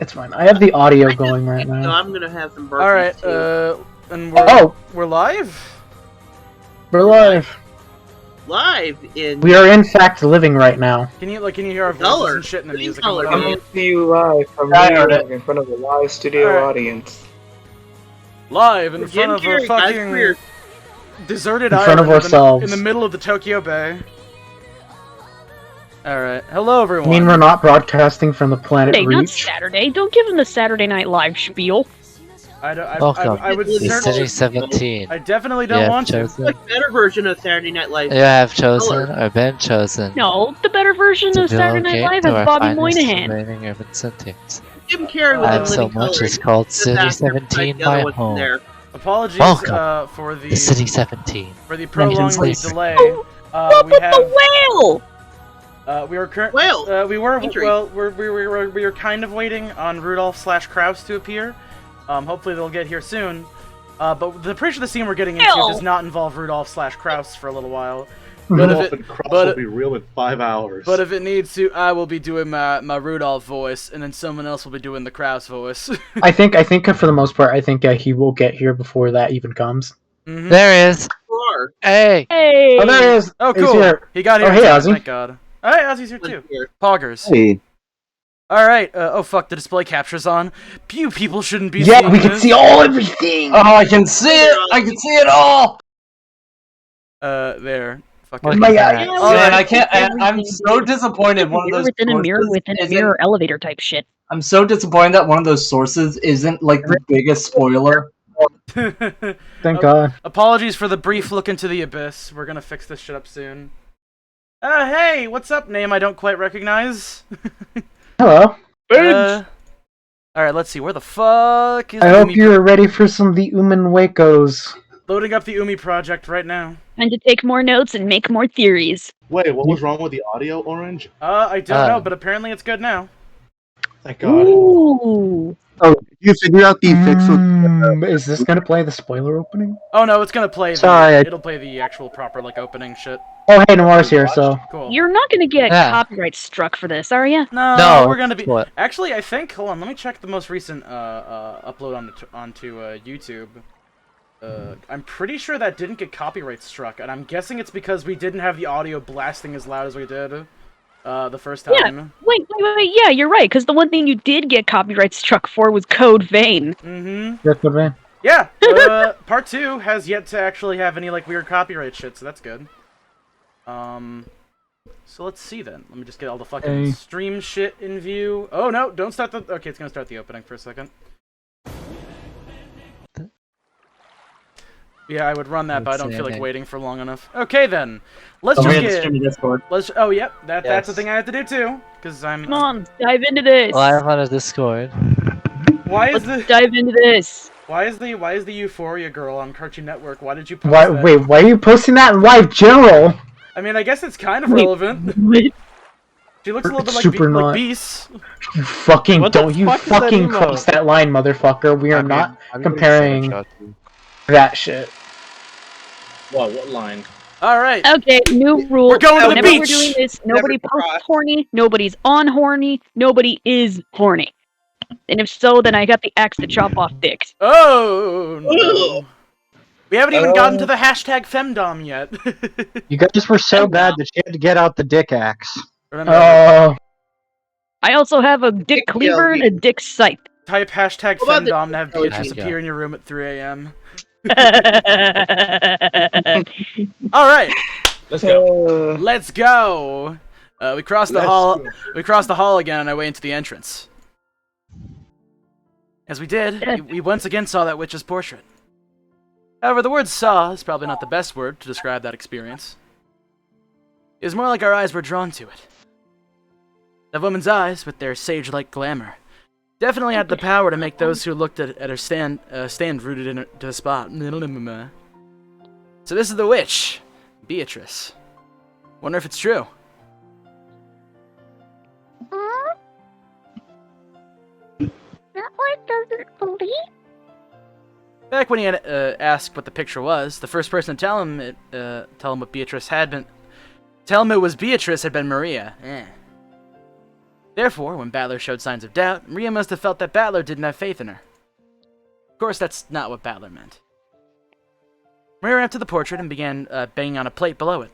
It's fine. I have the audio going right So now. I'm gonna have some burpees Alright, too. and we're live? We're live. Live in... We are in fact living right now. Can you hear our voices Color. and shit in the Green music? color, and dude. whatever? Coming to you live from I New heard York in front of a live studio Alright. audience. Live in We're front of getting a here, guys, fucking we're- deserted In island front of ourselves. in the middle of the Tokyo Bay. Alright, hello I everyone. mean, we're not broadcasting from the planet Hey, not Reach. Saturday. Don't give him the Saturday Night Live spiel. Welcome. I would The certainly... City 17. I definitely don't want to. chosen. Like better version of Saturday Night Live. You have chosen or been chosen. No, the better version to of Saturday Night relocate Live to has our Bobby finest Moynihan. remaining urban sentients. Jim Carrey was And in so living much color. is called Just City after besides 17 the other my ones home. there. Apologies Welcome for The City 17. for the prolonged Please. delay. What We with have the whale? we were Well, we were Injury. well we were kind of waiting on Rudolph/Kraus to appear. Hopefully they'll get here soon. But the pretty sure the scene we're getting into Hell. does not involve Rudolph/Kraus for a little while. Rudolph and Cross will be real in 5 hours. But if it needs to, I will be doing my Rudolph voice, and then someone else will be doing the Kraus voice. I think for the most part, I think he will get here before that even comes. Mhm. There he is. sure. Hey. Hey! Oh, there he is. Oh, He's cool. here. He got here. Oh, hey, in time, Ozzy. Thank God. All right, Ozzy's here too. Here. Poggers. Hey. All right. Oh fuck, the display capture's on. You people shouldn't be. Yeah, seeing we can this. see everything. Oh, I can see it! I can see it all! There. Fucking. Look my at God. that. Oh, man, I can't. Everything. I'm so disappointed one of Mirror those within a mirror sources within a isn't- mirror elevator type shit. I'm so disappointed that one of those sources isn't like the biggest spoiler. Thank God. Apologies for the brief look into the abyss. We're gonna fix this shit up soon. Hey, what's up, name I don't quite recognize? Hello. Alright, let's see, where the fuck is I the hope Umi you're ready for some of the Uminekos. Loading up the Umi project right now. And to take more notes and make more theories. Wait, what was wrong with the audio, Orange? I don't know, but apparently it's good now. Thank God. Ooh. You figure out the fix with Is this gonna play the spoiler opening? Oh no, it's gonna play Sorry, it'll play the actual proper, like, opening shit. Oh, hey, Noir's here, so... Cool. You're not gonna get Yeah. copyright struck for this, are ya? No, No, we're gonna be... what? Actually, I think... Hold on, let me check the most recent upload onto YouTube. I'm pretty sure that didn't get copyright struck, and I'm guessing it's because we didn't have the audio blasting as loud as we did the first time. Yeah. Wait, yeah, you're right, because the one thing you did get copyright struck for was Code Vein. Mm-hmm. That's good, man. Yeah, part 2 has yet to actually have any, like, weird copyright shit, so that's good. So let's see then. Let me just get all the fucking Hey. stream shit in view. Oh, no, don't start the... Okay, it's gonna start the opening for a second. Yeah, I would run that, but I don't feel like waiting for long enough. Okay, then. Let's just get... Discord. Let's... Oh, yep, that's Yes. the thing I have to do, too. Because I'm... Come on, dive into this. Live on a Discord. Why is Let's the... dive into this. Why is the Euphoria girl on Cartoon Network? Why did you post Why, that? wait, why are you posting that in live general? I mean, I guess it's kind of Wait. relevant. Wait. She looks a little bit like, Super like not. Beast. You fucking What the don't you fuck is that fucking emote? cross that line, motherfucker. We are not comparing that shit. What line? Alright. Okay, new rule. We're going to the Whenever we're beach! doing this, nobody Never posts cross. horny, nobody's on horny, nobody is horny. And if so, then I got the axe to chop off dicks. Oh, no. We haven't even gotten to the hashtag femdom yet. You guys were so bad that you had to get out the dick axe. Remember, Oh, I also have a dick Dick cleaver and a dick scythe. type hashtag What about the- femdom to have Oh, Beatrice yeah. appear in your room at 3 a.m. Alright. Alright, Let's go. let's go. We crossed the Let's hall. go. We crossed the hall again on our way into the entrance. As we did, we once again saw that witch's portrait. However, the word saw is probably not the best word to describe that experience. It was more like our eyes were drawn to it. That woman's eyes, with their sage-like glamour, definitely had the power to make those who looked at her stand rooted in her, to the spot. So this is the witch, Beatrice. Wonder if it's true. That one doesn't believe. Back when he had asked what the picture was, the first person to tell him what Beatrice had been, tell him it was Beatrice had been Maria. Therefore, when Battler showed signs of doubt, Maria must have felt that Battler didn't have faith in her. Of course, that's not what Battler meant. Maria ran up to the portrait and began banging on a plate below it.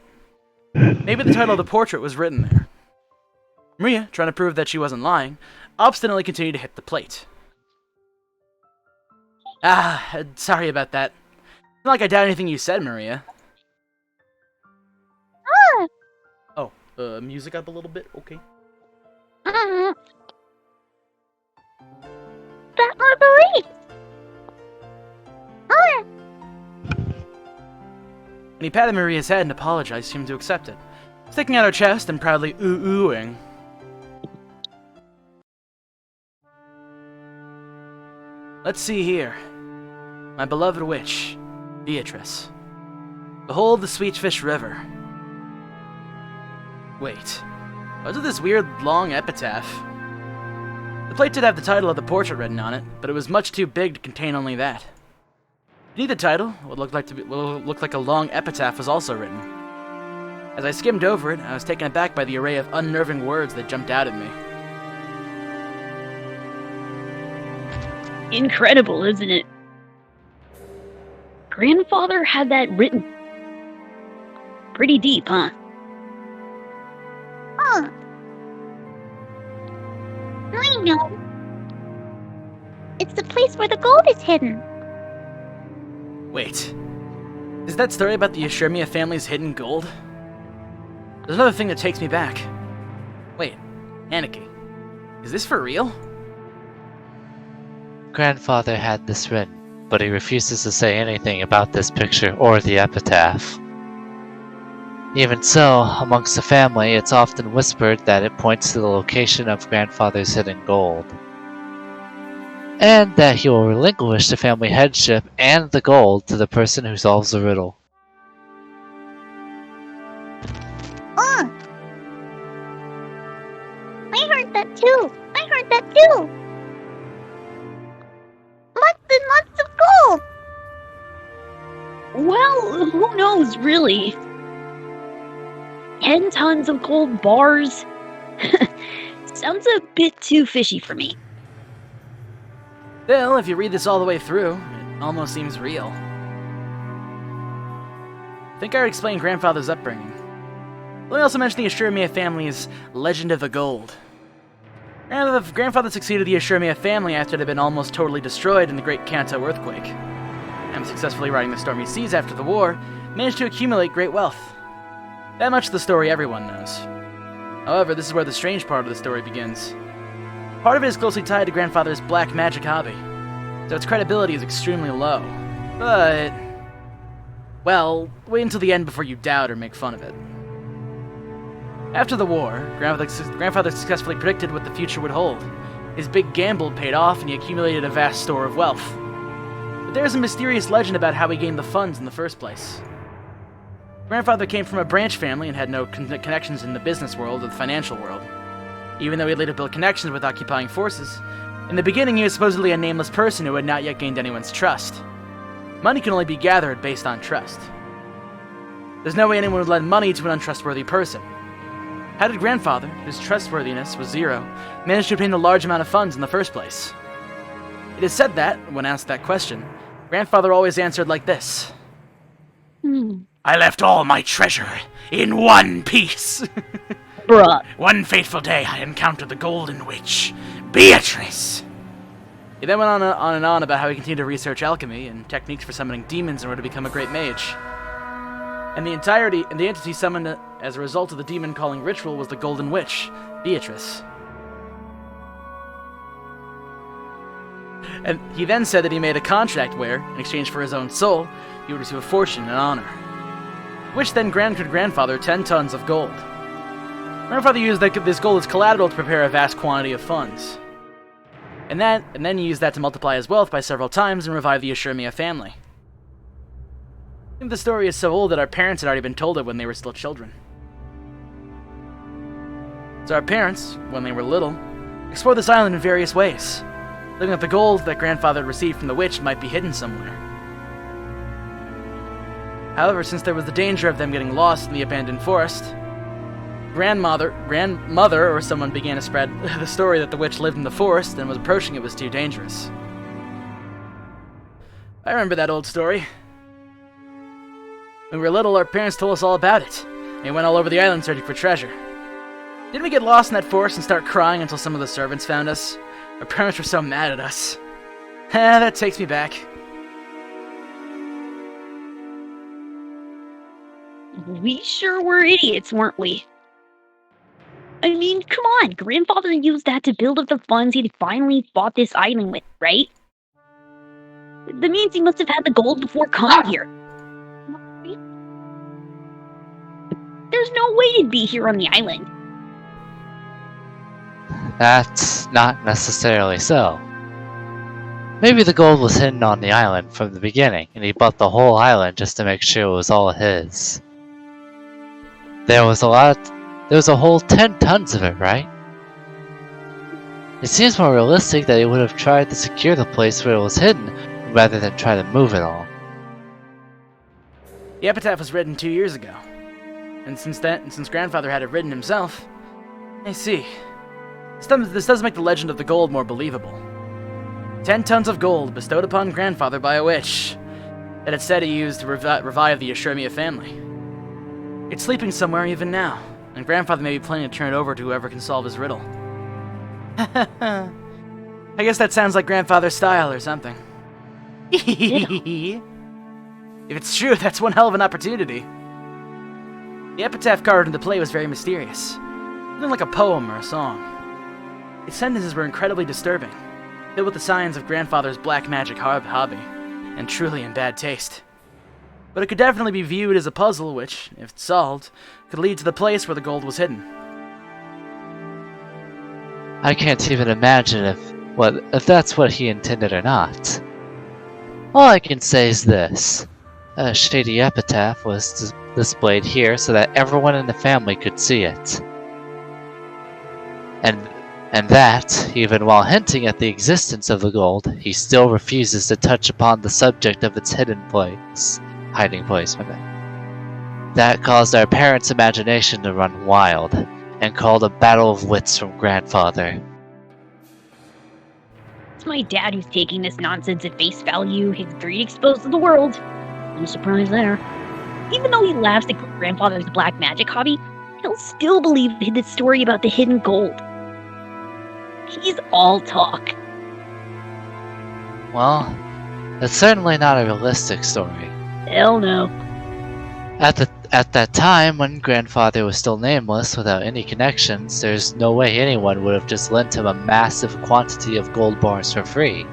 Maybe the title of the portrait was written there. Maria, trying to prove that she wasn't lying, obstinately continued to hit the plate. Sorry about that. It's not like I doubt anything you said, Maria. Oh, music up a little bit? Okay. That Marguerite! When he patted Maria's head and apologized, she seemed to accept it, sticking out her chest and proudly ooh-oohing. Let's see here. My beloved witch, Beatrice. Behold the Sweetfish River. Wait, was it this weird long epitaph? The plate did have the title of the portrait written on it, but it was much too big to contain only that. Beneath the title, what looked like a long epitaph was also written. As I skimmed over it, I was taken aback by the array of unnerving words that jumped out at me. Incredible, isn't it? Grandfather had that written. Pretty deep, huh? I know. It's the place where the gold is hidden. Wait, is that story about the Yashirmia family's hidden gold? There's another thing that takes me back. Wait, Aniki, is this for real? Grandfather had this written, but he refuses to say anything about this picture or the epitaph. Even so, amongst the family, it's often whispered that it points to the location of Grandfather's hidden gold, and that he will relinquish the family headship and the gold to the person who solves the riddle. I heard that too. Lots and lots of gold. Well, who knows, really? 10 tons of gold bars? Sounds a bit too fishy for me. Still, if you read this all the way through, it almost seems real. I think I already explained Grandfather's upbringing. Let me also mention the Yashirmia family's Legend of the Gold. Grandfather succeeded the Yashirmia family after it had been almost totally destroyed in the Great Kanto earthquake, and successfully riding the stormy seas after the war, managed to accumulate great wealth. That much of the story everyone knows. However, this is where the strange part of the story begins. Part of it is closely tied to Grandfather's black magic hobby, so its credibility is extremely low. But, well, wait until the end before you doubt or make fun of it. After the war, Grandfather successfully predicted what the future would hold. His big gamble paid off and he accumulated a vast store of wealth. But there is a mysterious legend about how he gained the funds in the first place. Grandfather came from a branch family and had no connections in the business world or the financial world. Even though he later built connections with occupying forces, in the beginning he was supposedly a nameless person who had not yet gained anyone's trust. Money can only be gathered based on trust. There's no way anyone would lend money to an untrustworthy person. How did Grandfather, whose trustworthiness was zero, manage to obtain a large amount of funds in the first place? It is said that, when asked that question, Grandfather always answered like this. I left all my treasure in one piece. Bruh. One fateful day I encountered the Golden Witch, Beatrice. He then went on and on about how he continued to research alchemy and techniques for summoning demons in order to become a great mage. And the entity summoned as a result of the demon-calling ritual was the Golden Witch, Beatrice. And he then said that he made a contract where, in exchange for his own soul, he would receive a fortune and honor. Which then granted Grandfather 10 tons of gold. Grandfather used this gold as collateral to prepare a vast quantity of funds. And then he used that to multiply his wealth by several times and revive the Yashirmia family. I think the story is so old that our parents had already been told it when they were still children. So our parents, when they were little, explored this island in various ways, looking at the gold that Grandfather had received from the witch might be hidden somewhere. However, since there was the danger of them getting lost in the abandoned forest, grandmother, or someone began to spread the story that the witch lived in the forest and was approaching it was too dangerous. I remember that old story. When we were little, our parents told us all about it. And we went all over the island searching for treasure. Didn't we get lost in that forest and start crying until some of the servants found us? Our parents were so mad at us. That takes me back. We sure were idiots, weren't we? I mean, come on, Grandfather used that to build up the funds he'd finally bought this island with, right? That means he must have had the gold before coming here. There's no way he'd be here on the island. That's not necessarily so. Maybe the gold was hidden on the island from the beginning, and he bought the whole island just to make sure it was all his. There was a whole 10 tons of it, right? It seems more realistic that he would have tried to secure the place where it was hidden, rather than try to move it all. The epitaph was written 2 years ago. And since Grandfather had it written himself, I see. This does make the legend of the gold more believable. 10 tons of gold bestowed upon Grandfather by a witch that it's said he used to revive the Yashirmia family. It's sleeping somewhere even now, and Grandfather may be planning to turn it over to whoever can solve his riddle. I guess that sounds like Grandfather's style or something. If it's true, that's one hell of an opportunity. The epitaph carved into the play was very mysterious, even like a poem or a song. Its sentences were incredibly disturbing, filled with the signs of Grandfather's black magic hobby, and truly in bad taste. But it could definitely be viewed as a puzzle which, if solved, could lead to the place where the gold was hidden. I can't even imagine if that's what he intended or not. All I can say is this. A shady epitaph was displayed here so that everyone in the family could see it. And that, even while hinting at the existence of the gold, he still refuses to touch upon the subject of its hiding place. That caused our parents' imagination to run wild, and called a battle of wits from Grandfather. It's my dad who's taking this nonsense at face value, his greed exposed to the world. No surprise there. Even though he laughs at Grandfather's black magic hobby, he'll still believe the story about the hidden gold. He's all talk. Well, it's certainly not a realistic story. Hell no. At that time, when Grandfather was still nameless without any connections, there's no way anyone would have just lent him a massive quantity of gold bars for free.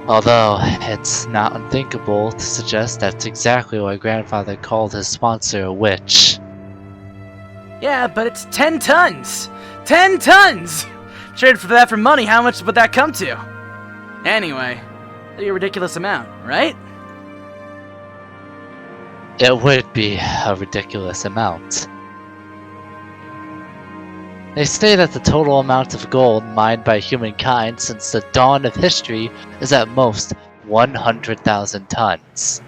Although, it's not unthinkable to suggest that's exactly why Grandfather called his sponsor a witch. Yeah, but it's 10 tons! 10 tons! Trade for that for money, how much would that come to? Anyway, that'd be a ridiculous amount, right? It would be a ridiculous amount. They say that the total amount of gold mined by humankind since the dawn of history is at most 100,000 tons.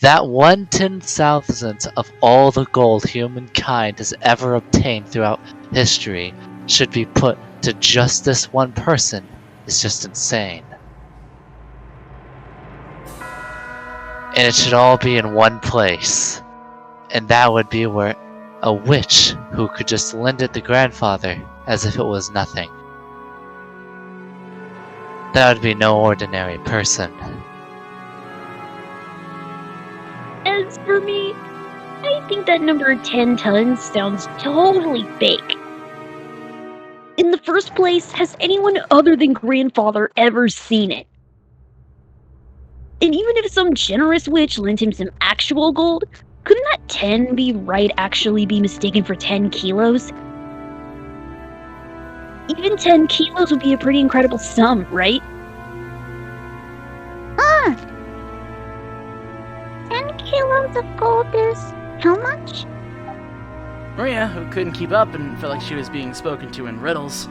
That 1/10,000th of all the gold humankind has ever obtained throughout history should be put to just this one person is just insane. And it should all be in one place. And that would be where a witch who could just lend it to Grandfather as if it was nothing. That would be no ordinary person. As for me, I think that number 10 tons sounds totally fake. In the first place, has anyone other than Grandfather ever seen it? And even if some generous witch lent him some actual gold, couldn't that 10 actually be mistaken for 10 kilos? Even 10 kilos would be a pretty incredible sum, right? 10 kilos of gold is how much? Maria, who couldn't keep up and felt like she was being spoken to in riddles,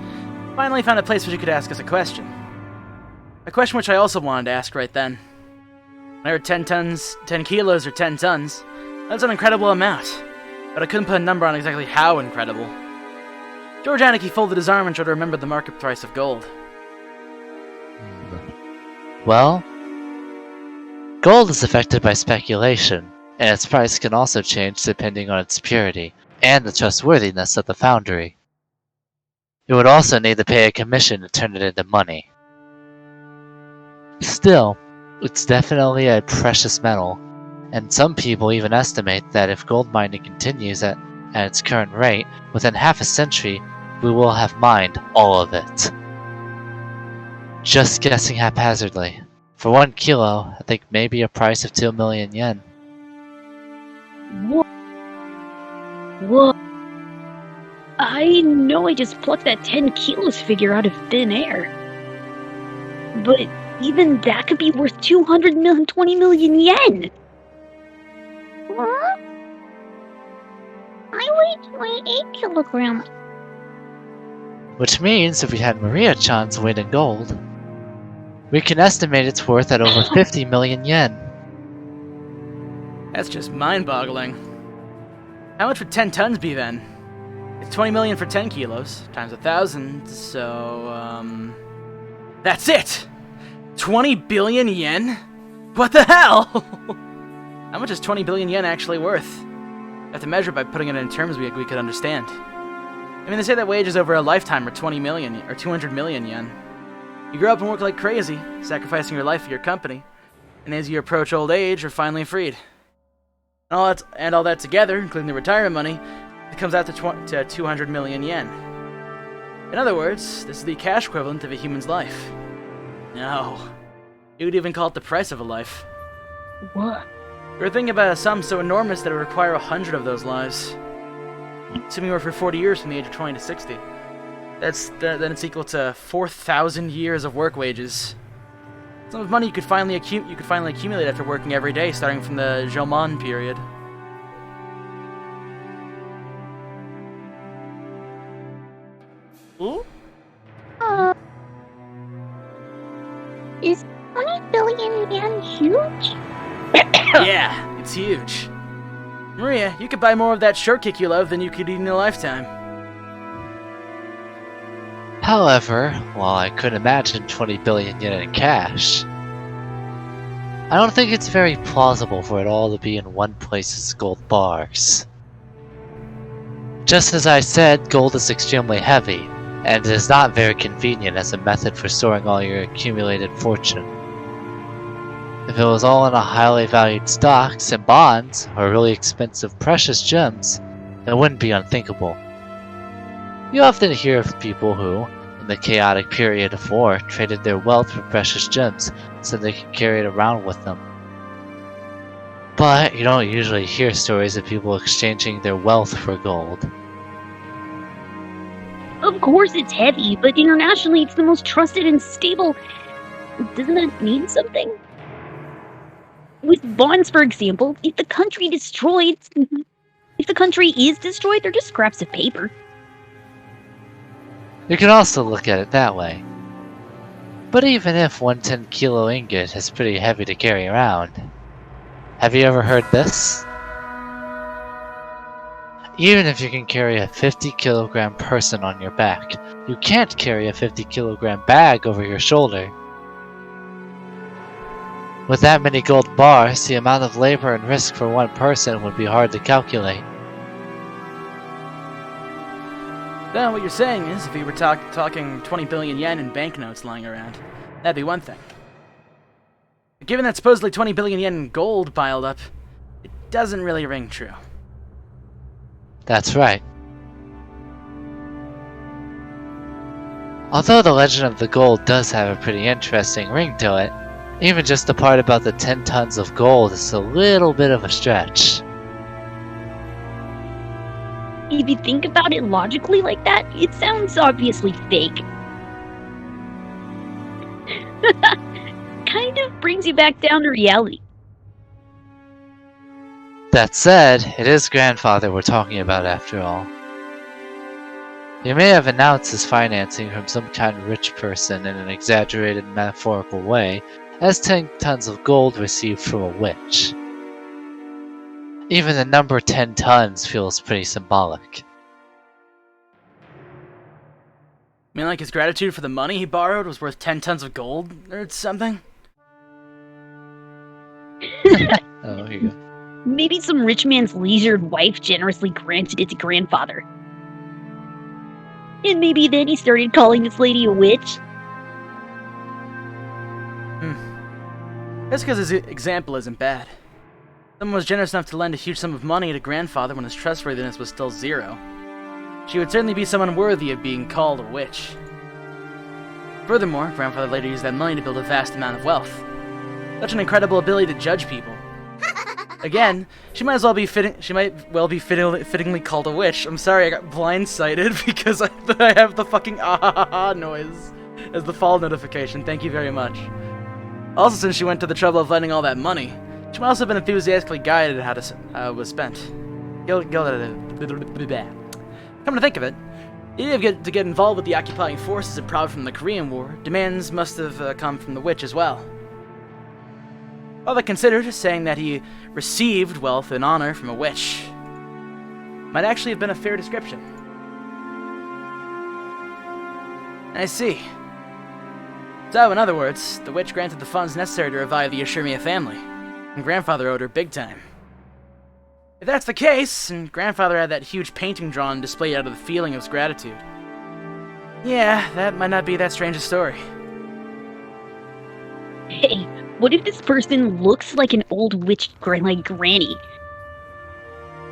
finally found a place where she could ask us a question. A question which I also wanted to ask right then. When I heard 10 tons, 10 kilos or 10 tons, that's an incredible amount. But I couldn't put a number on exactly how incredible. George Anarchy folded his arm and tried to remember the market price of gold. Well, gold is affected by speculation, and its price can also change depending on its purity and the trustworthiness of the foundry. You would also need to pay a commission to turn it into money. Still, it's definitely a precious metal, and some people even estimate that if gold mining continues at its current rate, within half a century, we will have mined all of it. Just guessing haphazardly. For 1 kilo, I think maybe a price of 2 million yen. What? What? I know I just plucked that 10 kilos figure out of thin air. But even that could be worth 220 million yen! What? I weigh 8 kilograms. Which means if we had Maria-chan's weight in gold, we can estimate it's worth at over 50 million yen. That's just mind-boggling. How much would 10 tons be then? It's 20 million for 10 kilos, times 1,000, so, that's it! 20 billion yen? What the hell? How much is 20 billion yen actually worth? I have to measure it by putting it in terms we could understand. I mean, they say that wages over a lifetime are 20 million, or 200 million yen. You grow up and work like crazy, sacrificing your life for your company, and as you approach old age, you're finally freed. And all that together, including the retirement money, it comes out to 200 million yen. In other words, this is the cash equivalent of a human's life. No. You would even call it the price of a life. What? We're thinking about a sum so enormous that it would require 100 of those lives. Assuming we're for 40 years from the age of 20 to 60. Then it's equal to 4,000 years of work wages. Some of money you could finally accumulate after working every day, starting from the Jomon period. Ooh? Is 20 billion yen huge? Yeah, it's huge. Maria, you could buy more of that short kick you love than you could eat in a lifetime. However, while I could imagine 20 billion yen in cash, I don't think it's very plausible for it all to be in one place as gold bars. Just as I said, gold is extremely heavy, and it is not very convenient as a method for storing all your accumulated fortune. If it was all in a highly valued stocks and bonds, or really expensive precious gems, it wouldn't be unthinkable. You often hear of people who, in the chaotic period of war, traded their wealth for precious gems so they could carry it around with them. But you don't usually hear stories of people exchanging their wealth for gold. Of course it's heavy, but internationally it's the most trusted and stable. Doesn't that mean something? With bonds, for example, if the country is destroyed, they're just scraps of paper. You can also look at it that way. But even if one 10-kilo ingot is pretty heavy to carry around, have you ever heard this? Even if you can carry a 50-kilogram person on your back, you can't carry a 50-kilogram bag over your shoulder. With that many gold bars, the amount of labor and risk for one person would be hard to calculate. Then what you're saying is, if we were talking 20 billion yen in banknotes lying around, that'd be one thing. But given that supposedly 20 billion yen in gold piled up, it doesn't really ring true. That's right. Although the legend of the gold does have a pretty interesting ring to it, even just the part about the 10 tons of gold is a little bit of a stretch. If you think about it logically like that, it sounds obviously fake. Kind of brings you back down to reality. That said, it is grandfather we're talking about after all. He may have announced his financing from some kind of rich person in an exaggerated metaphorical way, as 10 tons of gold received from a witch. Even the number 10 tons feels pretty symbolic. I mean, like his gratitude for the money he borrowed was worth 10 tons of gold or something? Oh, here you go. Maybe some rich man's leisured wife generously granted it to grandfather. And maybe then he started calling this lady a witch. That's because his example isn't bad. Someone was generous enough to lend a huge sum of money to grandfather when his trustworthiness was still 0. She would certainly be someone worthy of being called a witch. Furthermore, grandfather later used that money to build a vast amount of wealth. Such an incredible ability to judge people. Again, she might well be fittingly called a witch. I'm sorry, I got blindsided because I have the fucking ah noise as the fall notification. Thank you very much. Also, since she went to the trouble of lending all that money, she might also have been enthusiastically guided how it was spent. Come to think of it, the idea to get involved with the occupying forces abroad from the Korean War, demands must have come from the witch as well. All that considered, saying that he received wealth and honor from a witch might actually have been a fair description. I see. So, in other words, the witch granted the funds necessary to revive the Yoshimiya family, and grandfather owed her big time. If that's the case, and grandfather had that huge painting drawn and displayed out of the feeling of his gratitude, yeah, that might not be that strange a story. Hey, what if this person looks like an old witch like granny?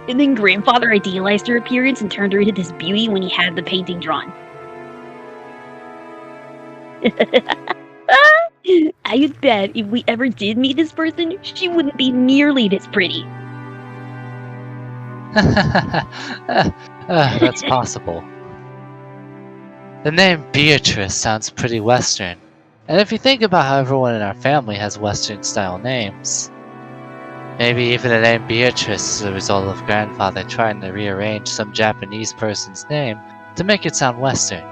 And then grandfather idealized her appearance and turned her into this beauty when he had the painting drawn. I bet if we ever did meet this person, she wouldn't be nearly this pretty. That's possible. The name Beatrice sounds pretty Western. And if you think about how everyone in our family has Western-style names, maybe even the name Beatrice is a result of grandfather trying to rearrange some Japanese person's name to make it sound Western.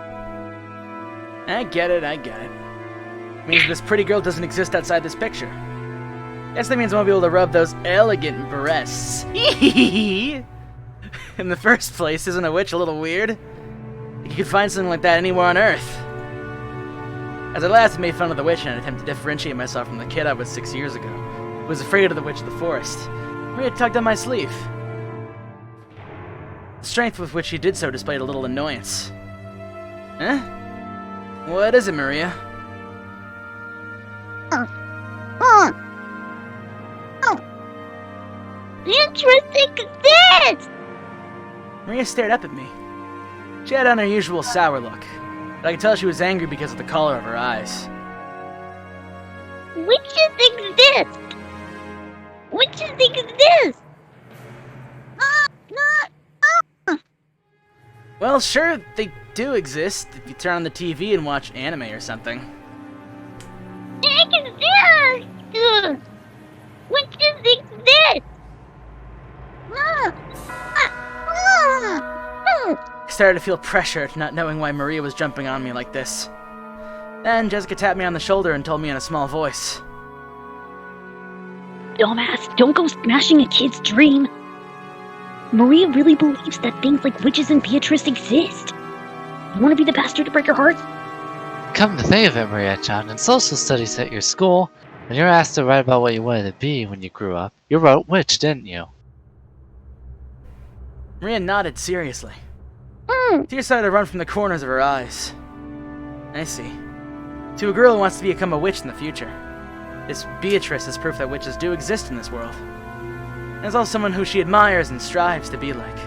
I get it. Means this pretty girl doesn't exist outside this picture. Guess that means I won't be able to rub those elegant breasts. In the first place, isn't a witch a little weird? You could find something like that anywhere on Earth. As I laughed and made fun of the witch in an attempt to differentiate myself from the kid I was 6 years ago, who was afraid of the witch of the forest, Maria tugged on my sleeve. The strength with which she did so displayed a little annoyance. Huh? What is it, Maria? Interesting this! Maria stared up at me. She had on her usual sour look, but I could tell she was angry because of the color of her eyes. Witches exist! Witches exist! Well, sure, they do exist if you turn on the TV and watch anime or something. Exist! Witches exist! I started to feel pressure, not knowing why Maria was jumping on me like this. Then Jessica tapped me on the shoulder and told me in a small voice. Dumbass, don't go smashing a kid's dream. Maria really believes that things like witches and Beatrice exist. You want to be the bastard to break her heart? Come to think of it, Maria-chan, in social studies at your school, when you were asked to write about what you wanted to be when you grew up, you wrote witch, didn't you? Maria nodded seriously. Tears started to run from the corners of her eyes. I see. To a girl who wants to become a witch in the future, this Beatrice is proof that witches do exist in this world. And is also someone who she admires and strives to be like.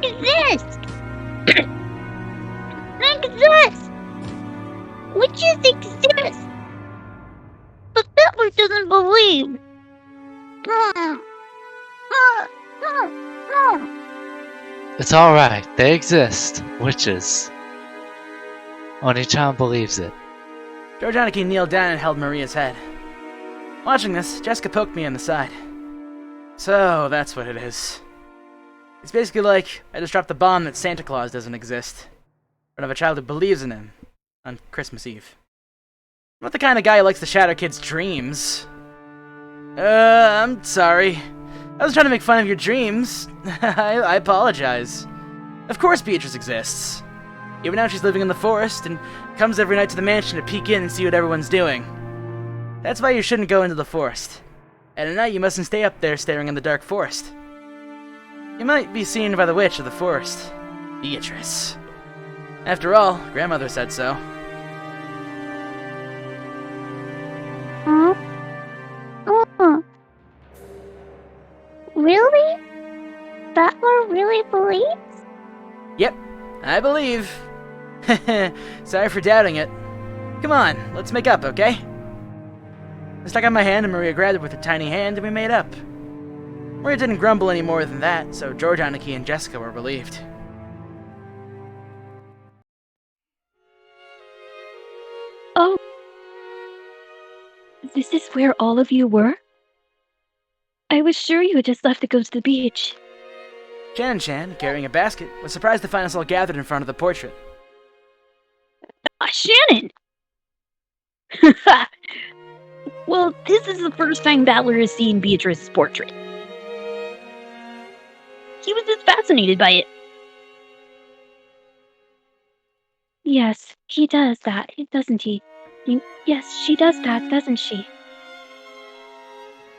Exist! Exist! Witches exist! But Butler doesn't believe. It's alright, they exist. Witches. Oni-chan believes it. Georgianiki kneeled down and held Maria's head. Watching this, Jessica poked me in the side. So, that's what it is. It's basically like I just dropped the bomb that Santa Claus doesn't exist. But of a child who believes in him on Christmas Eve. I'm not the kind of guy who likes to shatter kids' dreams. I'm sorry. I was trying to make fun of your dreams. I apologize. Of course Beatrice exists. Even now she's living in the forest and comes every night to the mansion to peek in and see what everyone's doing. That's why you shouldn't go into the forest. And at night you mustn't stay up there staring in the dark forest. You might be seen by the witch of the forest, Beatrice. After all, grandmother said so. Huh? Oh. Really? Battler really believes? Yep, I believe. Sorry for doubting it. Come on, let's make up, okay? I stuck out my hand and Maria grabbed it with her tiny hand and we made up. Maria didn't grumble any more than that, so George, Aniki, and Jessica were relieved. Oh. This is where all of you were? I was sure you had just left to go to the beach. Shan, carrying a basket, was surprised to find us all gathered in front of the portrait. Shannon! Well, this is the first time Battler has seen Beatrice's portrait. He was just fascinated by it. Yes, he does that, doesn't he? Yes, she does that, doesn't she?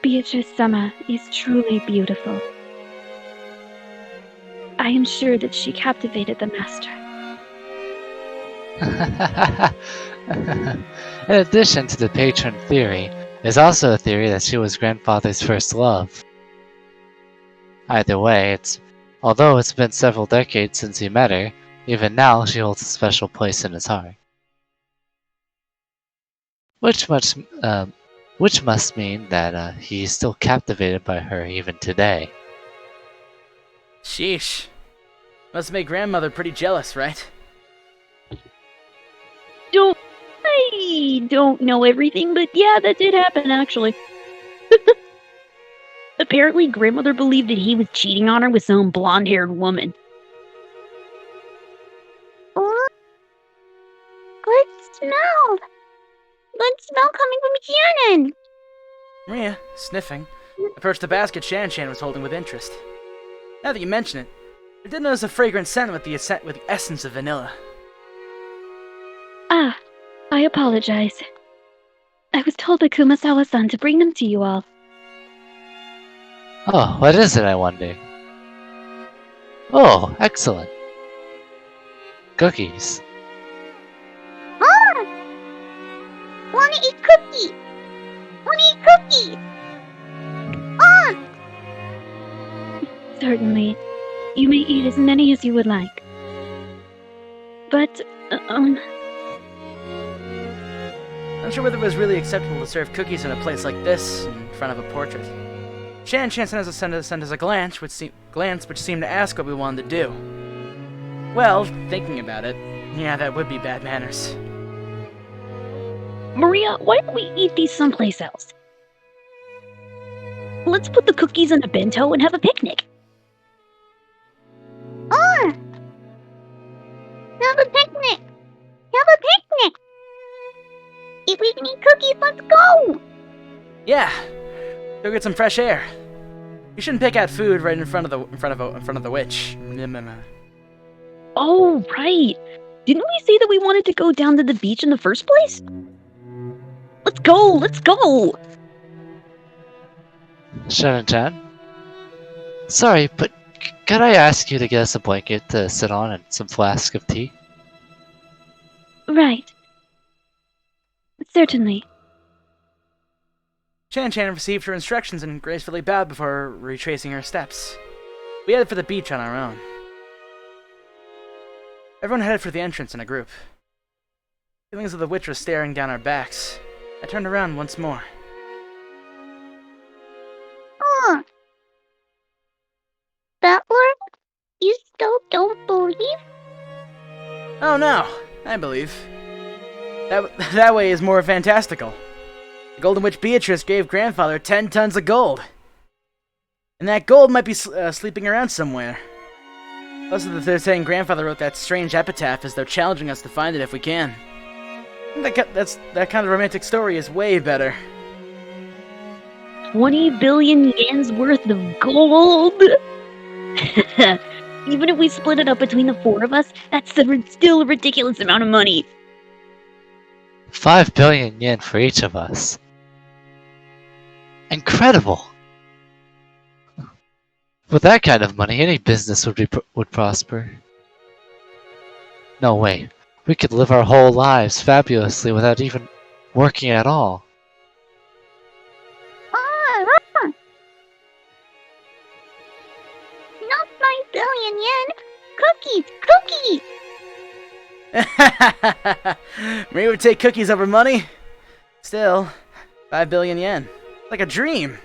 Beatrice-sama is truly beautiful. I am sure that she captivated the master. In addition to the patron theory, there's also a theory that she was grandfather's first love. Either way, although it's been several decades since he met her, even now she holds a special place in his heart. Which must mean that he's still captivated by her even today. Sheesh. Must make grandmother pretty jealous, right? I don't know everything, but yeah, that did happen, actually. Apparently, grandmother believed that he was cheating on her with some blonde-haired woman. Oh, good smell. Good smell coming from Shannon. Maria, sniffing, approached the basket Shan was holding with interest. Now that you mention it, I did notice a fragrant scent with the essence of vanilla. Ah, I apologize. I was told by Kumasawa-san to bring them to you all. Oh, what is it, I wonder? Oh, excellent. Cookies. Ah! Wanna eat cookie? Wanna eat cookie? Ah! Certainly. You may eat as many as you would like. But, Not sure whether it was really acceptable to serve cookies in a place like this, in front of a portrait. Shan sent us a glance which seemed to ask what we wanted to do. Well, thinking about it, yeah, that would be bad manners. Maria, why don't we eat these someplace else? Let's put the cookies in a bento and have a picnic. Ah! Have a picnic! Have a picnic! If we can eat cookies, let's go! Yeah, go get some fresh air. You shouldn't pick out food right in front of the witch. Oh, right. Didn't we say that we wanted to go down to the beach in the first place? Let's go! Let's go! Sharon-chan? Sorry, but could I ask you to get us a blanket to sit on and some flask of tea? Right. Certainly. Shan received her instructions and gracefully bowed before retracing her steps. We headed for the beach on our own. Everyone headed for the entrance in a group. Feeling as though the witch was staring down our backs, I turned around once more. Ah! Battler? You still don't believe? Oh no, I believe. That way is more fantastical. The Golden Witch Beatrice gave grandfather 10 tons of gold. And that gold might be sleeping around somewhere. Plus, they're saying grandfather wrote that strange epitaph as though challenging us to find it if we can. That kind of romantic story is way better. 20 billion yen's worth of gold! Even if we split it up between the four of us, that's still a ridiculous amount of money. 5 billion yen for each of us. Incredible! With that kind of money, any business would prosper. No way. We could live our whole lives fabulously without even working at all. Not 5 billion yen! Cookies! Marie would take cookies over money. Still, 5 billion yen. Like a dream.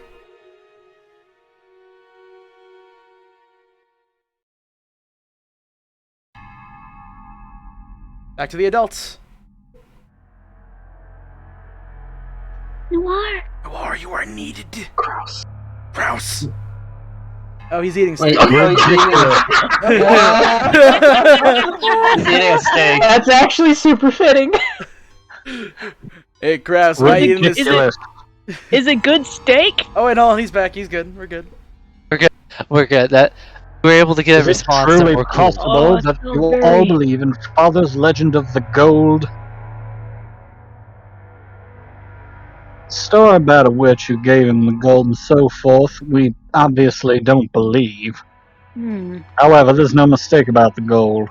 Back to the adults. Noir! Noir, you are needed. Gross. Grouse. Oh, he's eating steak. He's eating a steak. That's actually super fitting. Hey, Grouse, why are you eating this steak? Is it good steak? Oh, wait, no, he's back. He's good. We're good. We're good. That we were able to get a Is it response. truly And we're cool. possible Oh, that so you all very- believe in Father's legend of the gold? Story about a witch who gave him the gold and so forth, we obviously don't believe. However, there's no mistake about the gold.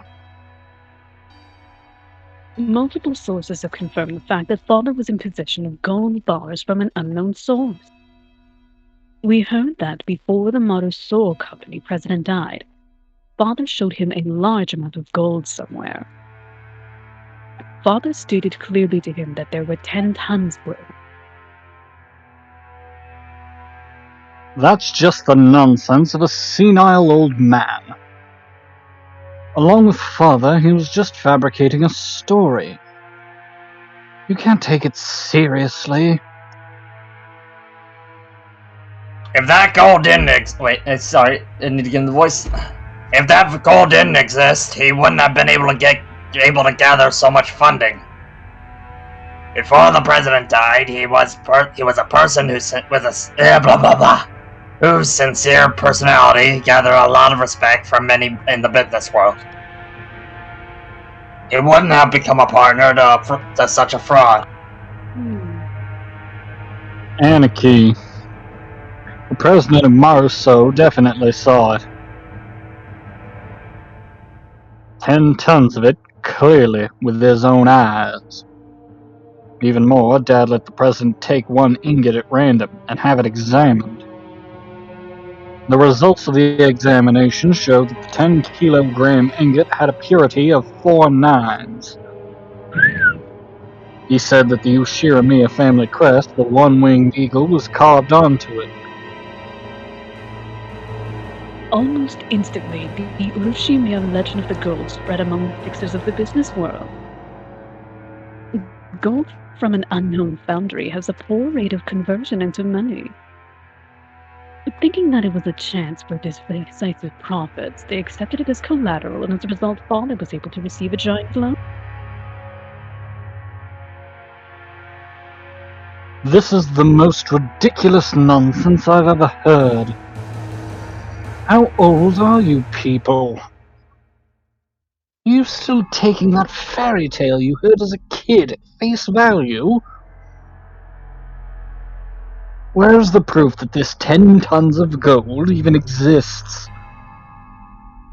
Multiple sources have confirmed the fact that Father was in possession of gold bars from an unknown source. We heard that before the Maruso Company president died, Father showed him a large amount of gold somewhere. Father stated clearly to him that there were 10 tons worth. That's just the nonsense of a senile old man. Along with Father, he was just fabricating a story. You can't take it seriously. If that gold didn't sorry, I need to get in the voice. If that gold didn't exist, he wouldn't have been able to gather so much funding. Before the president died, he was a person whose sincere personality gathered a lot of respect from many in the business world. He wouldn't have become a partner to such a fraud. Anarchy. The president of Maruso definitely saw it. 10 tons of it, clearly, with his own eyes. Even more, Dad let the president take one ingot at random and have it examined. The results of the examination showed that the 10-kilogram ingot had a purity of 4 nines. He said that the Ushiramiya family crest, the one-winged eagle, was carved onto it. Almost instantly, the Urushimiya legend of the gold spread among the fixers of the business world. Gold from an unknown foundry has a poor rate of conversion into money. Thinking that it was a chance for decisive profits, they accepted it as collateral, and as a result, Father was able to receive a giant loan. This is the most ridiculous nonsense I've ever heard. How old are you people? Are you still taking that fairy tale you heard as a kid at face value? Where's the proof that this 10 tons of gold even exists?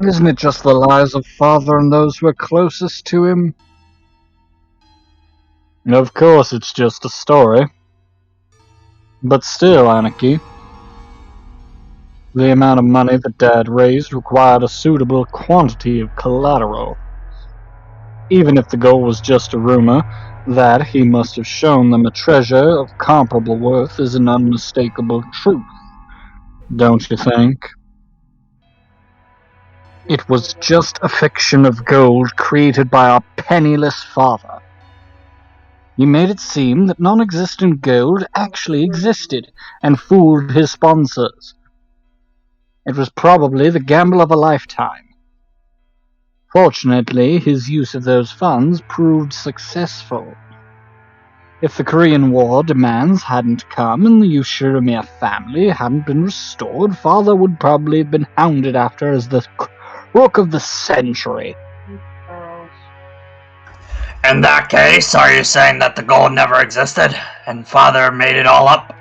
Isn't it just the lies of Father and those who are closest to him? Of course it's just a story. But still, Anarchy. The amount of money that Dad raised required a suitable quantity of collateral. Even if the gold was just a rumor, that he must have shown them a treasure of comparable worth is an unmistakable truth. Don't you think? It was just a fiction of gold created by our penniless father. He made it seem that non-existent gold actually existed and fooled his sponsors. It was probably the gamble of a lifetime. Fortunately, his use of those funds proved successful. If the Korean War demands hadn't come and the Ushiromir family hadn't been restored, Father would probably have been hounded after as the crook of the century. In that case, are you saying that the gold never existed, and Father made it all up?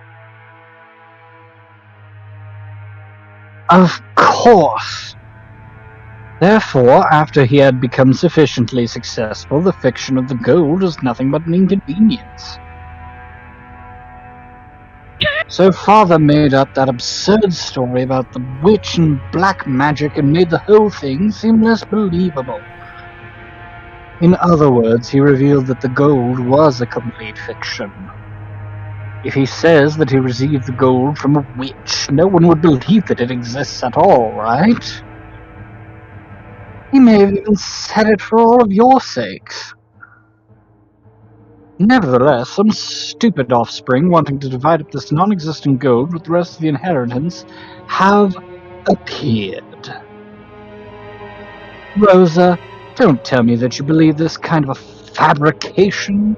Of course. Therefore, after he had become sufficiently successful, the fiction of the gold was nothing but an inconvenience. So Father made up that absurd story about the witch and black magic and made the whole thing seem less believable. In other words, he revealed that the gold was a complete fiction. If he says that he received the gold from a witch, no one would believe that it exists at all, right? He may have even said it for all of your sakes. Nevertheless, some stupid offspring wanting to divide up this non-existent gold with the rest of the inheritance have appeared. Rosa, don't tell me that you believe this kind of a fabrication.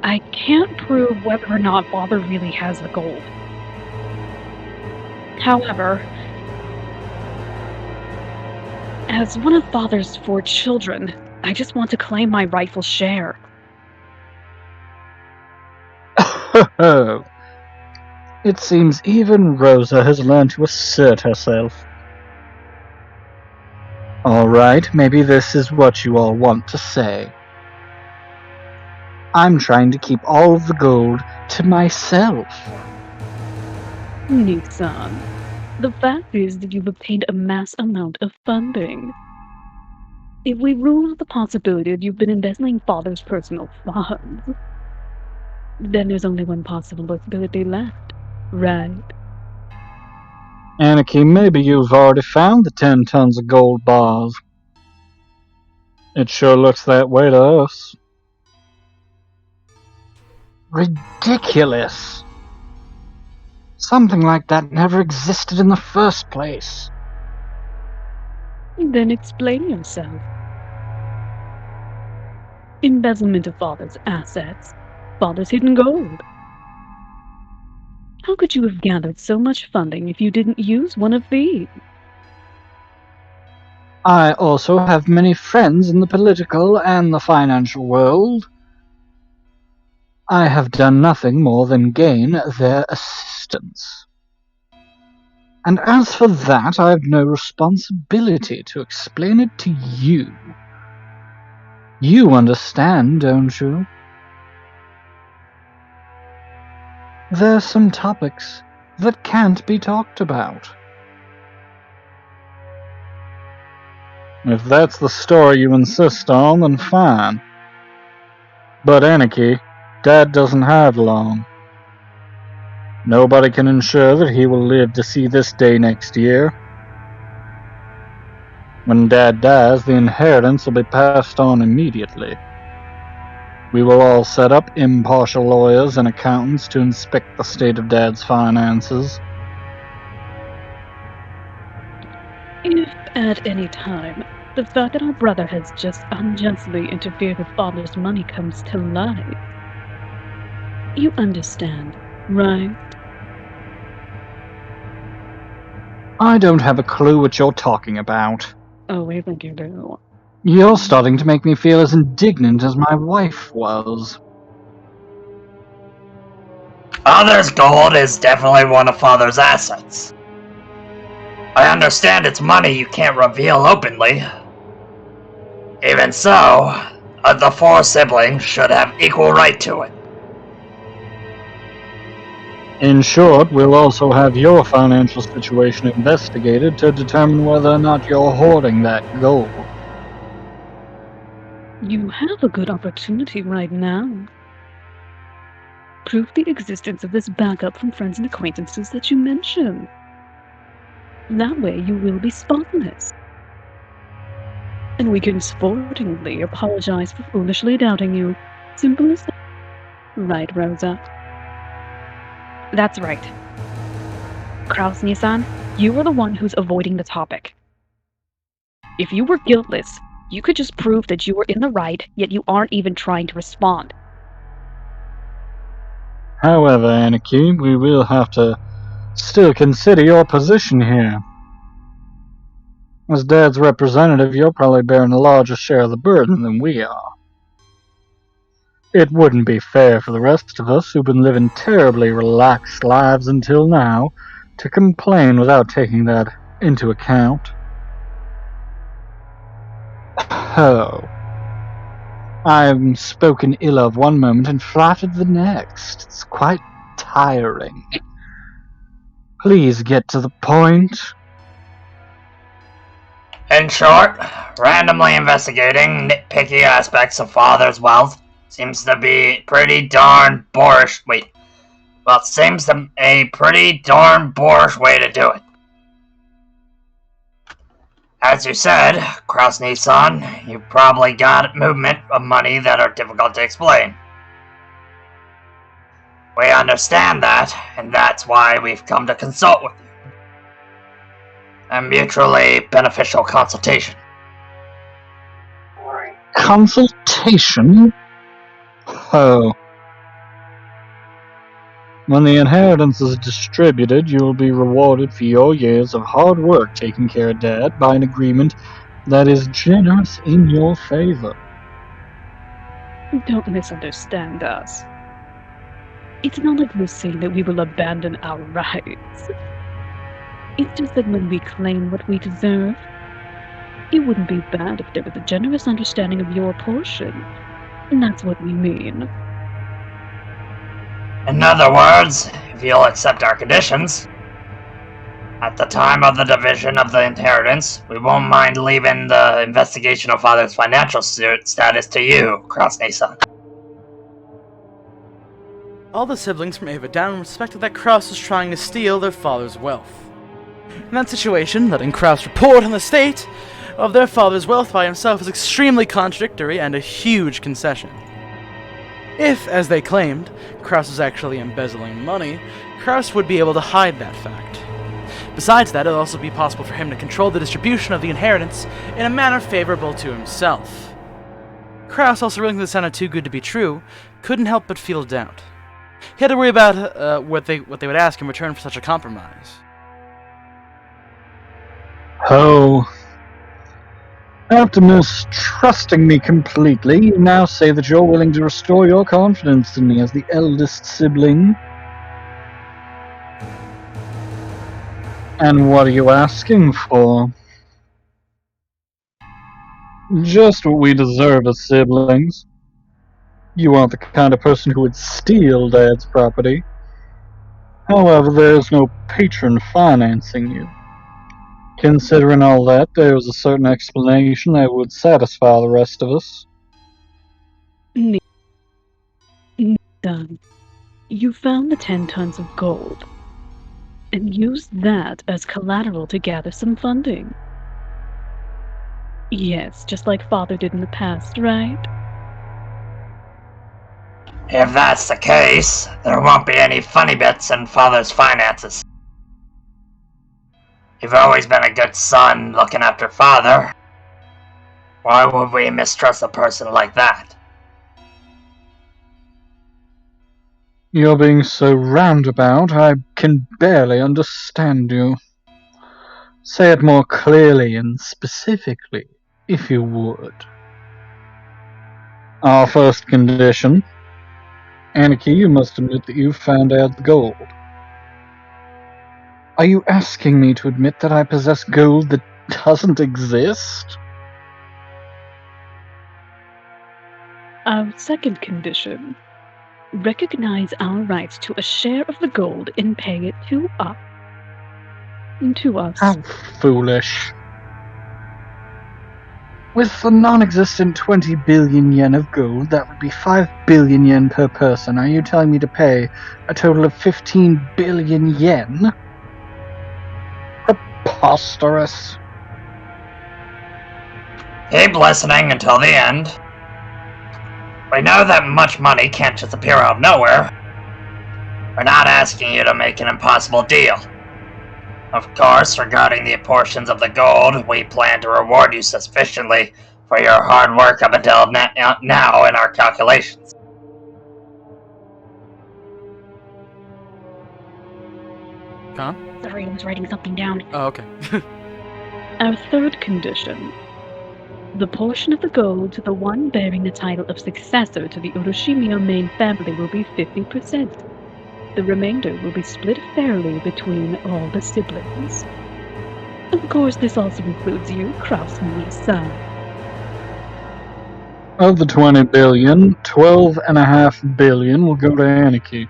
I can't prove whether or not Father really has the gold. However, as one of Father's 4 children, I just want to claim my rightful share. It seems even Rosa has learned to assert herself. Alright, maybe this is what you all want to say. I'm trying to keep all of the gold to myself. Nissan, the fact is that you've obtained a mass amount of funding. If we rule out the possibility that you've been embezzling Father's personal funds, then there's only one possible possibility left, right? Anarchy, maybe you've already found the 10 tons of gold bars. It sure looks that way to us. Ridiculous! Something like that never existed in the first place. Then explain yourself. Embezzlement of Father's assets, Father's hidden gold. How could you have gathered so much funding if you didn't use one of these? I also have many friends in the political and the financial world. I have done nothing more than gain their assistance. And as for that, I have no responsibility to explain it to you. You understand, don't you? There's some topics that can't be talked about. If that's the story you insist on, then fine. But Anarchy, Dad doesn't have long. Nobody can ensure that he will live to see this day next year. When Dad dies, the inheritance will be passed on immediately. We will all set up impartial lawyers and accountants to inspect the state of Dad's finances. If at any time the fact that our brother has just unjustly interfered with Father's money comes to light, you understand, right? I don't have a clue what you're talking about. Oh, we think you do. You're starting to make me feel as indignant as my wife was. Father's gold is definitely one of Father's assets. I understand it's money you can't reveal openly. Even so, the 4 siblings should have equal right to it. In short, we'll also have your financial situation investigated to determine whether or not you're hoarding that gold. You have a good opportunity right now. Prove the existence of this backup from friends and acquaintances that you mentioned. That way you will be spotless. And we can sportingly apologize for foolishly doubting you. Simple as that. Right, Rosa? That's right. Kraus-Nissan, you are the one who's avoiding the topic. If you were guiltless, You could just prove that you were in the right, yet you aren't even trying to respond. However, Anarchy, we will have to still consider your position here. As Dad's representative, you're probably bearing a larger share of the burden than we are. It wouldn't be fair for the rest of us, who've been living terribly relaxed lives until now, to complain without taking that into account. Oh. I'm spoken ill of one moment and flattered the next. It's quite tiring. Please get to the point. In short, randomly investigating nitpicky aspects of Father's wealth seems to be pretty darn boorish. Seems to a pretty darn boorish way to do it. As you said, Krasny-san, you probably got movement of money that are difficult to explain. We understand that, and that's why we've come to consult with you. A mutually beneficial consultation. Consultation? Oh. When the inheritance is distributed, you will be rewarded for your years of hard work taking care of Dad by an agreement that is generous in your favor. Don't misunderstand us. It's not like we're saying that we will abandon our rights. It's just that when we claim what we deserve, it wouldn't be bad if there was a generous understanding of your portion. And that's what we mean. In other words, if you'll accept our conditions, at the time of the division of the inheritance, we won't mind leaving the investigation of Father's financial status to you, Krasny-san. All the siblings from Ava Down suspected that Kraus was trying to steal their father's wealth. In that situation, letting Kraus report on the state of their father's wealth by himself is extremely contradictory and a huge concession. If, as they claimed, Kraus was actually embezzling money, Kraus would be able to hide that fact. Besides that, it would also be possible for him to control the distribution of the inheritance in a manner favorable to himself. Kraus, also realizing this sounded too good to be true, couldn't help but feel doubt. He had to worry about what they would ask in return for such a compromise. Oh. After mistrusting me completely, you now say that you're willing to restore your confidence in me as the eldest sibling. And what are you asking for? Just what we deserve as siblings. You aren't the kind of person who would steal Dad's property. However, there's no patron financing you. Considering all that, there was a certain explanation that would satisfy the rest of us. Done. You found the 10 tons of gold, and used that as collateral to gather some funding. Yes, just like Father did in the past, right? If that's the case, there won't be any funny bits in Father's finances. You've always been a good son looking after Father. Why would we mistrust a person like that? You're being so roundabout, I can barely understand you. Say it more clearly and specifically, if you would. Our first condition. Anarchy, you must admit that you found out the gold. Are you asking me to admit that I possess gold that doesn't exist? Our second condition. Recognize our rights to a share of the gold and pay it to us. How foolish. With the non-existent 20 billion yen of gold, that would be 5 billion yen per person. Are you telling me to pay a total of 15 billion yen? Preposterous. Keep listening until the end. We know that much money can't just appear out of nowhere. We're not asking you to make an impossible deal. Of course, regarding the portions of the gold, we plan to reward you sufficiently for your hard work up until now in our calculations. Con? Sorry, I was writing something down. Oh, okay. Our third condition. The portion of the gold to the one bearing the title of successor to the Oroshimio main family will be 50%. The remainder will be split fairly between all the siblings. Of course, this also includes you, Kraus-san. Of the 20 billion, 12.5 billion will go to Aniki.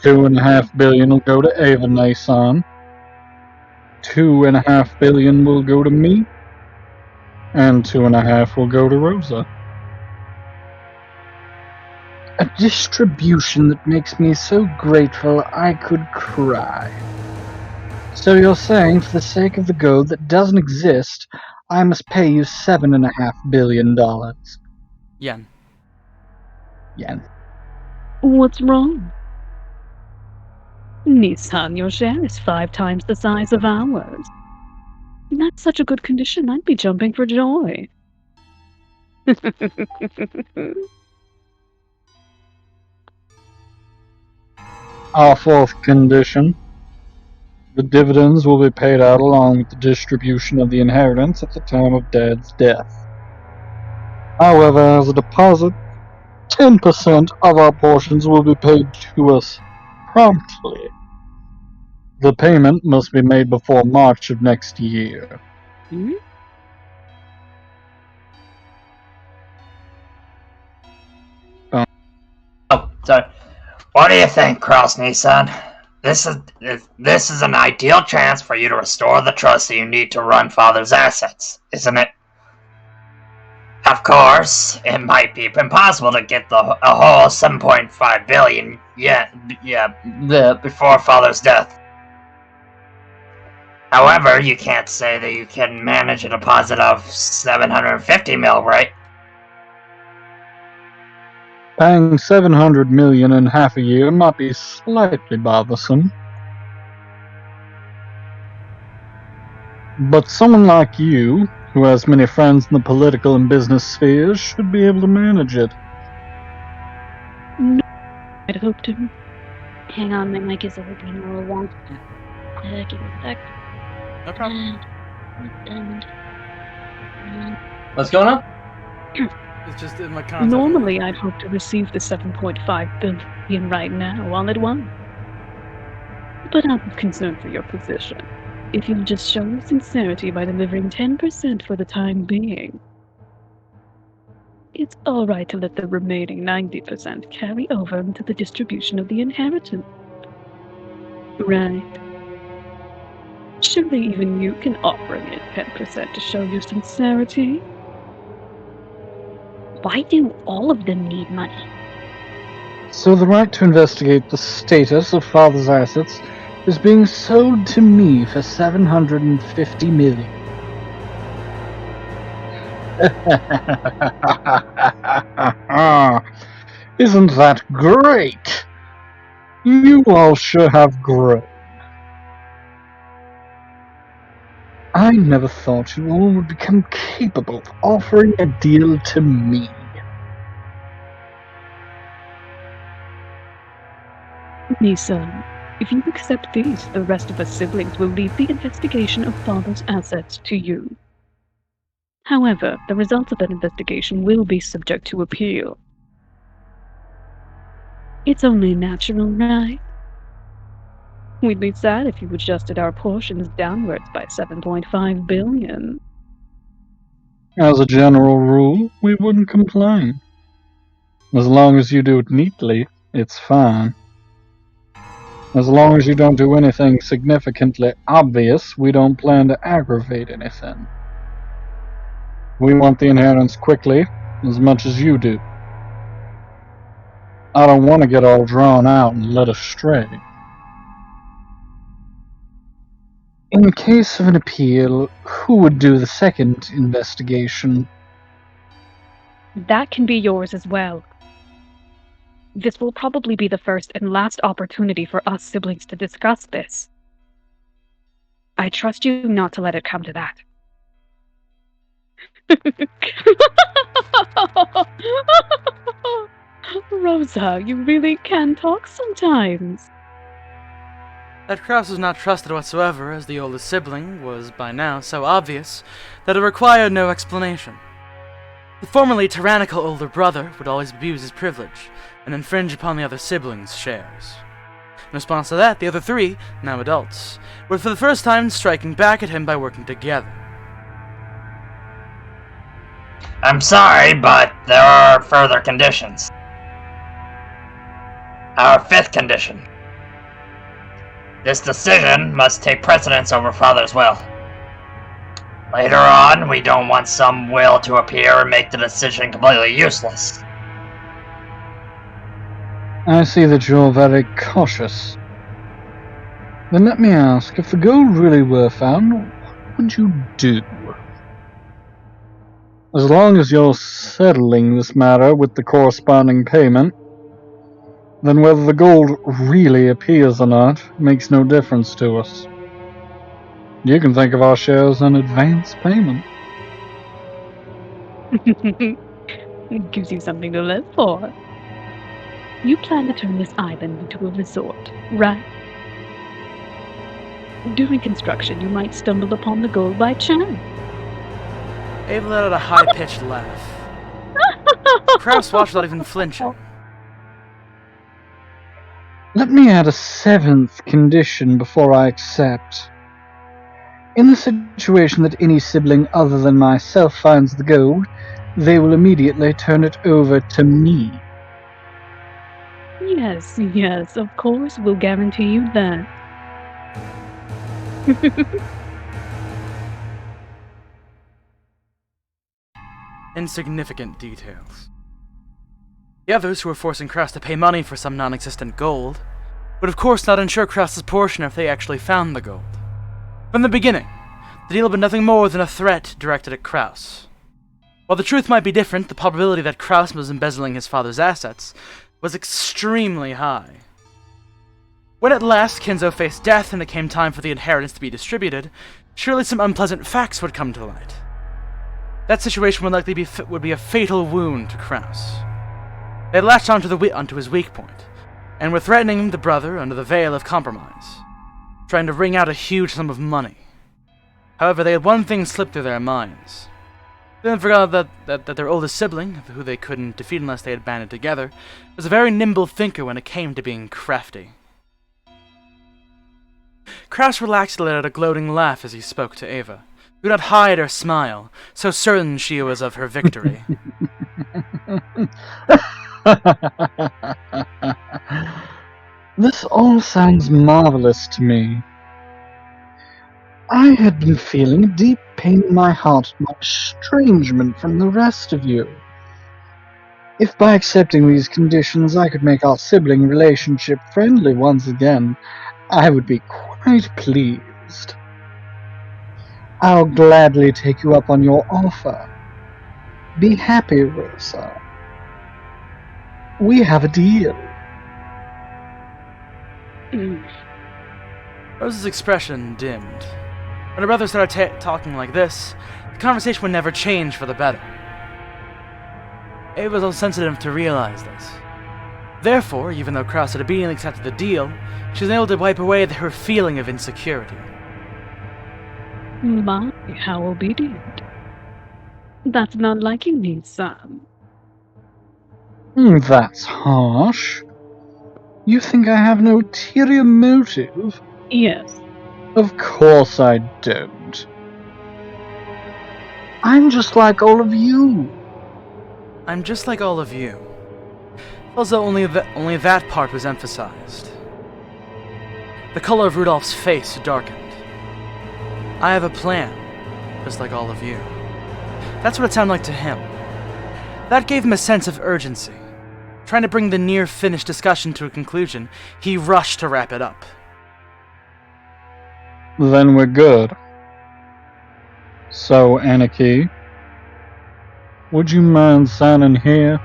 2.5 billion will go to Ava-san. 2.5 billion will go to me. And 2.5 will go to Rosa. A distribution that makes me so grateful I could cry. So you're saying, for the sake of the gold that doesn't exist, I must pay you $7.5 billion. Yen. Yen. What's wrong? Nissan, your share is 5 times the size of ours. That's such a good condition, I'd be jumping for joy. Our fourth condition. The dividends will be paid out along with the distribution of the inheritance at the time of Dad's death. However, as a deposit, 10% of our portions will be paid to us promptly. The payment must be made before March of next year. Hmm? Oh, sorry. What do you think, Krasny-san? This is an ideal chance for you to restore the trust that you need to run Father's assets, isn't it? Of course, it might be impossible to get a whole 7.5 billion before Father's death. However, you can't say that you can manage a deposit of 750 mil, right? Paying 700 million in half a year might be slightly bothersome. But someone like you, who has many friends in the political and business spheres, should be able to manage it. No, I'd hope to. Hang on, my mic is open a little long. Give me a sec. No problem. What's going on? It's just in my contact. Normally, I'd hope to receive the 7.5 billion right now, all at once. But I'm concerned for your position. If you'll just show your sincerity by delivering 10% for the time being, it's alright to let the remaining 90% carry over into the distribution of the inheritance. Right. Surely even you can offer me 10% to show your sincerity. Why do all of them need money? So the right to investigate the status of Father's assets is being sold to me for 750 million. Isn't that great? You all sure have grown. I never thought you all would become capable of offering a deal to me. Nissan, if you accept these, the rest of us siblings will leave the investigation of Father's assets to you. However, the results of that investigation will be subject to appeal. It's only natural, right? We'd be sad if you adjusted our portions downwards by 7.5 billion. As a general rule, we wouldn't complain. As long as you do it neatly, it's fine. As long as you don't do anything significantly obvious, we don't plan to aggravate anything. We want the inheritance quickly, as much as you do. I don't want to get all drawn out and led astray. In case of an appeal, who would do the second investigation? That can be yours as well. This will probably be the first and last opportunity for us siblings to discuss this. I trust you not to let it come to that. Rosa, you really can talk sometimes. That Kraus was not trusted whatsoever, as the oldest sibling was by now so obvious that it required no explanation. The formerly tyrannical older brother would always abuse his privilege and infringe upon the other siblings' shares. In response to that, the other three, now adults, were for the first time striking back at him by working together. I'm sorry, but there are further conditions. Our fifth condition. This decision must take precedence over Father's will. Later on, we don't want some will to appear and make the decision completely useless. I see that you're very cautious. Then let me ask, if the gold really were found, what would you do? As long as you're settling this matter with the corresponding payment, then whether the gold really appears or not makes no difference to us. You can think of our shares an advance payment. It gives you something to live for. You plan to turn this island into a resort, right? During construction, you might stumble upon the gold by chance. Ava let out a high-pitched laugh. Kraus watched without even flinching. Let me add a seventh condition before I accept. In the situation that any sibling other than myself finds the gold, they will immediately turn it over to me. Yes, of course, we'll guarantee you that. Insignificant details. The others, who were forcing Kraus to pay money for some non-existent gold, would of course not insure Kraus's portion if they actually found the gold. From the beginning, the deal had been nothing more than a threat directed at Kraus. While the truth might be different, the probability that Kraus was embezzling his father's assets was extremely high. When at last Kinzo faced death and it came time for the inheritance to be distributed, surely some unpleasant facts would come to light. That situation would likely be a fatal wound to Kraus. They had latched onto his weak point, and were threatening the brother under the veil of compromise, trying to wring out a huge sum of money. However, they had one thing slip through their minds. They then forgot that their oldest sibling, who they couldn't defeat unless they had banded together, was a very nimble thinker when it came to being crafty. Kraus relaxed and let out a gloating laugh as he spoke to Ava, who did not hide her smile, so certain she was of her victory. This all sounds marvelous to me. I had been feeling a deep pain in my heart at my estrangement from the rest of you. If by accepting these conditions I could make our sibling relationship friendly once again, I would be quite pleased. I'll gladly take you up on your offer. Be happy, Rosa. We have a deal. Rosa's expression dimmed. When her brother started talking like this, the conversation would never change for the better. Ava was also sensitive to realize this. Therefore, even though Kraus had obediently accepted the deal, she was able to wipe away her feeling of insecurity. My, how obedient. That's not like you need, son. That's harsh. You think I have an ulterior motive? Yes. Of course I don't. I'm just like all of you. I'm just like all of you. Also, only that part was emphasized. The color of Rudolph's face darkened. I have a plan, just like all of you. That's what it sounded like to him. That gave him a sense of urgency. Trying to bring the near-finished discussion to a conclusion, he rushed to wrap it up. Then we're good. So, Anarchy, would you mind signing here?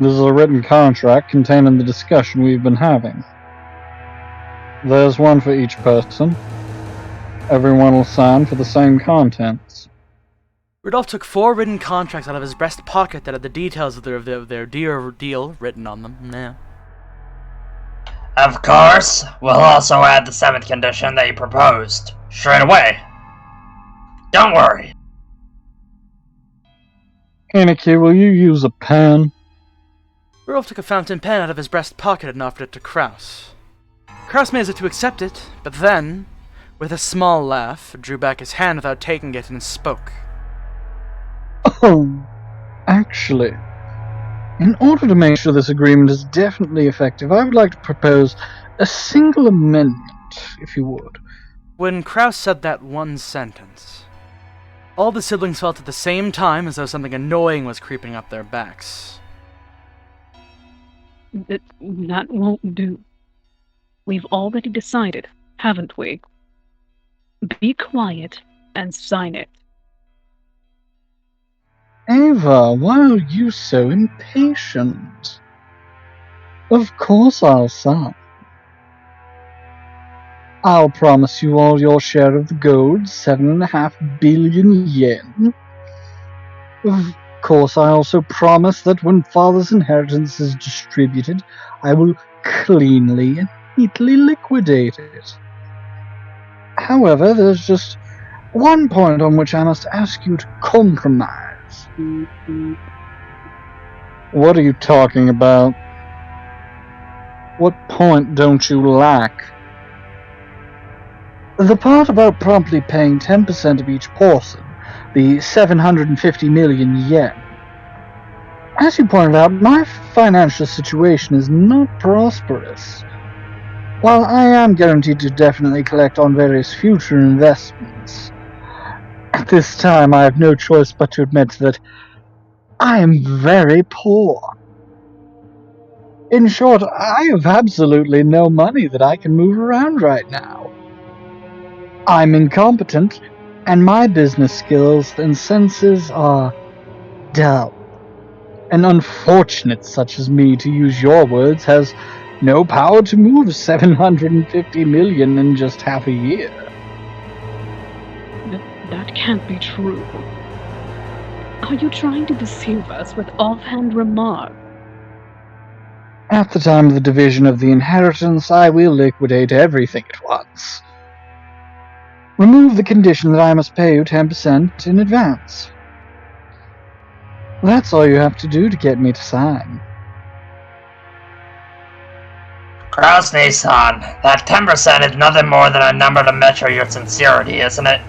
This is a written contract containing the discussion we've been having. There's one for each person. Everyone will sign for the same contents. Rudolph took 4 written contracts out of his breast pocket that had the details of their deal written on them. Nah. Of course, we'll also add the 7th condition that you proposed. Straight away. Don't worry. Umineko, will you use a pen? Rudolph took a fountain pen out of his breast pocket and offered it to Kraus. Kraus made as if to accept it, but then, with a small laugh, drew back his hand without taking it and spoke. Oh, actually, in order to make sure this agreement is definitely effective, I would like to propose a single amendment, if you would. When Kraus said that one sentence, all the siblings felt at the same time as though something annoying was creeping up their backs. That won't do. We've already decided, haven't we? Be quiet and sign it. Ava, why are you so impatient? Of course I'll sign. I'll promise you all your share of the gold, 7.5 billion yen. Of course, I also promise that when Father's inheritance is distributed, I will cleanly and neatly liquidate it. However, there's just one point on which I must ask you to compromise. What are you talking about? What point don't you like? The part about promptly paying 10% of each portion, the 750 million yen. As you pointed out, my financial situation is not prosperous. While I am guaranteed to definitely collect on various future investments, at this time I have no choice but to admit that I am very poor. In short, I have absolutely no money that I can move around right now. I'm incompetent, and my business skills and senses are dull. An unfortunate such as me, to use your words, has no power to move 750 million in just half a year. That can't be true. Are you trying to deceive us with offhand remarks? At the time of the division of the inheritance, I will liquidate everything at once. Remove the condition that I must pay you 10% in advance. That's all you have to do to get me to sign. Krasny-san, that 10% is nothing more than a number to measure your sincerity, isn't it?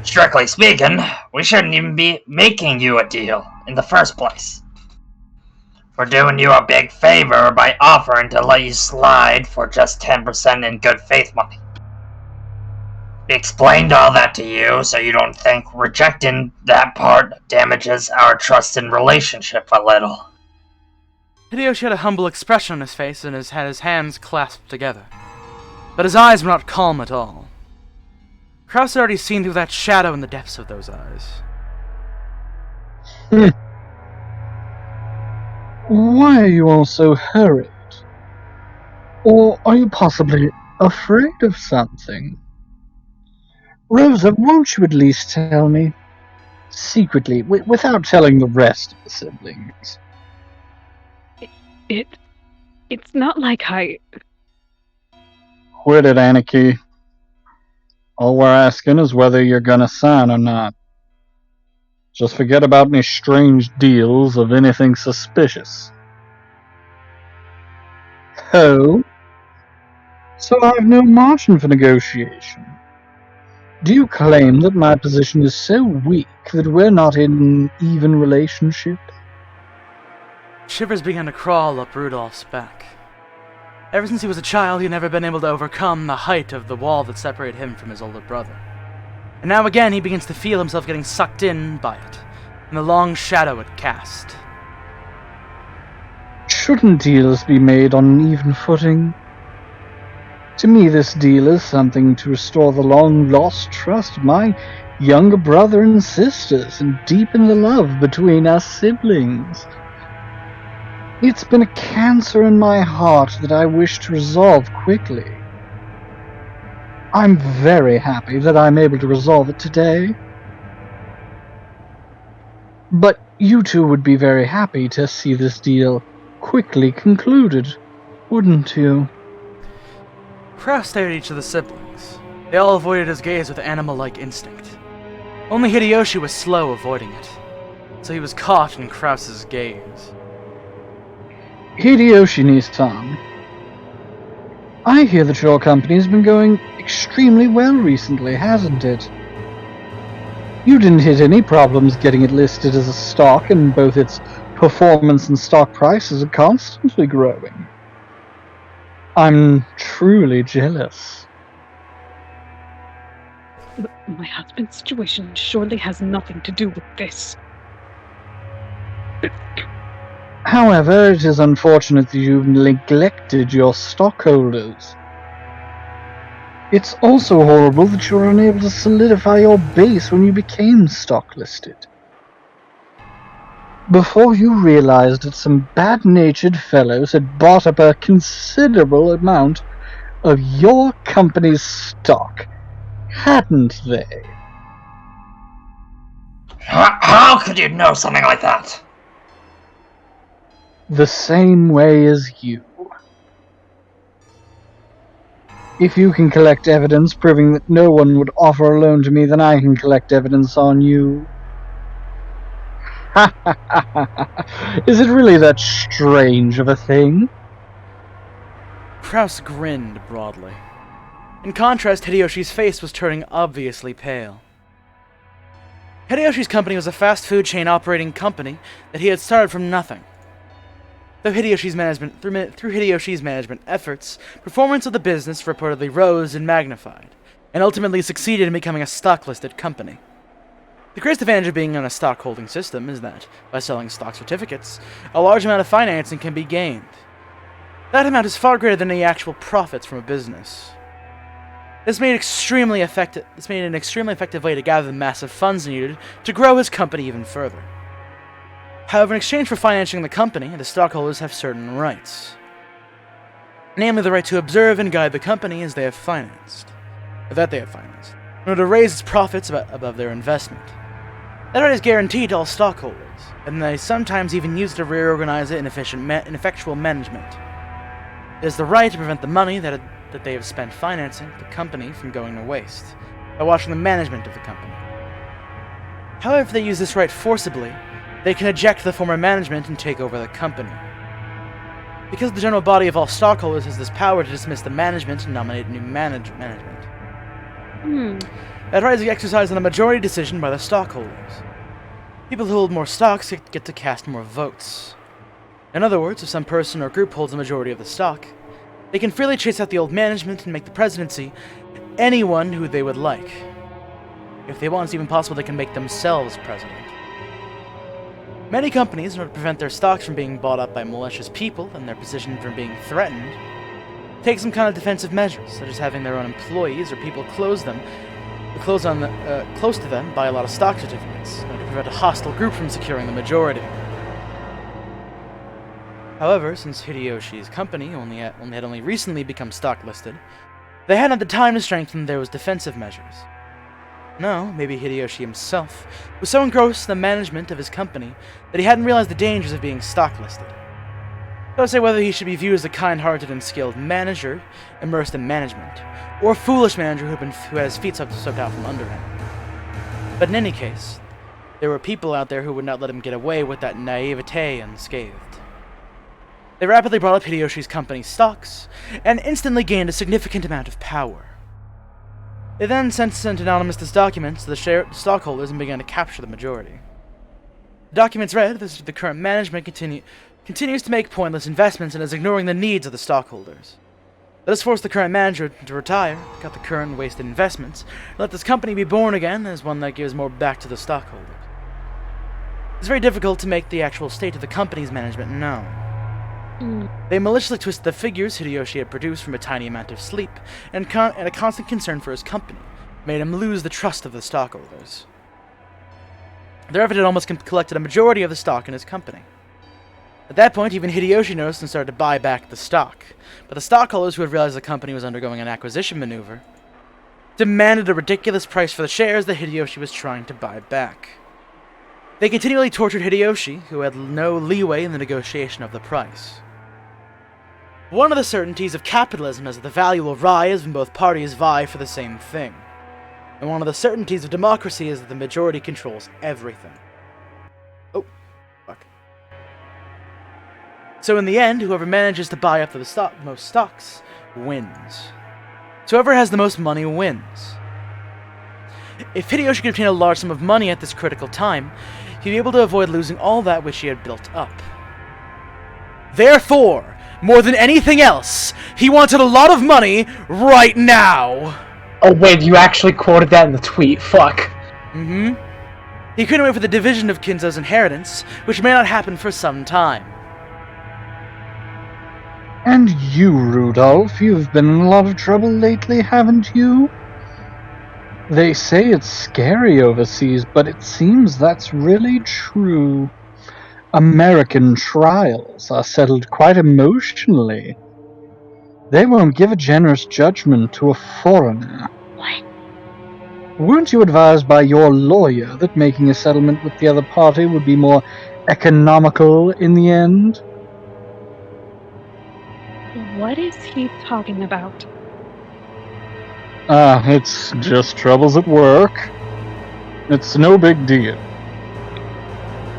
Strictly speaking, we shouldn't even be making you a deal in the first place. We're doing you a big favor by offering to let you slide for just 10% in good faith money. We explained all that to you, so you don't think rejecting that part damages our trust and relationship a little. Hideyoshi had a humble expression on his face and had his hands clasped together. But his eyes were not calm at all. Kraus had already seen through that shadow in the depths of those eyes. Why are you all so hurried? Or are you possibly afraid of something? Rosa, won't you at least tell me? Secretly, without telling the rest of the siblings. It's not like I... Quit it, Aniki. All we're asking is whether you're gonna sign or not. Just forget about any strange deals of anything suspicious. Oh? So I have no margin for negotiation. Do you claim that my position is so weak that we're not in an even relationship? Shivers began to crawl up Rudolph's back. Ever since he was a child, he had never been able to overcome the height of the wall that separated him from his older brother. And now again he begins to feel himself getting sucked in by it, and the long shadow it cast. Shouldn't deals be made on an even footing? To me, this deal is something to restore the long-lost trust of my younger brother and sisters and deepen the love between us siblings. It's been a cancer in my heart that I wish to resolve quickly. I'm very happy that I'm able to resolve it today. But you two would be very happy to see this deal quickly concluded, wouldn't you? Kraus stared at each of the siblings. They all avoided his gaze with animal-like instinct. Only Hideyoshi was slow avoiding it, so he was caught in Kraus's gaze. Hideyoshi-san, I hear that your company's been going extremely well recently, hasn't it? You didn't hit any problems getting it listed as a stock, and both its performance and stock prices are constantly growing. I'm truly jealous. My husband's situation surely has nothing to do with this. However, it is unfortunate that you've neglected your stockholders. It's also horrible that you were unable to solidify your base when you became stock listed. Before you realized that some bad-natured fellows had bought up a considerable amount of your company's stock, hadn't they? How could you know something like that? The same way as you. If you can collect evidence proving that no one would offer a loan to me, then I can collect evidence on you. Is it really that strange of a thing? Kraus grinned broadly. In contrast, Hideyoshi's face was turning obviously pale. Hideyoshi's company was a fast food chain operating company that he had started from nothing. Through Hideyoshi's management efforts, performance of the business reportedly rose and magnified, and ultimately succeeded in becoming a stock-listed company. The greatest advantage of being on a stock-holding system is that, by selling stock certificates, a large amount of financing can be gained. That amount is far greater than the actual profits from a business. This made an extremely effective way to gather the massive funds needed to grow his company even further. However, in exchange for financing the company, the stockholders have certain rights. Namely, the right to observe and guide the company as they have financed. In order to raise its profits above their investment. That right is guaranteed to all stockholders, and they sometimes even use it to reorganize it in effectual management. It is the right to prevent the money that they have spent financing the company from going to waste, by watching the management of the company. However, if they use this right forcibly, they can eject the former management and take over the company. Because the general body of all stockholders has this power to dismiss the management and nominate new management. That right is exercised on a majority decision by the stockholders. People who hold more stocks get to cast more votes. In other words, if some person or group holds a majority of the stock, they can freely chase out the old management and make the presidency anyone who they would like. If they want, it's even possible they can make themselves president. Many companies, in order to prevent their stocks from being bought up by malicious people and their position from being threatened, take some kind of defensive measures, such as having their own employees or people close to them buy a lot of stock certificates, in order to prevent a hostile group from securing the majority. However, since Hideyoshi's company had only recently become stock listed, they hadn't had the time to strengthen those defensive measures. No, maybe Hideyoshi himself was so engrossed in the management of his company that he hadn't realized the dangers of being stock listed. So to say whether he should be viewed as a kind-hearted and skilled manager immersed in management, or a foolish manager who had his feet swept out from under him. But in any case, there were people out there who would not let him get away with that naivete unscathed. They rapidly brought up Hideyoshi's company's stocks, and instantly gained a significant amount of power. They then sent anonymous documents to the stockholders and began to capture the majority. The documents read that the current management continues to make pointless investments and is ignoring the needs of the stockholders. Let us force the current manager to retire, cut the current wasted investments, and let this company be born again as one that gives more back to the stockholders. It's very difficult to make the actual state of the company's management known. They maliciously twisted the figures Hideyoshi had produced from a tiny amount of sleep, and a constant concern for his company made him lose the trust of the stockholders. Their effort had almost collected a majority of the stock in his company. At that point, even Hideyoshi noticed and started to buy back the stock, but the stockholders, who had realized the company was undergoing an acquisition maneuver, demanded a ridiculous price for the shares that Hideyoshi was trying to buy back. They continually tortured Hideyoshi, who had no leeway in the negotiation of the price. One of the certainties of capitalism is that the value will rise when both parties vie for the same thing. And one of the certainties of democracy is that the majority controls everything. Oh, fuck. So in the end, whoever manages to buy up the most stocks wins. So whoever has the most money wins. If Hideyoshi could obtain a large sum of money at this critical time, he'd be able to avoid losing all that which he had built up. Therefore, more than anything else, he wanted a lot of money right now! Oh wait, you actually quoted that in the tweet, fuck. Mm-hmm. He couldn't wait for the division of Kinzo's inheritance, which may not happen for some time. And you, Rudolph, you've been in a lot of trouble lately, haven't you? They say it's scary overseas, but it seems that's really true. American trials are settled quite emotionally. They won't give a generous judgment to a foreigner. What? Weren't you advised by your lawyer that making a settlement with the other party would be more economical in the end? What is he talking about? It's just troubles at work. It's no big deal.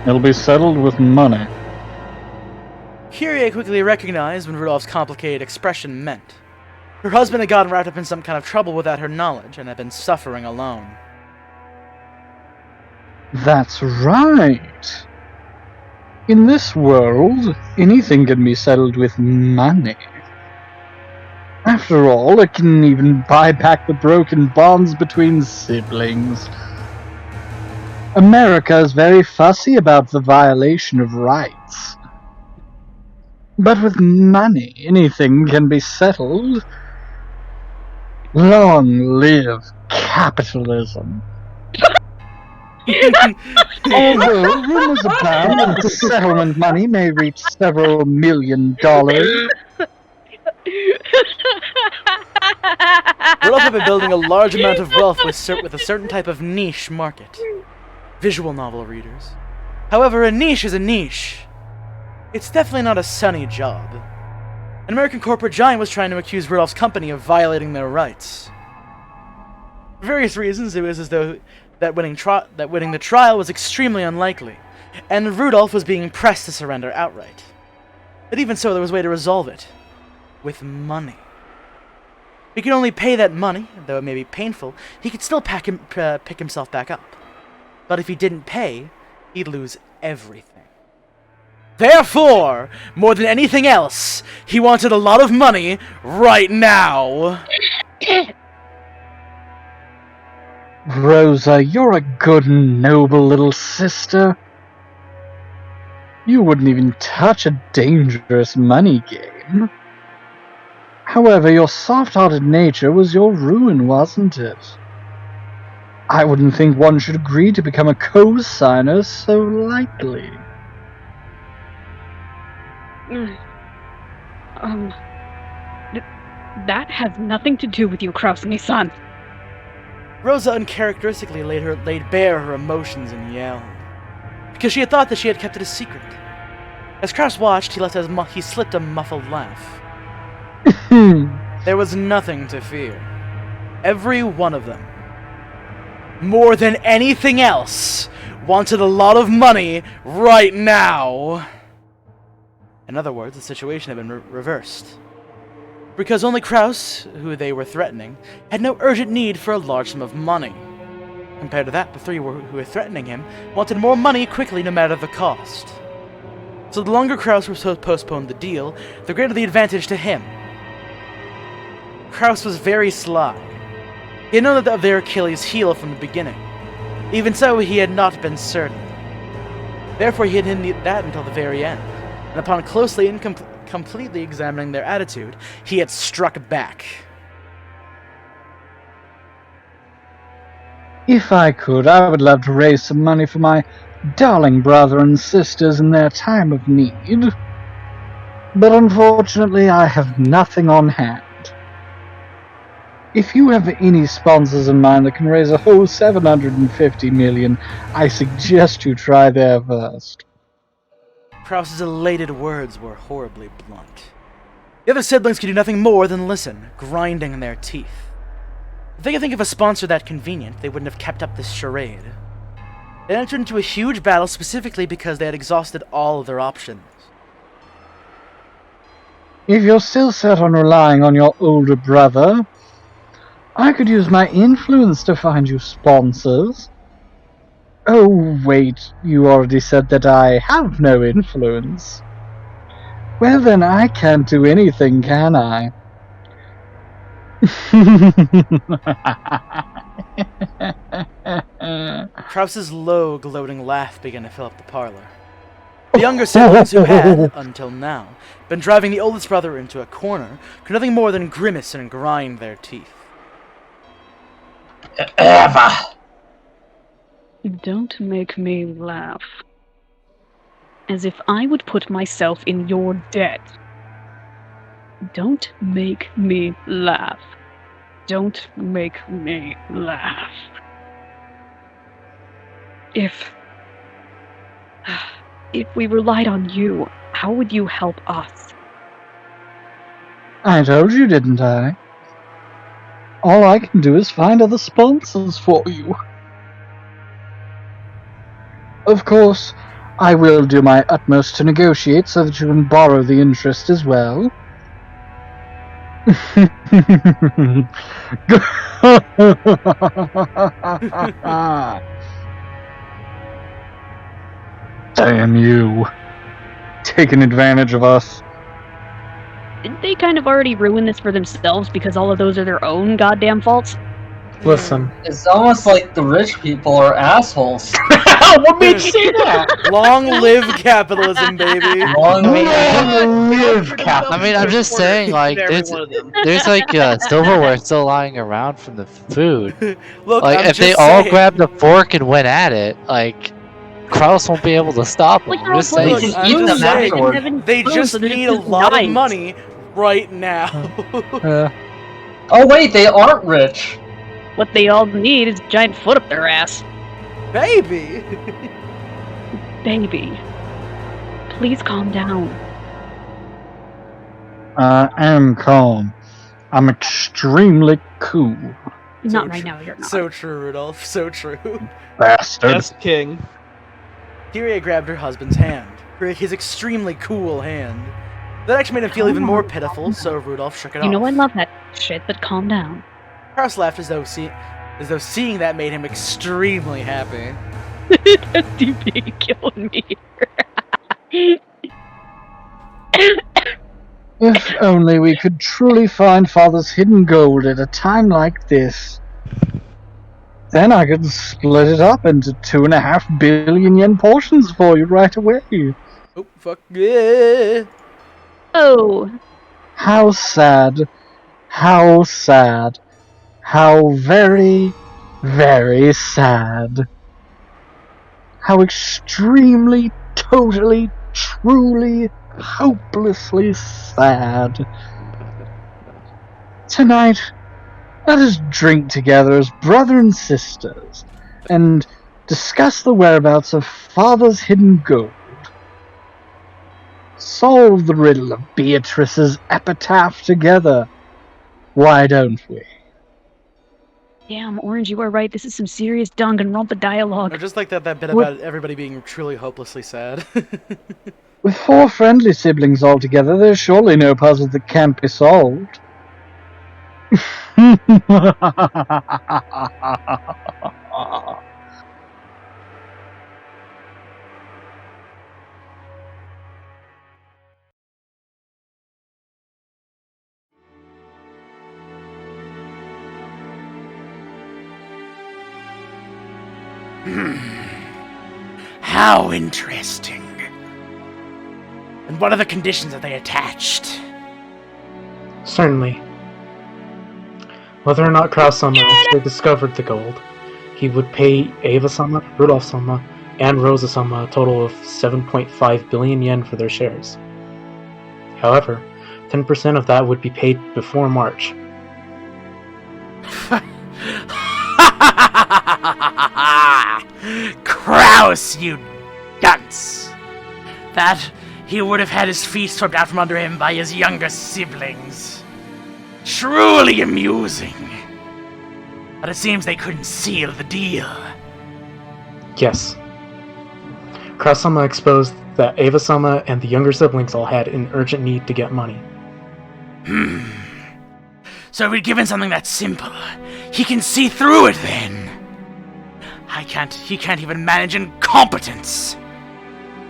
It'll be settled with money. Kyrie quickly recognized what Rudolph's complicated expression meant. Her husband had gotten wrapped up in some kind of trouble without her knowledge, and had been suffering alone. That's right. In this world, anything can be settled with money. After all, it can even buy back the broken bonds between siblings. America is very fussy about the violation of rights. But with money, anything can be settled. Long live capitalism. Although rumors abound that the settlement money may reach several $1 million. Rudolph had been building a large amount of wealth with a certain type of niche market. Visual novel readers. However, a niche is a niche. It's definitely not a sunny job. An American corporate giant was trying to accuse Rudolph's company of violating their rights. For various reasons, it was as though that winning the trial was extremely unlikely, and Rudolph was being pressed to surrender outright. But even so, there was a way to resolve it. With money. He could only pay that money, though it may be painful, he could still pick himself back up. But if he didn't pay, he'd lose everything. Therefore, more than anything else, he wanted a lot of money right now. Rosa, you're a good and noble little sister. You wouldn't even touch a dangerous money game. However, your soft-hearted nature was your ruin, wasn't it? I wouldn't think one should agree to become a co-signer so lightly. That has nothing to do with you, Kraus-san. Rosa uncharacteristically laid bare her emotions and yelled, because she had thought that she had kept it a secret. As Kraus watched, he slipped a muffled laugh. There was nothing to fear. Every one of them, more than anything else, wanted a lot of money right now. In other words, the situation had been reversed. Because only Kraus, who they were threatening, had no urgent need for a large sum of money. Compared to that, the three who were threatening him wanted more money quickly no matter the cost. So the longer Kraus postponed the deal, the greater the advantage to him. Kraus was very sly. He had known of their Achilles' heel from the beginning. Even so, he had not been certain. Therefore, he had hidden that until the very end, and upon closely and completely examining their attitude, he had struck back. If I could, I would love to raise some money for my darling brother and sisters in their time of need. But unfortunately, I have nothing on hand. If you have any sponsors in mind that can raise a whole 750 million, I suggest you try there first. Krause's elated words were horribly blunt. The other siblings could do nothing more than listen, grinding their teeth. If they could think of a sponsor that convenient, they wouldn't have kept up this charade. They entered into a huge battle specifically because they had exhausted all of their options. If you're still set on relying on your older brother, I could use my influence to find you sponsors. Oh, wait, you already said that I have no influence. Well then, I can't do anything, can I? Krause's low, gloating laugh began to fill up the parlor. The younger siblings who had, until now, been driving the oldest brother into a corner could nothing more than grimace and grind their teeth. Eva! Don't make me laugh. As if I would put myself in your debt. Don't make me laugh. Don't make me laugh. If we relied on you, how would you help us? I told you, didn't I? All I can do is find other sponsors for you. Of course, I will do my utmost to negotiate so that you can borrow the interest as well. Damn you. Taking advantage of us. Didn't they kind of already ruin this for themselves because all of those are their own goddamn faults? Listen. It's almost like the rich people are assholes. What made you say that? Long live capitalism, baby! Long live capitalism. I mean, I'm just saying, like, there's like silverware still lying around from the food. Look, like, I'm if they just all saying. grabbed a fork and went at it, like, Krause won't be able to stop them. I'm just saying. They can eat them afterward. They just need a lot of money right now. Oh wait, they aren't rich. What they all need is a giant foot up their ass. Baby! Baby. Please calm down. I am calm. I'm extremely cool. Not right now, you're not. So true, Rudolph. So true. Bastard. Yes, King. Kyria grabbed her husband's hand. His extremely cool hand. That actually made him feel even more pitiful, so Rudolph shook it off. You know I love that shit, but calm down. Krause laughed as though seeing that made him extremely happy. That's deeply killing me. If only we could truly find Father's hidden gold at a time like this. Then I could split it up into 2.5 billion yen portions for you right away. Oh, fuck yeah. Oh. How sad. How sad. How very, very sad. How extremely, totally, truly, hopelessly sad. Tonight, let us drink together as brother and sisters, and discuss the whereabouts of Father's hidden gold. Solve the riddle of Beatrice's epitaph together. Why don't we? Damn, Orange, you are right. This is some serious Danganronpa dialogue. I just like that bit about everybody being truly hopelessly sad. With 4 friendly siblings all together, there's surely no puzzle that can't be solved. How interesting. And what are the conditions that they attached? Certainly. Whether or not Kraus-sama actually discovered the gold, he would pay Eva-sama, Rudolph-sama, and Rosa-sama a total of 7.5 billion yen for their shares. However, 10% of that would be paid before March. Kraus, you dunce! That he would have had his feet swept out from under him by his younger siblings. Truly amusing. But it seems they couldn't seal the deal. Yes. Kraus-sama exposed that Eva-sama and the younger siblings all had an urgent need to get money. So if we'd given something that simple, he can see through it then. He can't even manage incompetence.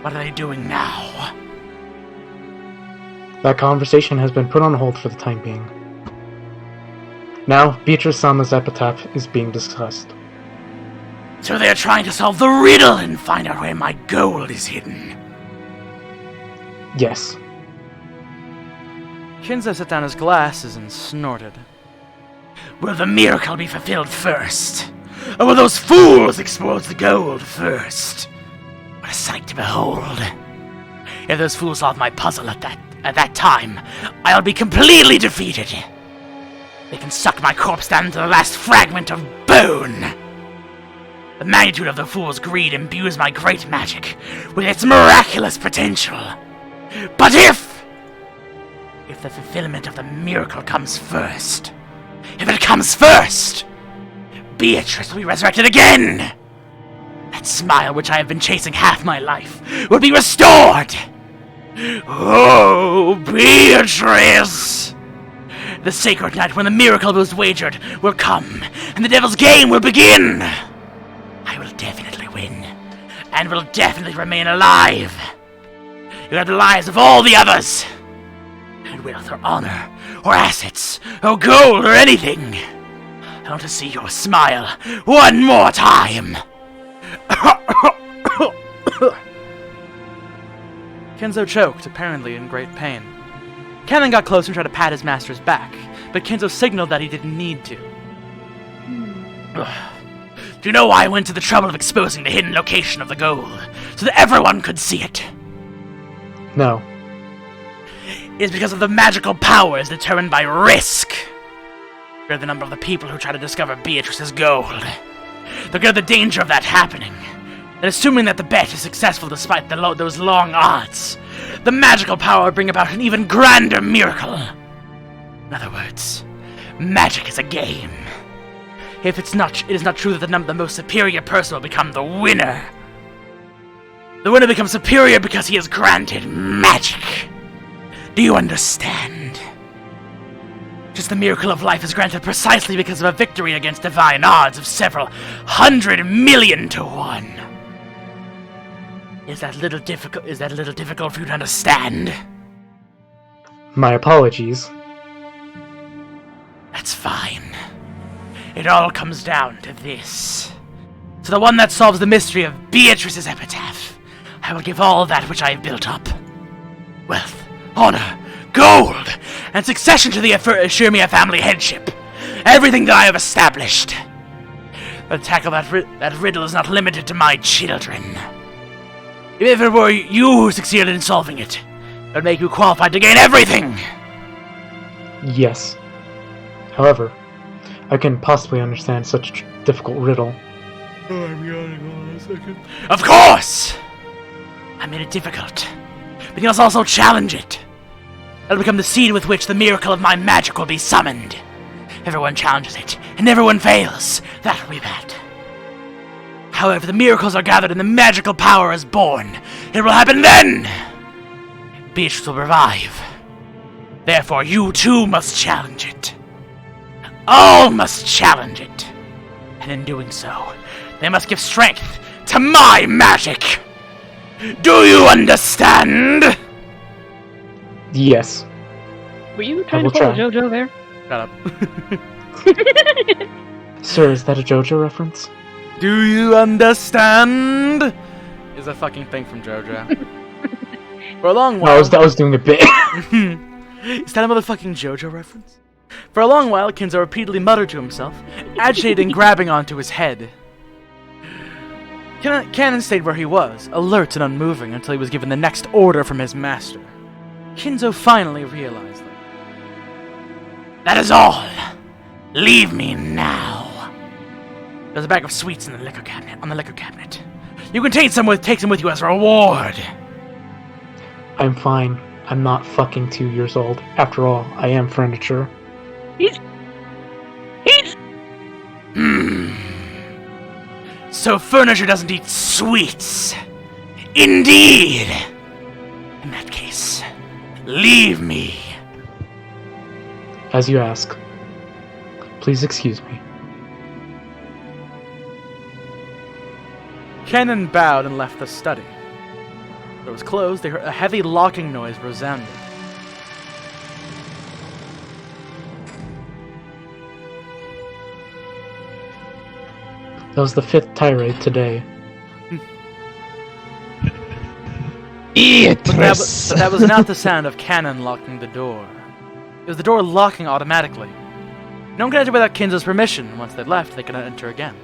What are they doing now? That conversation has been put on hold for the time being. Now, Beatrice-sama's epitaph is being discussed. So they are trying to solve the riddle and find out where my gold is hidden. Yes. Kinzo set down his glasses and snorted. Will the miracle be fulfilled first? Or will those fools expose the gold first? What a sight to behold. If those fools solve my puzzle at that time, I'll be completely defeated. They can suck my corpse down to the last fragment of bone. The magnitude of the fool's greed imbues my great magic with its miraculous potential. But if the fulfillment of the miracle comes first, if it comes first, Beatrice will be resurrected again. That smile which I have been chasing half my life will be restored. Oh, Beatrice! The sacred night when the miracle was wagered will come, and the devil's game will begin. I will definitely win, and will definitely remain alive. You have the lives of all the others, and wealth or honor, or assets, or gold, or anything. I want to see your smile one more time. Kinzo choked, apparently in great pain. Ken then got close and tried to pat his master's back, but Kinzo signaled that he didn't need to. Do you know why I went to the trouble of exposing the hidden location of the gold, so that everyone could see it? No. It's because of the magical powers determined by risk. You're the number of the people who try to discover Beatrice's gold. Look at the danger of that happening. And assuming that the bet is successful despite those long odds, the magical power will bring about an even grander miracle. In other words, magic is a game. If it is not true that the most superior person will become the winner. The winner becomes superior because he is granted magic. Do you understand? Just the miracle of life is granted precisely because of a victory against divine odds of several 100 million to 1. Is that a little difficult for you to understand? My apologies. That's fine. It all comes down to this. To the one that solves the mystery of Beatrice's epitaph, I will give all that which I have built up. Wealth, honor, gold, and succession to the Ashirmia family headship. Everything that I have established. But to tackle that riddle is not limited to my children. If it were you who succeeded in solving it, it would make you qualified to gain everything! Yes. However, I can possibly understand such a difficult riddle. Oh, I'm yawning, hold on a second. Of course! I made it difficult, but you must also challenge it. That'll become the seed with which the miracle of my magic will be summoned. Everyone challenges it, and everyone fails. That will be bad. However, the miracles are gathered and the magical power is born. It will happen then! Beatrice will revive. Therefore, you too must challenge it. All must challenge it. And in doing so, they must give strength to my magic! Do you understand? Yes. Were you trying to pull a JoJo there? Shut up. Sir, is that a JoJo reference? Do you understand? Is a fucking thing from JoJo. For a long while... No, I was doing a bit. Is that a motherfucking JoJo reference? For a long while, Kinzo repeatedly muttered to himself, agitated and grabbing onto his head. Canon stayed where he was, alert and unmoving, until he was given the next order from his master. Kinzo finally realized that. That is all! Leave me now. There's a bag of sweets in the liquor cabinet. On the liquor cabinet. You can take some with you as a reward. I'm fine. I'm not fucking 2 years old. After all, I am furniture. He's... So furniture doesn't eat sweets. Indeed. In that case, leave me. As you ask. Please excuse me. Cannon bowed and left the study. When it was closed, they heard a heavy locking noise resounded. That was the 5th tirade today. But that was not the sound of Cannon locking the door. It was the door locking automatically. No one could enter without Kinzo's permission. Once they left, they could not enter again.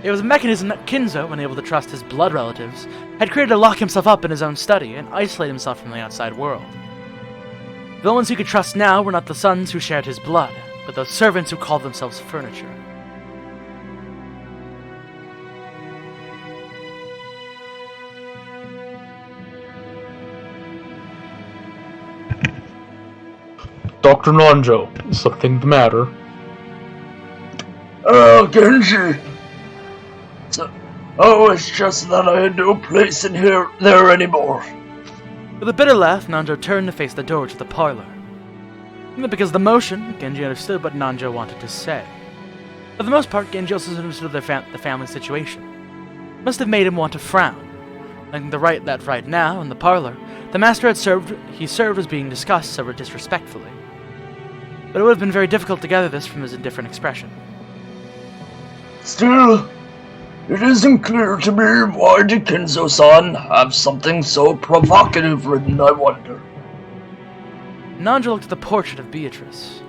It was a mechanism that Kinzo, unable to trust his blood relatives, had created to lock himself up in his own study and isolate himself from the outside world. The only ones he could trust now were not the sons who shared his blood, but those servants who called themselves furniture. Dr. Nanjo, is something the matter? Genji! It's just that I had no place in there anymore. With a bitter laugh, Nanjo turned to face the door to the parlor. Because of the motion, Genji understood what Nanjo wanted to say. For the most part, Genji also understood the family situation. It must have made him want to frown. Thinking that right now, in the parlor, the master he served was being discussed somewhat disrespectfully. But it would have been very difficult to gather this from his indifferent expression. Still, it isn't clear to me why did Kinzo-san have something so provocative written, I wonder. Nanjo looked at the portrait of Beatrice.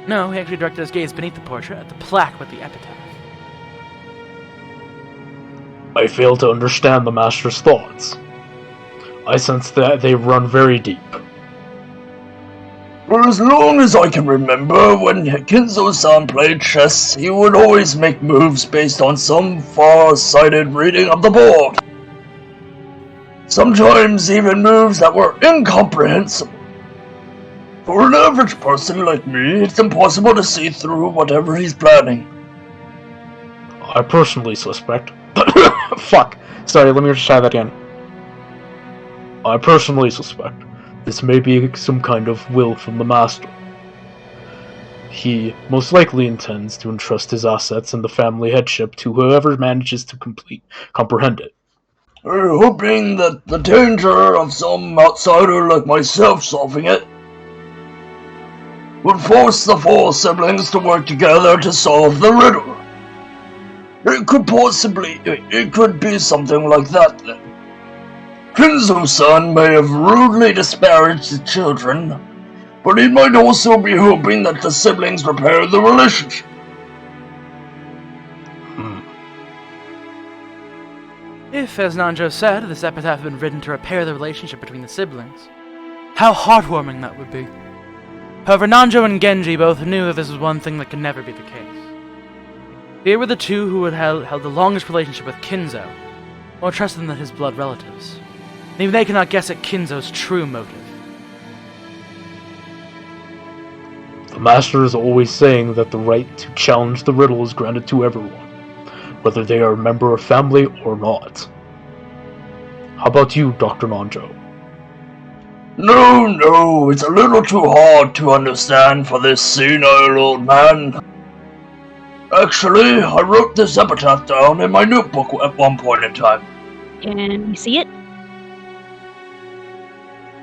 No, he actually directed his gaze beneath the portrait at the plaque with the epitaph. I fail to understand the master's thoughts. I sense that they run very deep. For as long as I can remember, when Kinzo-san played chess, he would always make moves based on some far-sighted reading of the board. Sometimes even moves that were incomprehensible. For an average person like me, it's impossible to see through whatever he's planning. I personally suspect... Fuck! Sorry, let me try that again. I personally suspect this may be some kind of will from the master. He most likely intends to entrust his assets and the family headship to whoever manages to comprehend it. Hoping that the danger of some outsider like myself solving it would force the 4 siblings to work together to solve the riddle. It could be something like that then. Kinzo-san may have rudely disparaged the children, but he might also be hoping that the siblings repair the relationship. If, as Nanjo said, this epitaph had been written to repair the relationship between the siblings, how heartwarming that would be. However, Nanjo and Genji both knew that this was one thing that could never be the case. They were the two who had held the longest relationship with Kinzo, more trusted than his blood relatives. And even they cannot guess at Kinzo's true motive. The master is always saying that the right to challenge the riddle is granted to everyone, whether they are a member of family or not. How about you, Dr. Nanjo? No, it's a little too hard to understand for this senile old man. Actually, I wrote this epitaph down in my notebook at one point in time. Can we see it?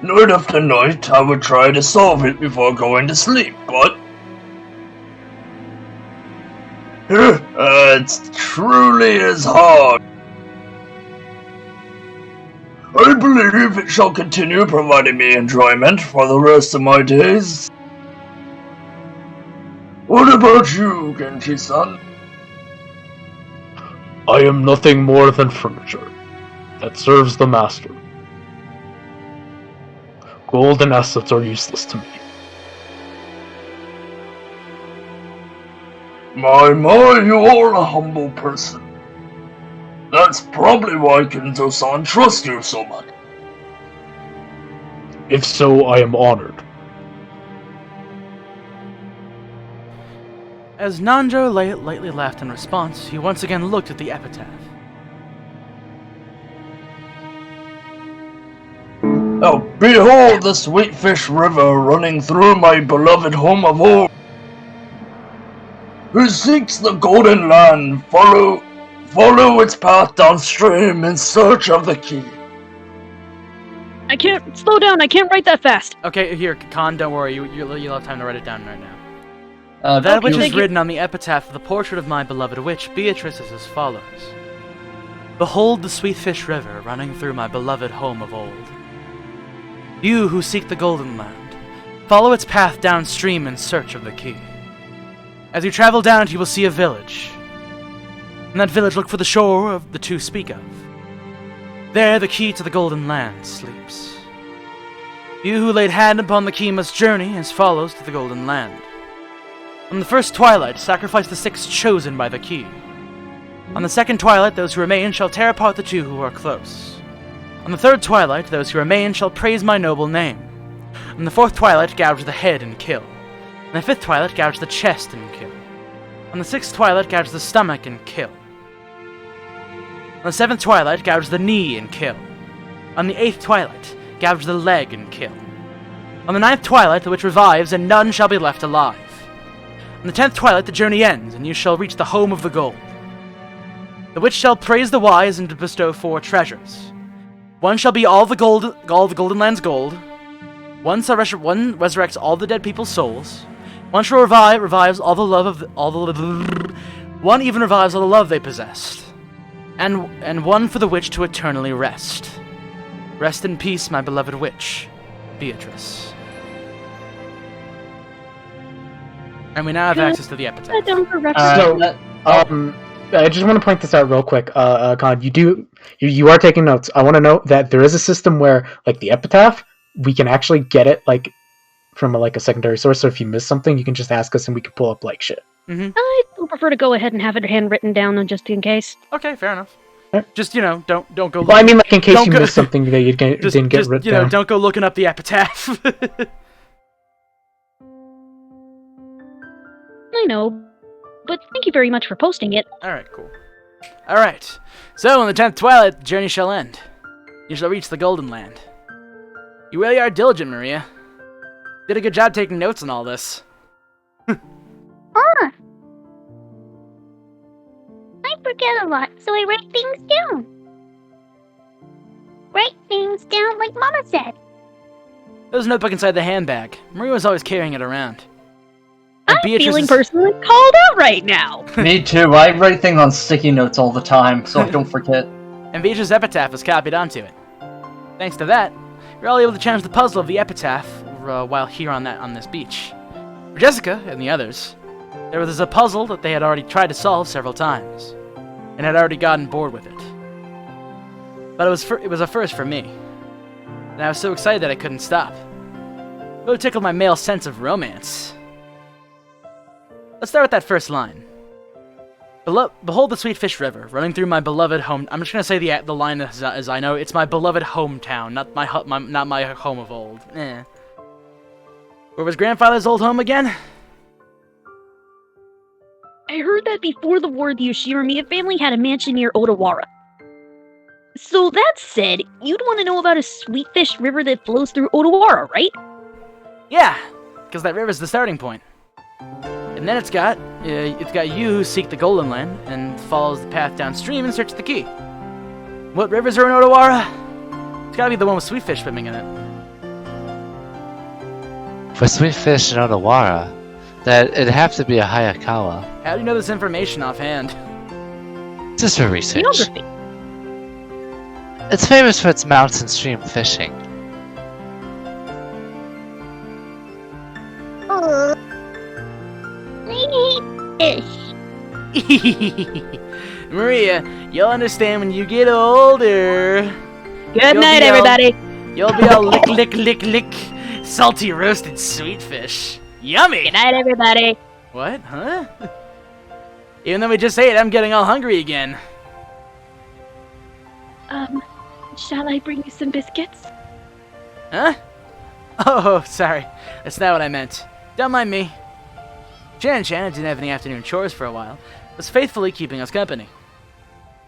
Night after night, I would try to solve it before going to sleep, but... it truly is hard. I believe it shall continue providing me enjoyment for the rest of my days. What about you, Genji-san? I am nothing more than furniture that serves the master. Gold and assets are useless to me. My, you are a humble person. That's probably why Kinto-san trusts you so much. If so, I am honored. As Nanjo lightly laughed in response, he once again looked at the epitaph. Oh, behold the Sweetfish River running through my beloved home of old. Who seeks the Golden Land, follow its path downstream in search of the key. I can't slow down. I can't write that fast. Okay, here, Khan, don't worry. You'll have time to write it down right now. That which is written on the epitaph of the portrait of my beloved witch, Beatrice, is as follows. Behold the Sweetfish River running through my beloved home of old. You who seek the Golden Land, follow its path downstream in search of the key. As you travel down it, you will see a village. In that village, look for the shore of the two speak of. There the key to the Golden Land sleeps. You who laid hand upon the key must journey as follows to the Golden Land. On the first twilight, sacrifice the 6 chosen by the key. On the second twilight, those who remain shall tear apart the 2 who are close. On the third twilight, those who remain shall praise my noble name. On the fourth twilight, gouge the head and kill. On the fifth twilight, gouge the chest and kill. On the sixth twilight, gouge the stomach and kill. On the seventh twilight, gouge the knee and kill. On the eighth twilight, gouge the leg and kill. On the ninth twilight, the witch revives, and none shall be left alive. On the 10th twilight, the journey ends, and you shall reach the home of the gold. The witch shall praise the wise and bestow 4 treasures. One shall be all the Golden Land's gold. One resurrects all the dead people's souls. One shall revives all the love of one even revives all the love they possessed. And one for the witch to eternally rest. Rest in peace, my beloved witch, Beatrice. And we now have access to the epitaph. I just want to point this out real quick, Con. You are taking notes. I want to note that there is a system where, like, the epitaph, we can actually get it like from a secondary source. So if you miss something, you can just ask us, and we can pull up like shit. Mm-hmm. I prefer to go ahead and have it handwritten down just in case. Okay, fair enough. Just don't go. Well, I mean, like in case you missed something that you didn't get written down. Don't go looking up the epitaph. I know, but thank you very much for posting it. Alright, cool. Alright, so in the 10th twilight, the journey shall end. You shall reach the Golden Land. You really are diligent, Maria. Did a good job taking notes on all this. Huh. I forget a lot, so I write things down. Write things down like Mama said. There's a notebook inside the handbag. Maria was always carrying it around. I'm feeling personally called out right now. Me too. I write things on sticky notes all the time, so I don't forget. And Beatrice's epitaph is copied onto it. Thanks to that, you're all able to challenge the puzzle of the epitaph while here on this beach. For Jessica and the others, there was a puzzle that they had already tried to solve several times, and had already gotten bored with it. But it was a first for me, and I was so excited that I couldn't stop. It really tickled my male sense of romance. Let's start with that first line. Behold the Sweetfish River, running through my beloved home. I'm just gonna say the line as I know. It's my beloved hometown, not my home of old. Where was grandfather's old home again? I heard that before the war, the Yoshiramiya family had a mansion near Odawara. So that said, you'd want to know about a Sweetfish River that flows through Odawara, right? Yeah, because that river's the starting point. And then it's got you who seek the Golden Land and follows the path downstream in search of the key. What rivers are in Odawara? It's gotta be the one with Sweetfish swimming in it. For Sweetfish in Odawara, that it'd have to be a Hayakawa. How do you know this information offhand? Just for research. Geography. It's famous for its mountain stream fishing. I hate fish. Maria, you'll understand when you get older. Good night, everybody. You'll be all lick, salty roasted sweet fish. Yummy! Good night, everybody. What? Huh? Even though we just ate, I'm getting all hungry again. Shall I bring you some biscuits? Huh? Oh, sorry. That's not what I meant. Don't mind me. Shan, who didn't have any afternoon chores for a while, was faithfully keeping us company.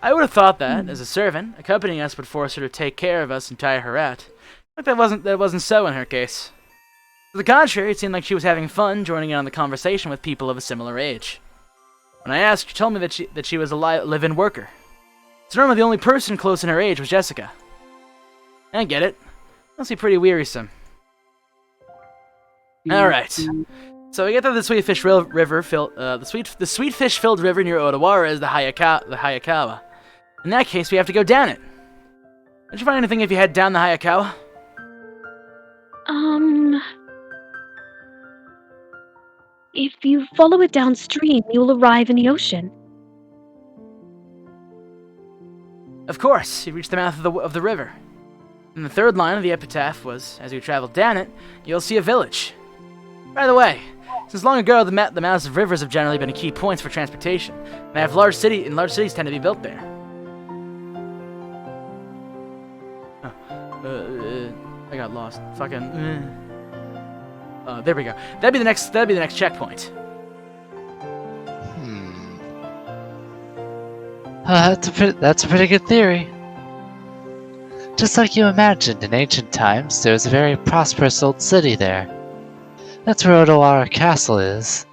I would have thought that, as a servant, accompanying us would force her to take care of us and tire her out. But that wasn't so in her case. To the contrary, it seemed like she was having fun joining in on the conversation with people of a similar age. When I asked, she told me that she was a live-in worker. So normally the only person close in her age was Jessica. I get it. Must be pretty wearisome. Alright. So we get to the Sweetfish River, the Sweetfish-filled river near Odawara is the Hayakawa. In that case, we have to go down it. Did you find anything if you head down the Hayakawa? If you follow it downstream, you'll arrive in the ocean. Of course, you reach the mouth of the river. And the third line of the epitaph was, as you travel down it, you'll see a village. By the way, since long ago, the mouths of rivers have generally been key points for transportation, and large cities tend to be built there. I got lost. Fucking. There we go. That'd be the next checkpoint. That's a pretty good theory. Just like you imagined in ancient times, there was a very prosperous old city there. That's where Odawara Castle is.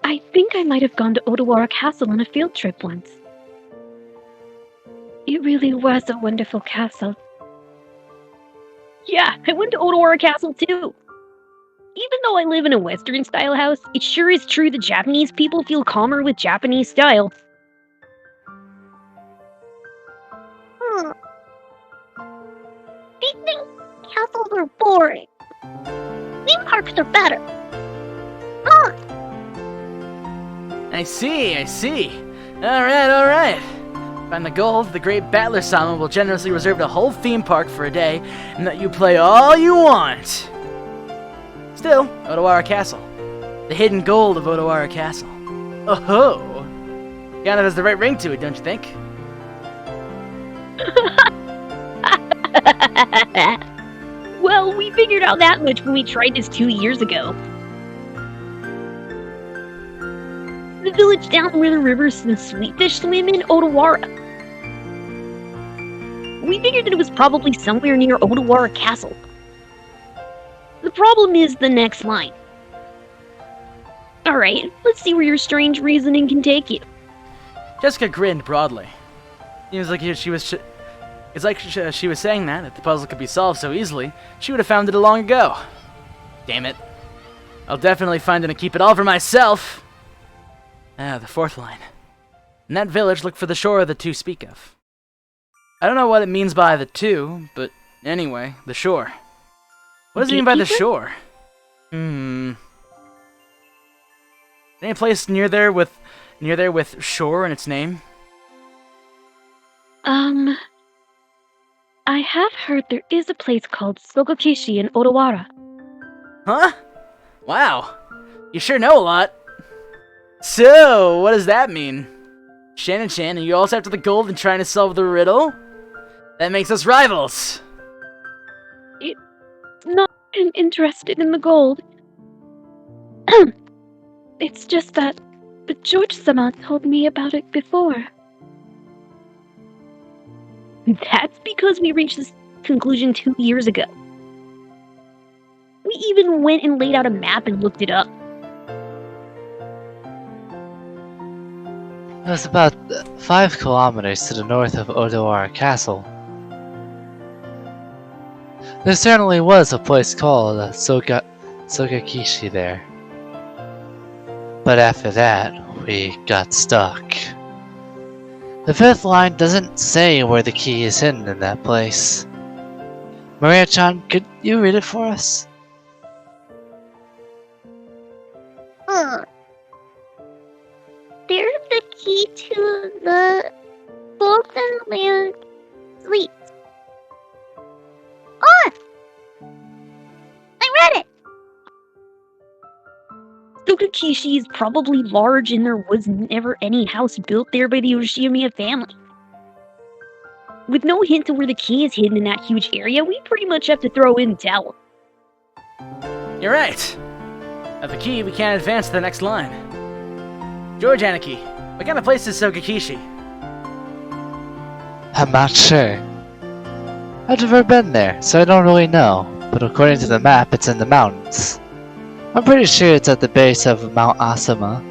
I think I might have gone to Odawara Castle on a field trip once. It really was a wonderful castle. Yeah, I went to Odawara Castle too. Even though I live in a Western-style house, it sure is true that Japanese people feel calmer with Japanese style. These things castles are boring. Theme parks are better. I see. Alright. Find the gold, the great Battler-sama will generously reserve the whole theme park for a day, and let you play all you want. Still, Odawara Castle. The hidden gold of Odawara Castle. Oh-ho! Kind of has the right ring to it, don't you think? Well, we figured out that much when we tried this 2 years ago. The village down where the rivers and the Sweetfish swim in Odawara. We figured that it was probably somewhere near Odawara Castle. The problem is the next line. Alright, let's see where your strange reasoning can take you. Jessica grinned broadly. Seems like she was saying that if the puzzle could be solved so easily, she would have found it long ago. Damn it. I'll definitely find it and keep it all for myself. The fourth line. In that village, look for the shore the two speak of. I don't know what it means by the two, but anyway, the shore. What does it mean by the shore? Any place near there with shore in its name? I have heard there is a place called Sogokishi in Odawara. Huh? Wow. You sure know a lot. So, what does that mean? Shan, are you also after the gold and trying to solve the riddle? That makes us rivals. It's not I'm interested in the gold. It's just that the George-sama told me about it before. That's because we reached this conclusion 2 years ago. We even went and laid out a map and looked it up. It was about 5 kilometers to the north of Odawara Castle. There certainly was a place called Sogakishi there. But after that, we got stuck. The fifth line doesn't say where the key is hidden in that place. Maria-chan, could you read it for us? There's the key to the Golden Land Suite. I read it! Sokakishi is probably large and there was never any house built there by the Yoshimiya family. With no hint of where the key is hidden in that huge area, we pretty much have to throw in towel. You're right. Without the key, we can't advance to the next line. George Aniki, what kind of place is Sokakishi? I'm not sure. I've never been there, so I don't really know. But according to the map, it's in the mountains. I'm pretty sure it's at the base of Mount Asama.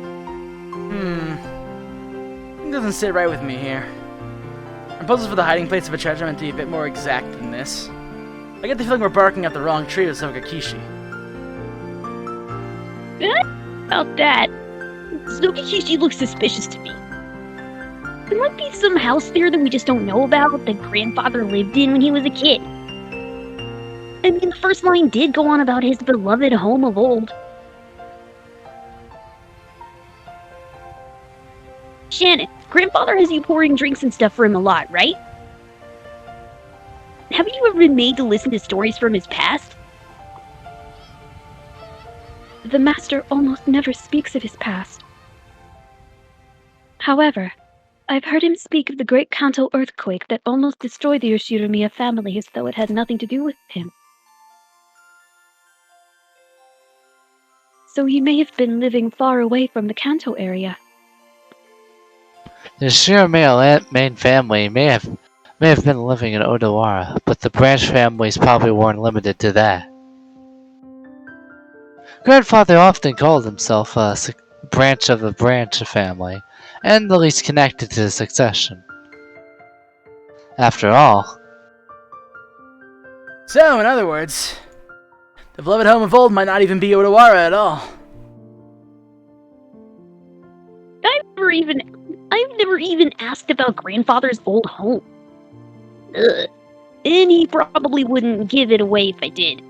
It doesn't sit right with me here. Proposals for the hiding place of a treasure meant to be a bit more exact than this. I get the feeling we're barking at the wrong tree with Sokakishi. About that, Sokakishi looks suspicious to me. There might be some house there that we just don't know about that grandfather lived in when he was a kid. I mean, the first line did go on about his beloved home of old. Shannon, grandfather has you pouring drinks and stuff for him a lot, right? Haven't you ever been made to listen to stories from his past? The master almost never speaks of his past. However, I've heard him speak of the great Kanto earthquake that almost destroyed the Yoshiromiya family as though it had nothing to do with him. So he may have been living far away from the Kanto area. The Yoshiromiya main family may have been living in Odawara, but the branch families probably weren't limited to that. Grandfather often called himself a branch of the branch family, and the least connected to the succession. After all. So, in other words, the beloved home of old might not even be Odawara at all. I've never even asked about grandfather's old home. Ugh. And he probably wouldn't give it away if I did.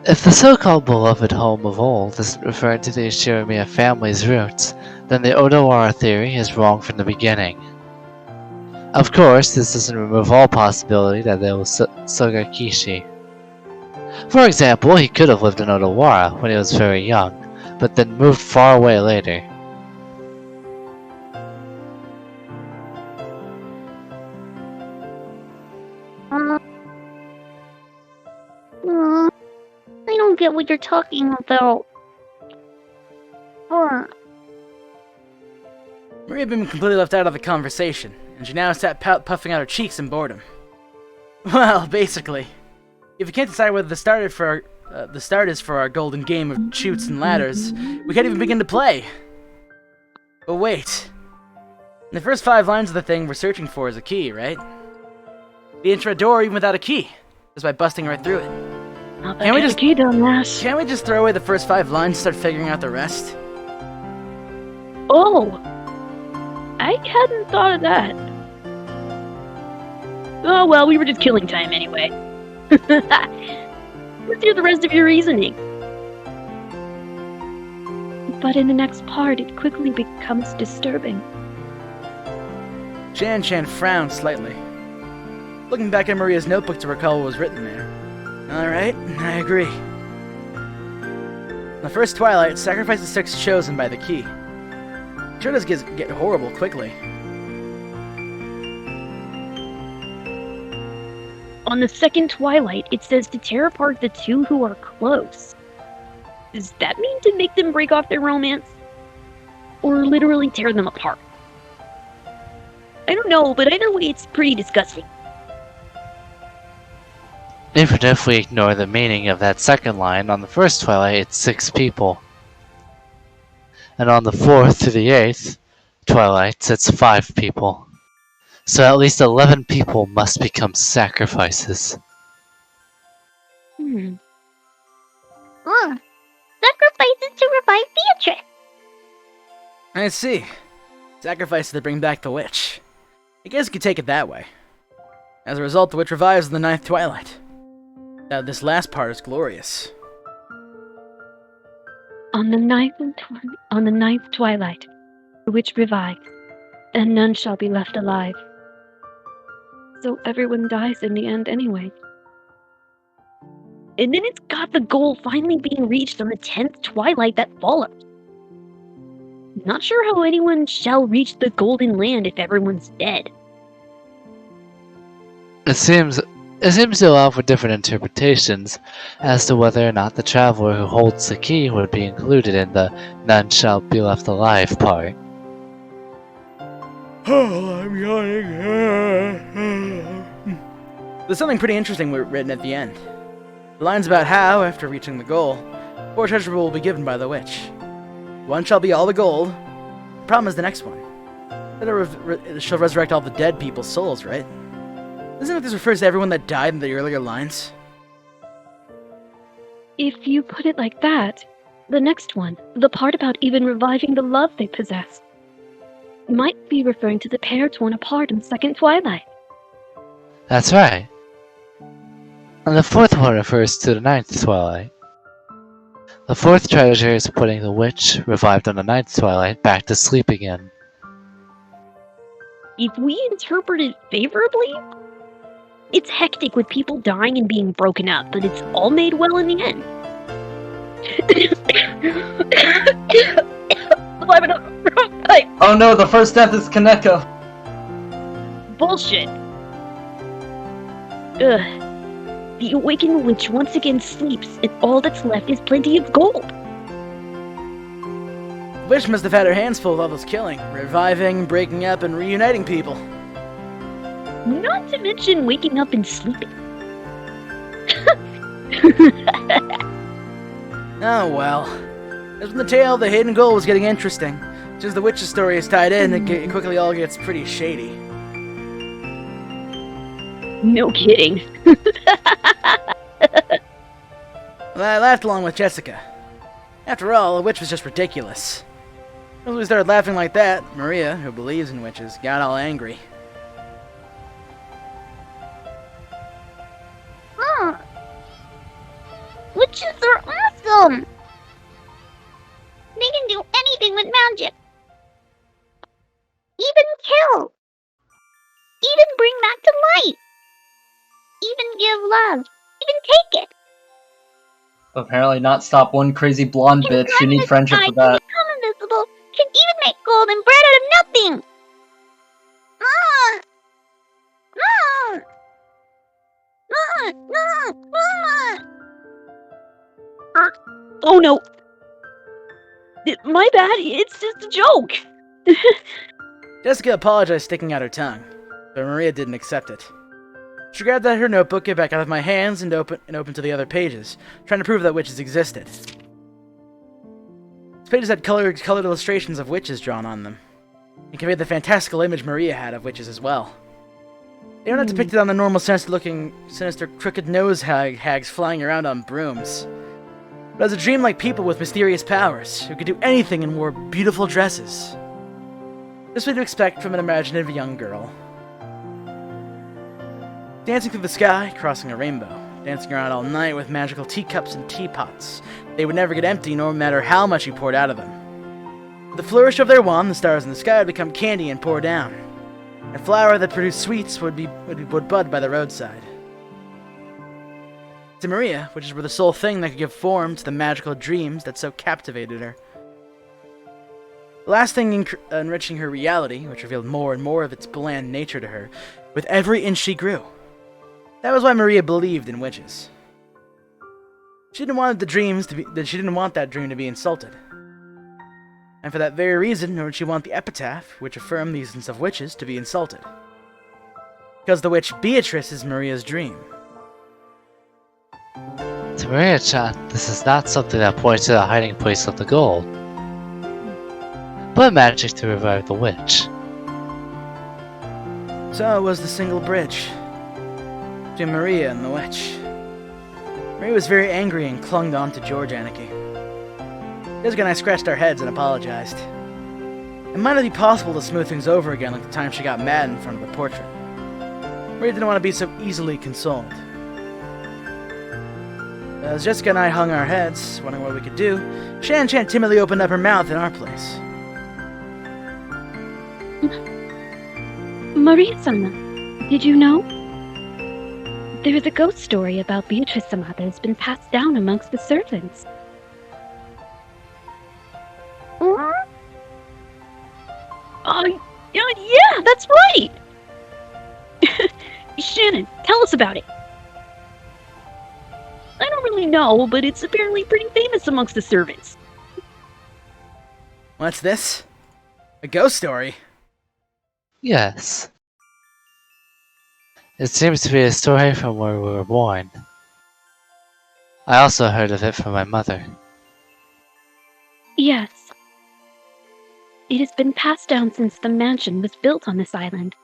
If the so-called beloved home of old is referring to the Yoshiromiya family's roots, then the Odawara theory is wrong from the beginning. Of course, this doesn't remove all possibility that there was Sogakishi. For example, he could have lived in Odawara when he was very young, but then moved far away later. I don't get what you're talking about. Maria had been completely left out of the conversation, and she now sat puffing out her cheeks in boredom. Well, basically, if you can't decide whether the start is for our golden game of chutes and ladders, we can't even begin to play. But wait. In the first 5 lines of the thing we're searching for is a key, right? The intro door even without a key, just by busting right through it. Can't we just key done that? Can't we just throw away the first 5 lines and start figuring out the rest? Oh! I hadn't thought of that. Oh well, we were just killing time anyway. Let's hear the rest of your reasoning. But in the next part, it quickly becomes disturbing. Chan frowned slightly, looking back at Maria's notebook to recall what was written there. Alright, I agree. In the first twilight, sacrifice the 6 chosen by the key. Sure does get horrible quickly. On the second twilight, it says to tear apart the 2 who are close. Does that mean to make them break off their romance? Or literally tear them apart? I don't know, but either way, it's pretty disgusting. Even if we ignore the meaning of that second line, on the first twilight it's 6 people. And on the 4th to the 8th twilights it's 5 people. So at least 11 people must become sacrifices. Sacrifices to revive Beatrice. I see. Sacrifices to bring back the witch. I guess you could take it that way. As a result, the witch revives in the 9th twilight. Now, this last part is glorious. On the ninth twilight, the witch revives, and none shall be left alive. So everyone dies in the end anyway. And then it's got the goal finally being reached on the 10th twilight that follows. Not sure how anyone shall reach the Golden Land if everyone's dead. It seems to allow for different interpretations as to whether or not the traveler who holds the key would be included in the none shall be left alive part. Oh, I'm yawning. There's something pretty interesting written at the end. The lines about how, after reaching the goal, 4 treasure will be given by the witch. One shall be all the gold. The problem is the next one. It shall resurrect all the dead people's souls, right? Isn't it this refers to everyone that died in the earlier lines? If you put it like that, the next one, the part about even reviving the love they possess, might be referring to the pair torn apart in Second Twilight. That's right. And the 4th one refers to the 9th twilight. The 4th treasure is putting the witch, revived on the 9th twilight, back to sleep again. If we interpret it favorably, it's hectic with people dying and being broken up, but it's all made well in the end. Oh no, the first death is Kaneko. Bullshit. Ugh. The awakened witch once again sleeps, and all that's left is plenty of gold. The witch must have had her hands full with all this killing, reviving, breaking up, and reuniting people. Not to mention waking up and sleeping. Oh well. As when the tale of the hidden gold was getting interesting. Just as the witch's story is tied in, it quickly all gets pretty shady. No kidding. Well, I laughed along with Jessica. After all, the witch was just ridiculous. As we started laughing like that, Maria, who believes in witches, got all angry. Huh. Witches are awesome! They can do anything with magic. Even kill. Even bring back to life. Even give love. Even take it. Apparently not stop one crazy blonde bitch. You need friendship for that. Become invisible. Can even make gold and bread out of nothing. Ah! Ah! Ah! Ah! Ah! Oh no! My bad, it's just a joke! Jessica apologized, sticking out her tongue, but Maria didn't accept it. She grabbed at her notebook, it back out of my hands, and opened to the other pages, trying to prove that witches existed. These pages had colored illustrations of witches drawn on them, and conveyed the fantastical image Maria had of witches as well. They were not depicted on the normal sinister crooked nose hags flying around on brooms, but as a dream-like people with mysterious powers, who could do anything and wore beautiful dresses. This what you'd expect from an imaginative young girl. Dancing through the sky, crossing a rainbow, dancing around all night with magical teacups and teapots. They would never get empty, no matter how much you poured out of them. With the flourish of their wand, the stars in the sky would become candy and pour down. And flower that produced sweets would bud by the roadside. To Maria, witches were the sole thing that could give form to the magical dreams that so captivated her. The last thing enriching her reality, which revealed more and more of its bland nature to her, with every inch she grew. That was why Maria believed in witches. She didn't want that dream to be insulted. And for that very reason, nor did she want the epitaph, which affirmed the existence of witches, to be insulted. Because the witch Beatrice is Maria's dream. To Maria-chan, this is not something that points to the hiding place of the gold, but magic to revive the witch. So it was the single bridge between Maria and the witch. Maria was very angry and clung on to George Anarchy. Jessica and I scratched our heads and apologized. It might not be possible to smooth things over again like the time she got mad in front of the portrait. Maria didn't want to be so easily consoled. As Jessica and I hung our heads, wondering what we could do, Shan-chan timidly opened up her mouth in our place. Maria-sama, did you know? There is a ghost story about Beatrice-sama that has been passed down amongst the servants. Yeah, that's right! Shannon, tell us about it. I don't really know, but it's apparently pretty famous amongst the servants. What's this? A ghost story? Yes. It seems to be a story from where we were born. I also heard of it from my mother. Yes. It has been passed down since the mansion was built on this island.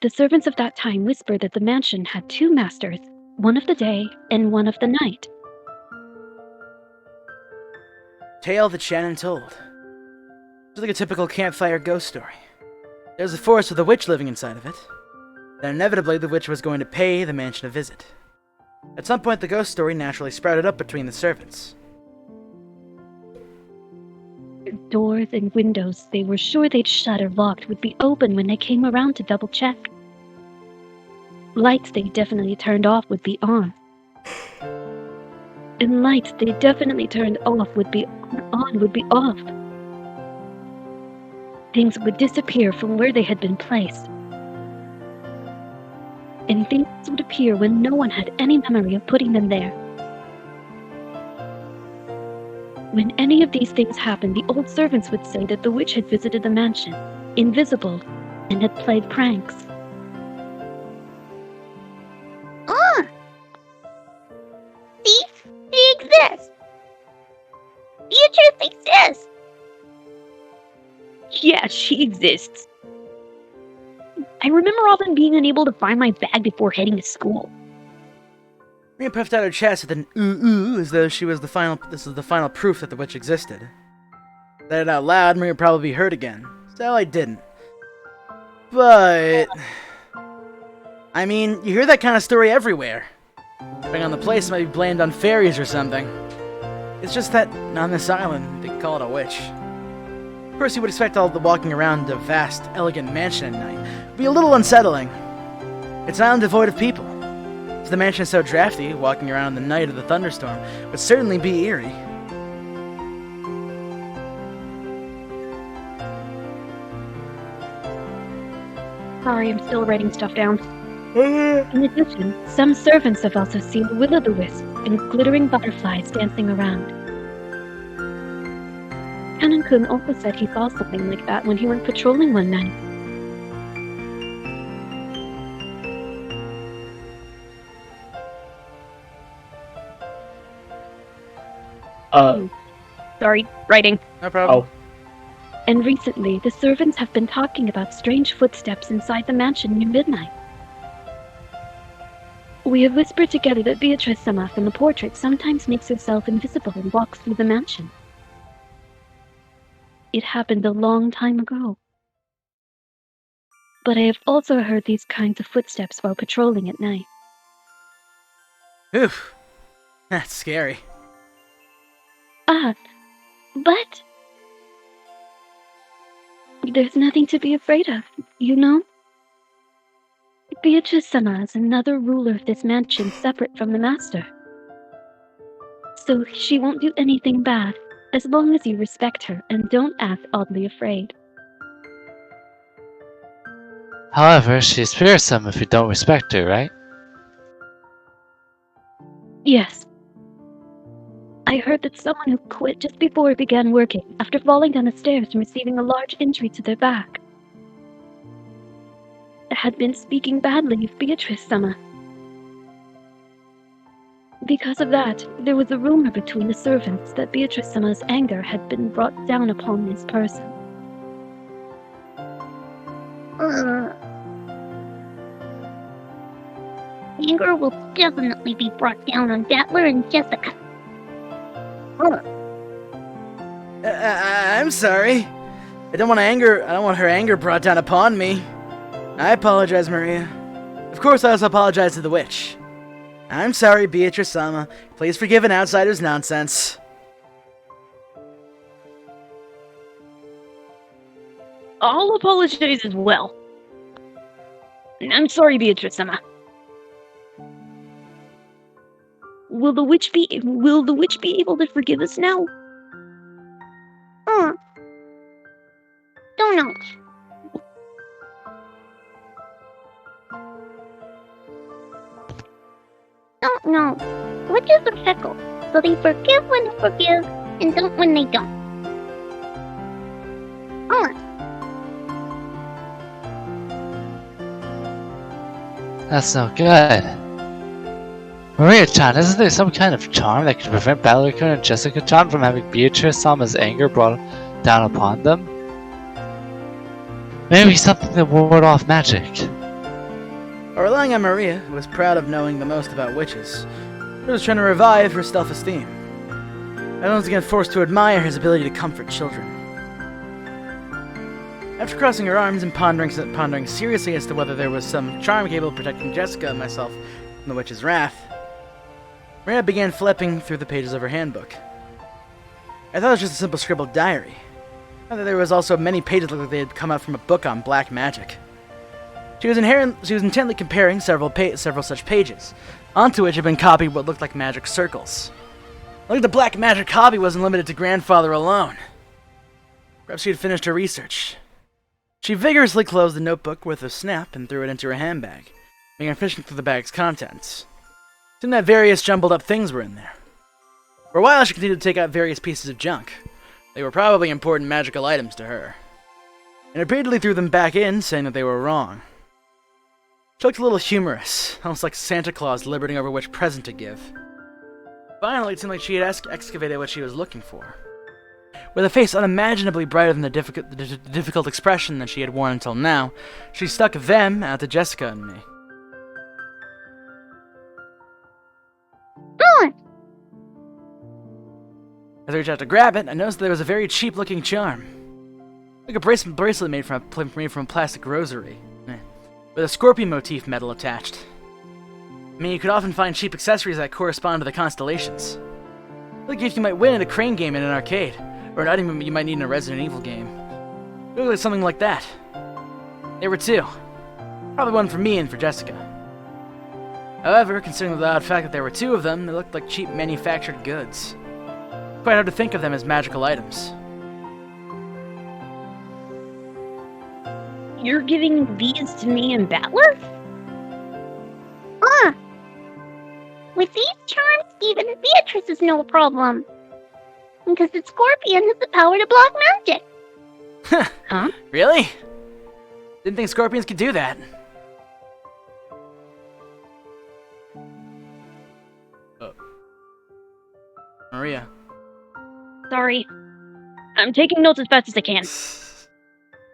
The servants of that time whispered that the mansion had two masters, one of the day and one of the night. Tale that Shannon told. It's like a typical campfire ghost story. There's a forest with a witch living inside of it. Then inevitably the witch was going to pay the mansion a visit. At some point the ghost story naturally sprouted up between the servants. Doors and windows they were sure they'd shut or locked would be open when they came around to double check. Lights they definitely turned off would be on. And lights they definitely turned off would be on would be off. Things would disappear from where they had been placed. And things would appear when no one had any memory of putting them there. When any of these things happened, the old servants would say that the witch had visited the mansion, invisible, and had played pranks. See? She exists! Beatrice exists! Yeah, she exists. I remember often being unable to find my bag before heading to school. Maria puffed out her chest with an ooh as though she was the final. This was the final proof that the witch existed. Said it out loud, Maria would probably be hurt again. So I didn't. But I mean, you hear that kind of story everywhere. Depending on the place, it might be blamed on fairies or something. It's just that on this island, they call it a witch. Of course, you would expect all the walking around a vast, elegant mansion at night would be a little unsettling. It's an island devoid of people. If the mansion is so drafty, walking around in the night of the thunderstorm would certainly be eerie. Sorry, I'm still writing stuff down. In addition, some servants have also seen will-o'-the-wisps and glittering butterflies dancing around. Kanan-kun also said he saw something like that when he went patrolling one night. Sorry, writing. No problem. And recently, the servants have been talking about strange footsteps inside the mansion near midnight. We have whispered together that Beatrice-sama from the portrait sometimes makes herself invisible and walks through the mansion. It happened a long time ago. But I have also heard these kinds of footsteps while patrolling at night. Oof. That's scary. But there's nothing to be afraid of, you know? Beatrice-sama is another ruler of this mansion separate from the master. So she won't do anything bad, as long as you respect her and don't act oddly afraid. However, she's fearsome if you don't respect her, right? Yes. I heard that someone who quit just before it began working after falling down the stairs and receiving a large injury to their back had been speaking badly of Beatrice-sama. Because of that, there was a rumor between the servants that Beatrice-sama's anger had been brought down upon this person. Anger will definitely be brought down on Dattler and Jessica. I'm sorry. I don't want her anger brought down upon me. I apologize, Maria. Of course, I also apologize to the witch. I'm sorry, Beatrice-sama. Please forgive an outsider's nonsense. I'll apologize as well. I'm sorry, Beatrice-sama. Will the witch be able to forgive us now? Don't know. Don't know. Witches are fickle, so they forgive when they forgive and don't when they don't. That's no good. Maria-chan, isn't there some kind of charm that could prevent Ballericon and Jessica-chan from having Beatrice-sama's anger brought down upon them? Maybe something to ward off magic. But relying on Maria, who was proud of knowing the most about witches, he was trying to revive her self-esteem. I was again forced to admire his ability to comfort children. After crossing her arms and pondering seriously as to whether there was some charm capable of protecting Jessica and myself from the witch's wrath, Maria began flipping through the pages of her handbook. I thought it was just a simple scribbled diary. I thought there was also many pages that looked like they had come out from a book on black magic. She was intently comparing several such pages, onto which had been copied what looked like magic circles. Like the black magic hobby wasn't limited to grandfather alone. Perhaps she had finished her research. She vigorously closed the notebook with a snap and threw it into her handbag, began fishing through the bag's contents. It seemed that various jumbled up things were in there. For a while she continued to take out various pieces of junk. They were probably important magical items to her, and repeatedly threw them back in, saying that they were wrong. She looked a little humorous, almost like Santa Claus deliberating over which present to give. Finally, it seemed like she had excavated what she was looking for. With a face unimaginably brighter than the difficult expression that she had worn until now, she stuck them out to Jessica and me. As I reached out to grab it, I noticed that there was a very cheap-looking charm. Like a bracelet made from a plastic rosary, with a scorpion motif medal attached. I mean, you could often find cheap accessories that correspond to the constellations. Like a gift you might win at a crane game in an arcade, or an item you might need in a Resident Evil game. It looked like something like that. There were two. Probably one for me and for Jessica. However, considering the odd fact that there were two of them, they looked like cheap manufactured goods. Quite hard to think of them as magical items. You're giving these to me and Battler? With these charms, even Beatrice is no problem. Because the scorpion has the power to block magic. Huh? Really? Didn't think scorpions could do that. Oh. Maria. Sorry. I'm taking notes as fast as I can.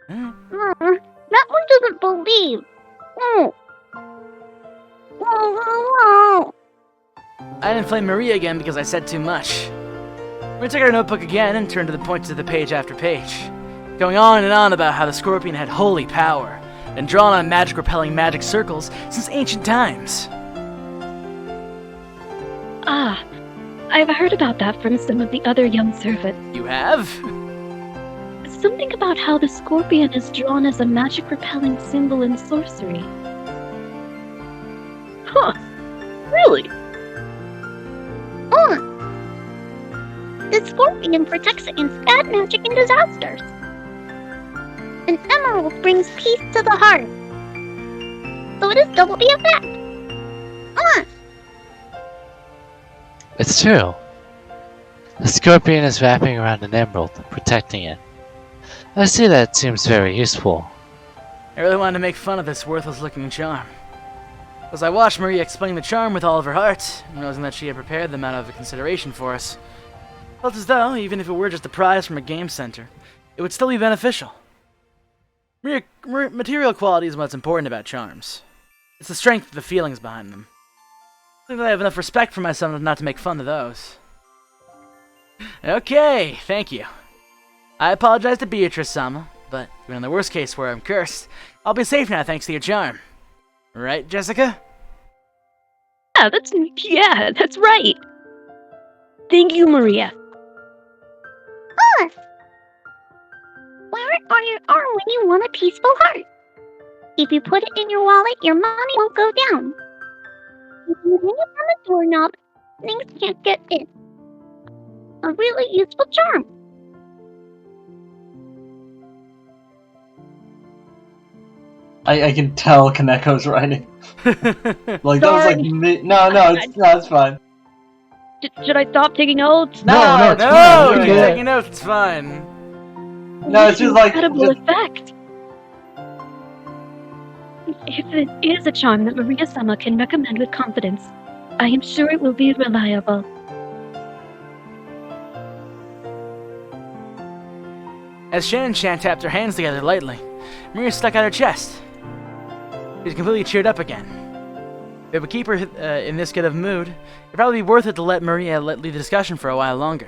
That one doesn't believe. I didn't flame Maria again because I said too much. We took our notebook again and turned to the points of the page after page, going on and on about how the scorpion had holy power, and drawn on magic-repelling magic circles since ancient times. Ah, I've heard about that from some of the other young servants. You have? Something about how the scorpion is drawn as a magic-repelling symbol in sorcery. Huh. Really? The scorpion protects against bad magic and disasters. An emerald brings peace to the heart. So it is double the effect. It's true. The scorpion is wrapping around an emerald, protecting it. I see that seems very useful. I really wanted to make fun of this worthless-looking charm. As I watched Maria explain the charm with all of her heart, realizing that she had prepared them out of consideration for us, I felt as though, even if it were just a prize from a game center, it would still be beneficial. Material quality is what's important about charms. It's the strength of the feelings behind them. I think that I have enough respect for myself not to make fun of those. Okay, thank you. I apologize to Beatrice-sama, but even in the worst case where I'm cursed, I'll be safe now thanks to your charm. Right, Jessica? Yeah, that's right. Thank you, Maria. Wear it on your arm when you want a peaceful heart. If you put it in your wallet, your money won't go down. If you hang it on the doorknob, things can't get in. A really useful charm. I can tell Kaneko's writing. Like that was like me. No, it's fine. Should I stop taking notes? No, it's fine. you're Yeah. taking notes. It's fine. No, it's just like Incredible effect. If it is a charm that Maria-sama can recommend with confidence, I am sure it will be reliable. As Shan tapped her hands together lightly, Maria stuck out her chest. She was completely cheered up again. If it would keep her in this good of a mood, it'd probably be worth it to let Maria lead the discussion for a while longer.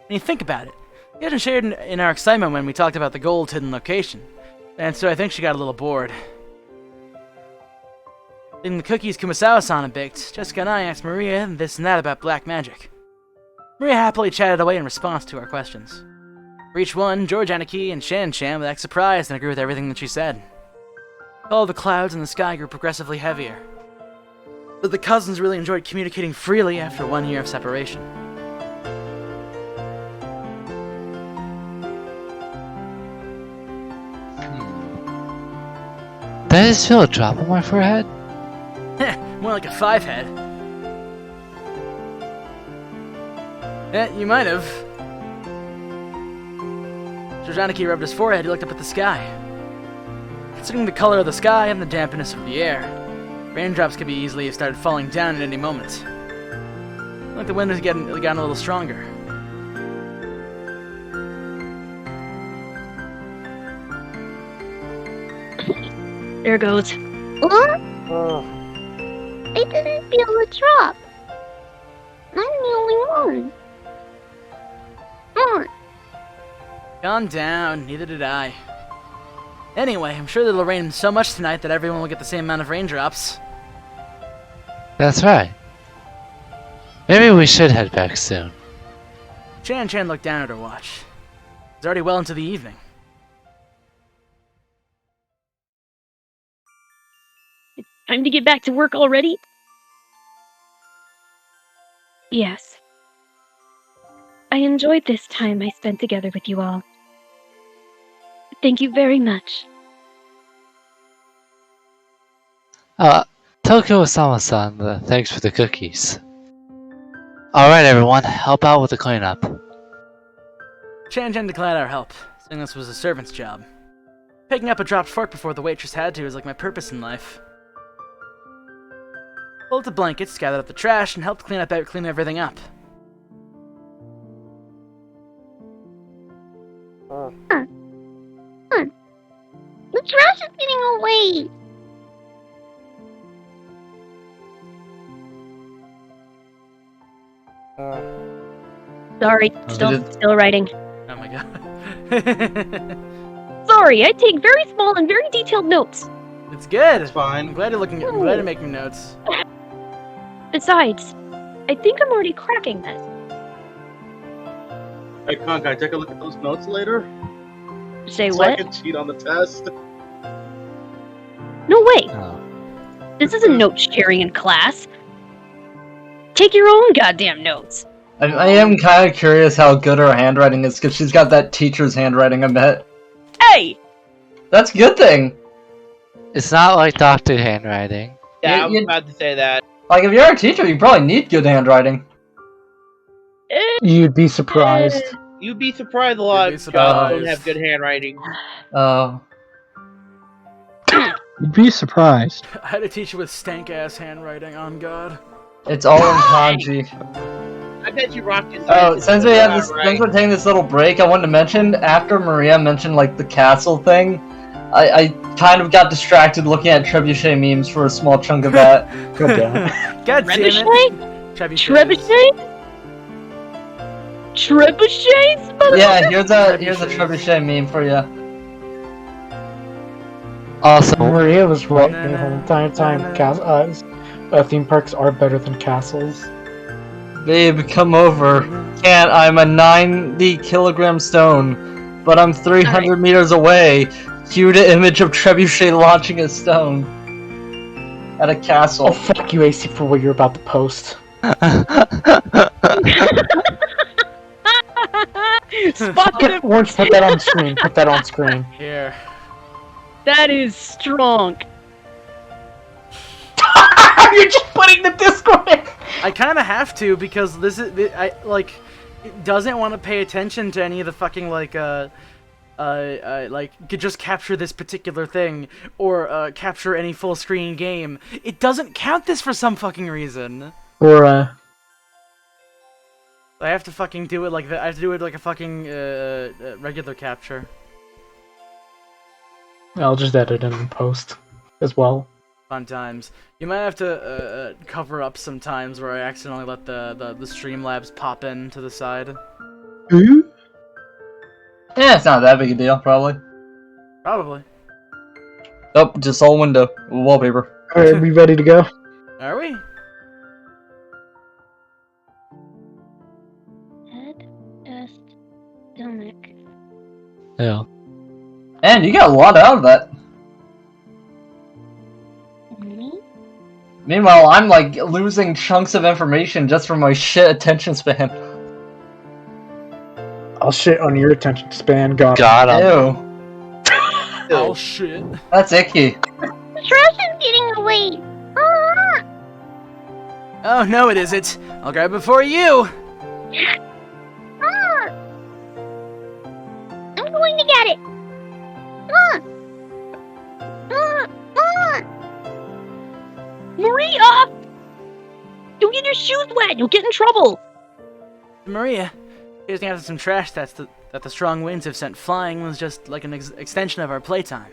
When you think about it, we hadn't shared in our excitement when we talked about the gold's hidden location, and so I think she got a little bored. Leaving the cookies Kumasawa-san had baked, Jessica and I asked Maria this and that about black magic. Maria happily chatted away in response to our questions. For each one, George Aniki and Shan would act surprised and agree with everything that she said. All the clouds in the sky grew progressively heavier. But the cousins really enjoyed communicating freely after 1 year of separation. Did I just feel a drop on my forehead? More like a 5 head. You might have. George Aniki rubbed his forehead, he looked up at the sky. Considering the color of the sky and the dampness of the air, raindrops could be easily have started falling down at any moment. Like the wind has gotten a little stronger. There goes. What? I didn't feel a drop. I'm the only one. Calm down, neither did I. Anyway, I'm sure that it'll rain so much tonight that everyone will get the same amount of raindrops. That's right. Maybe we should head back soon. Shan looked down at her watch. It's already well into the evening. Time to get back to work already? Yes. I enjoyed this time I spent together with you all. Thank you very much. Tokyo-sama-san, thanks for the cookies. Alright everyone, help out with the cleanup. Shan declined our help, saying this was a servant's job. Picking up a dropped fork before the waitress had to is like my purpose in life. Pulled the blankets, gathered up the trash, and helped clean everything up. The trash is getting away. Sorry, still writing. Oh my god. Sorry, I take very small and very detailed notes. It's good. It's fine. I'm glad you're making notes. Besides, I think I'm already cracking this. Hey, Con, can I take a look at those notes later? Say so what? I can cheat on the test. No way. This isn't note sharing in class. Take your own goddamn notes. I am kind of curious how good her handwriting is, because she's got that teacher's handwriting, I bet. Hey! That's a good thing! It's not like doctor handwriting. Yeah, I was about to say that. Like, if you're a teacher, you probably need good handwriting. You'd be surprised. You'd be surprised a lot of jobs don't have good handwriting. Oh. You'd be surprised. I had a teacher with stank-ass handwriting, on God. It's all in kanji. I bet you rocked his Since we're taking this little break, I wanted to mention, after Maria mentioned, like, the castle thing, I kind of got distracted looking at trebuchet memes for a small chunk of that. God damn it. God damn it. Trebuchet? Trebuchets? Yeah, here's a trebuchet meme for you. Also, Maria was right the whole entire time. Theme parks are better than castles. Babe, come over. Can't, I'm a 90-kilogram stone, but I'm 300 meters away. Cue the image of Trebuchet launching a stone at a castle. Oh, fuck you, AC, for what you're about to post. Spot him. Orange, put that on screen. Put that on screen. Here. That is strong. You're just putting the Discord in. I kind of have to because this is it doesn't want to pay attention to any of the fucking like could just capture this particular thing or capture any full screen game. It doesn't count this for some fucking reason. Or I have to fucking do it like that. I have to do it like a fucking regular capture. I'll just edit it in post as well. Fun times. You might have to cover up some times where I accidentally let the Streamlabs pop in to the side. Ooh. Yeah, it's not that big a deal, probably. Probably. Oh, just all window. Wallpaper. Alright, we ready to go? Are we? Head, chest, stomach. Yeah. And you got a lot out of that. Me? Meanwhile, I'm like losing chunks of information just from my shit attention span. I'll shit on your attention span. Got him. Ew. Oh shit. That's icky. The trash is getting away. Ah! Oh no, it isn't. I'll grab it for you. Ah! I'm going to get it. Ah! Ah! Ah! Maria! Don't get your shoes wet. You'll get in trouble. Maria, here's after some trash that the strong winds have sent flying was just like an extension of our playtime.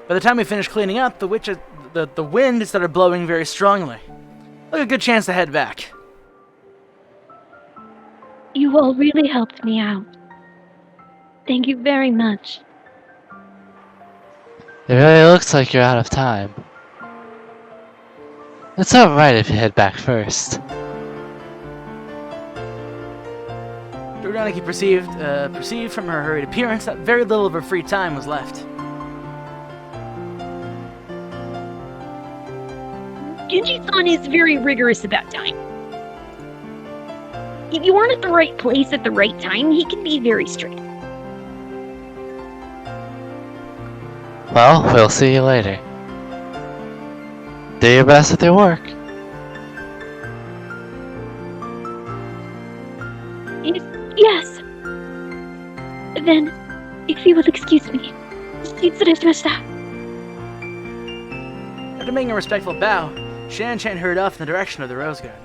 By the time we finished cleaning up, the wind started blowing very strongly. Like a good chance to head back. You all really helped me out. Thank you very much. It really looks like you're out of time. It's alright if you head back first. Jordaniki perceived from her hurried appearance that very little of her free time was left. Genji-san is very rigorous about time. If you aren't at the right place at the right time, he can be very strict. Well, we'll see you later. Do your best with your work. Yes. Then, if you will excuse me, After making a respectful bow, Shan-Chan hurried off in the direction of the rose garden.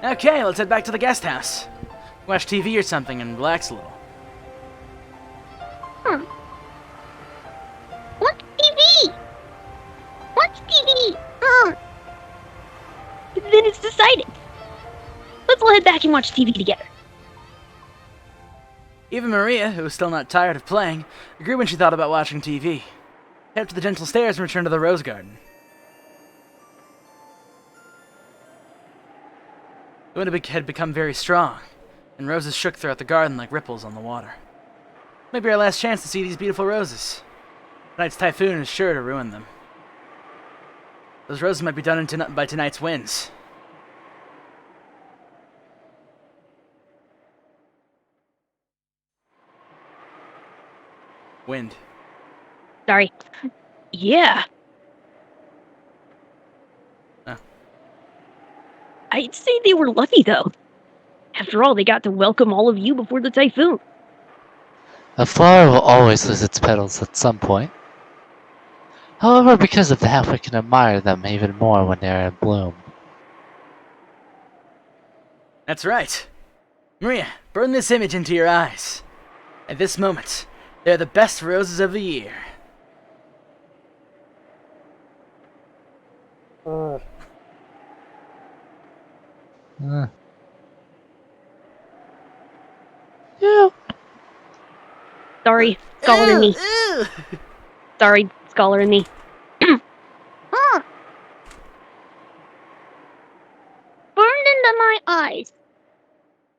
Okay, let's head back to the guest house. Watch TV or something and relax a little. What's TV? What's TV? Then it's decided. Let's all head back and watch TV together. Even Maria, who was still not tired of playing, agreed when she thought about watching TV. Head up to the gentle stairs and return to the rose garden. The wind had become very strong, and roses shook throughout the garden like ripples on the water. Maybe our last chance to see these beautiful roses. Tonight's typhoon is sure to ruin them. Those roses might be done in by tonight's winds. Wind. Sorry. Yeah. Oh. I'd say they were lucky, though. After all, they got to welcome all of you before the typhoon. A flower will always lose its petals at some point. However, because of that, we can admire them even more when they are in bloom. That's right. Maria, burn this image into your eyes. At this moment, they're the best roses of the year. Yeah. Sorry, Scholar and me. Sorry, Scholar and me. Burned into my eyes.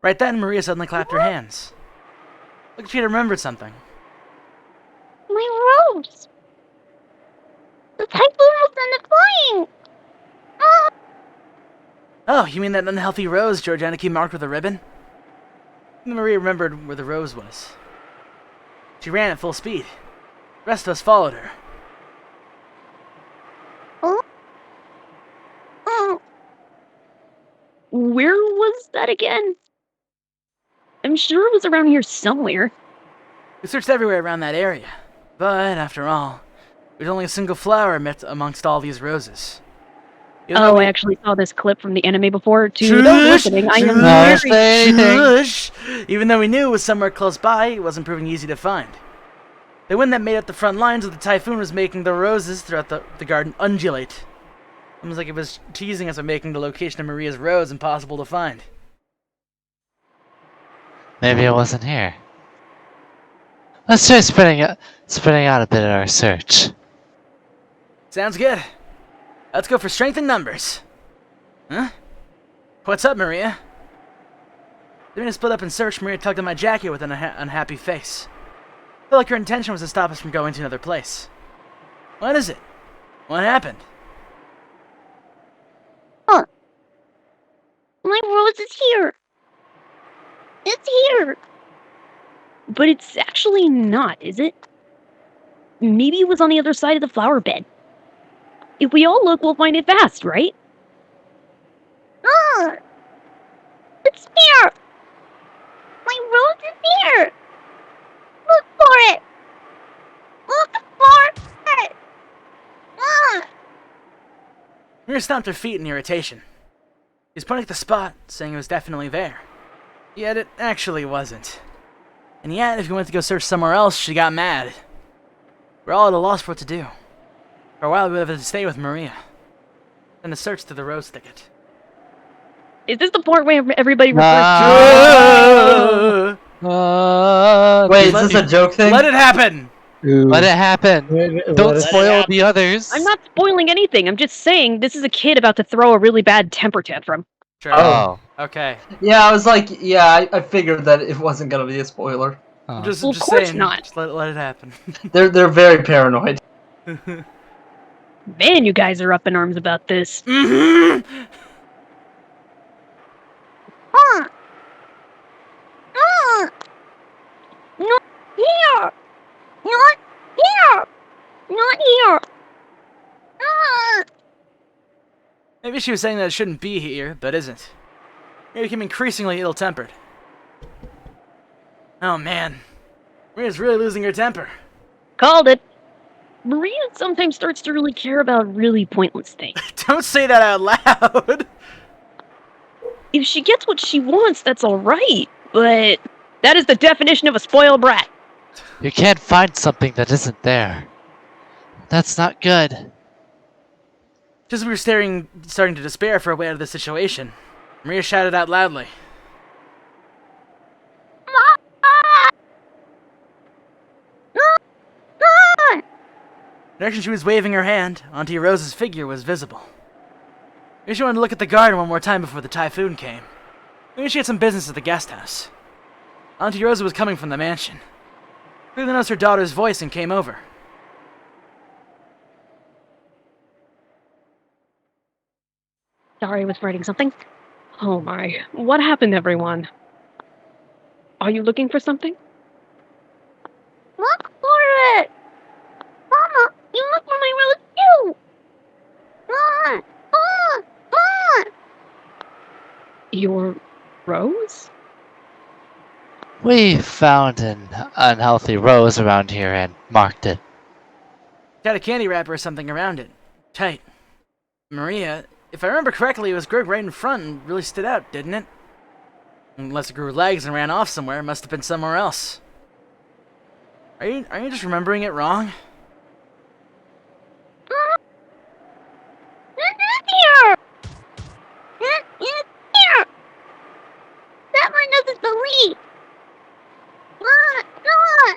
Right then, Maria suddenly clapped her hands. Look like she had remembered something. My rose. The typhoon will send it flying. Oh, you mean that unhealthy rose Georgianiki marked with a ribbon? Maria remembered where the rose was. She ran at full speed. The rest of us followed her. Oh? Oh. Where was that again? I'm sure it was around here somewhere. We searched everywhere around that area. But, after all, there's only a single flower amongst all these roses. Oh, I actually saw this clip from the anime before. To those listening, I am very... Shush! Even though we knew it was somewhere close by, it wasn't proving easy to find. The wind that made up the front lines of the typhoon was making the roses throughout the garden undulate. Almost like it was teasing us by making the location of Maria's rose impossible to find. Maybe it wasn't here. Let's try spreading out a bit of our search. Sounds good. Let's go for strength in numbers. Huh? What's up, Maria? During a split up and search, Maria tugged on my jacket with an unhappy face. I felt like her intention was to stop us from going to another place. What is it? What happened? Huh. My rose is here. It's here. But it's actually not, is it? Maybe it was on the other side of the flower bed. If we all look, we'll find it fast, right? Ah! It's here. My rose is here. Look for it. Look for it. Ah! Maria stomped her feet in irritation. She was pointing at the spot, saying it was definitely there. Yet it actually wasn't. And yet, if we went to go search somewhere else, she got mad. We're all at a loss for what to do. For a while, we would have to stay with Maria. Then to search through the rose thicket. Is this the part where everybody refers Wait, is this a joke thing? Let it happen! Let it happen. Don't spoil the others. I'm not spoiling anything. I'm just saying this is a kid about to throw a really bad temper tantrum. Sure. Oh. Okay. Yeah, I was like, yeah, I figured that it wasn't gonna be a spoiler. Oh. Just Well, of course saying, not. Just let it happen. They're very paranoid. Man, you guys are up in arms about this. Huh. Ah! Not here. Not here. Not here. Ah! Maybe she was saying that it shouldn't be here, but isn't. Maria became increasingly ill-tempered. Oh man. Maria's really losing her temper. Called it. Maria sometimes starts to really care about really pointless things. Don't say that out loud! If she gets what she wants, that's alright. But that is the definition of a spoiled brat. You can't find something that isn't there. That's not good. Just as we were starting to despair for a way out of the situation, Maria shouted out loudly. The direction she was waving her hand, Auntie Rose's figure was visible. Maybe she wanted to look at the garden one more time before the typhoon came. Maybe she had some business at the guest house. Auntie Rosa was coming from the mansion. Clearly noticed her daughter's voice and came over. Sorry, I was writing something. Oh my. What happened, everyone? Are you looking for something? Look for it. Mama, you look for my rose too. Ah! Ah! Ah! Your rose? We found an unhealthy rose around here and marked it. It had a candy wrapper or something around it. Tight. Maria, if I remember correctly, it was grown right in front and really stood out, didn't it? Unless it grew legs and ran off somewhere, it must have been somewhere else. Are you just remembering it wrong? It's here. It's here. That one doesn't believe. Ah! Ah!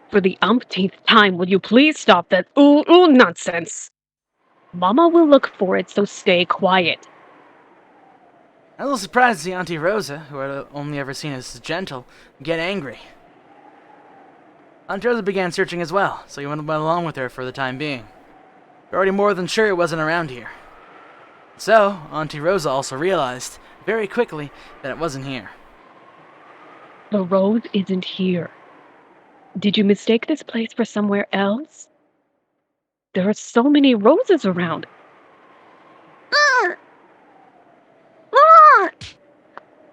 For the umpteenth time, will you please stop that ooh nonsense? Mama will look for it, so stay quiet. I was a little surprised to see Auntie Rosa, who I'd only ever seen as gentle, get angry. Auntie Rosa began searching as well, so we went along with her for the time being. We're already more than sure it wasn't around here. So, Auntie Rosa also realized, very quickly, that it wasn't here. The rose isn't here. Did you mistake this place for somewhere else? There are so many roses around. Wrong!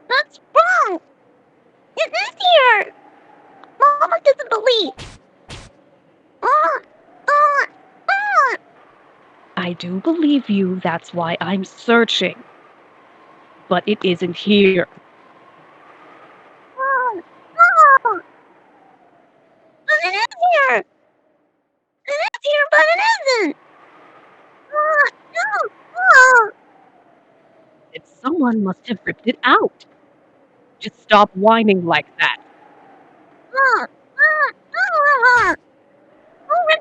That's wrong! It is here! Mama doesn't believe. I do believe you, that's why I'm searching. But it isn't here. But it is here! It is here, but it isn't! And someone must have ripped it out. Just stop whining like that.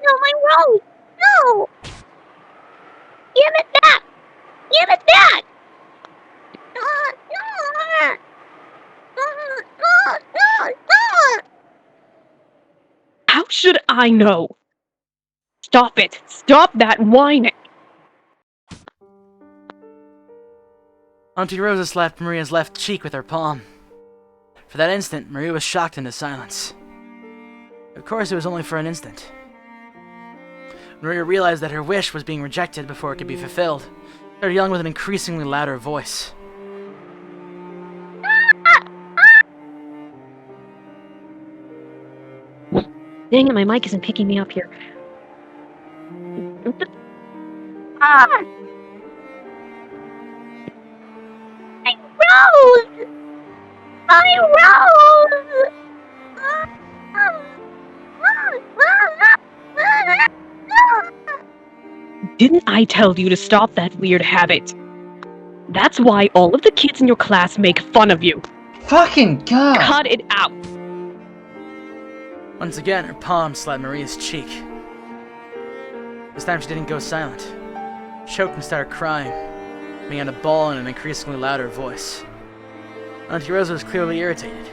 No, my rose! No! Give it back! Give it back! How should I know? Stop it! Stop that whining! Auntie Rosa slapped Maria's left cheek with her palm. For that instant, Maria was shocked into silence. Of course, it was only for an instant. Maria realized that her wish was being rejected before it could be fulfilled. She started yelling with an increasingly louder voice. Dang it, my mic isn't picking me up here. My rose! My rose! Didn't I tell you to stop that weird habit? That's why all of the kids in your class make fun of you. Fucking God! Cut it out! Once again, her palm slapped Maria's cheek. This time she didn't go silent. She choked and started crying, began to bawl in an increasingly louder voice. Auntie Rosa was clearly irritated,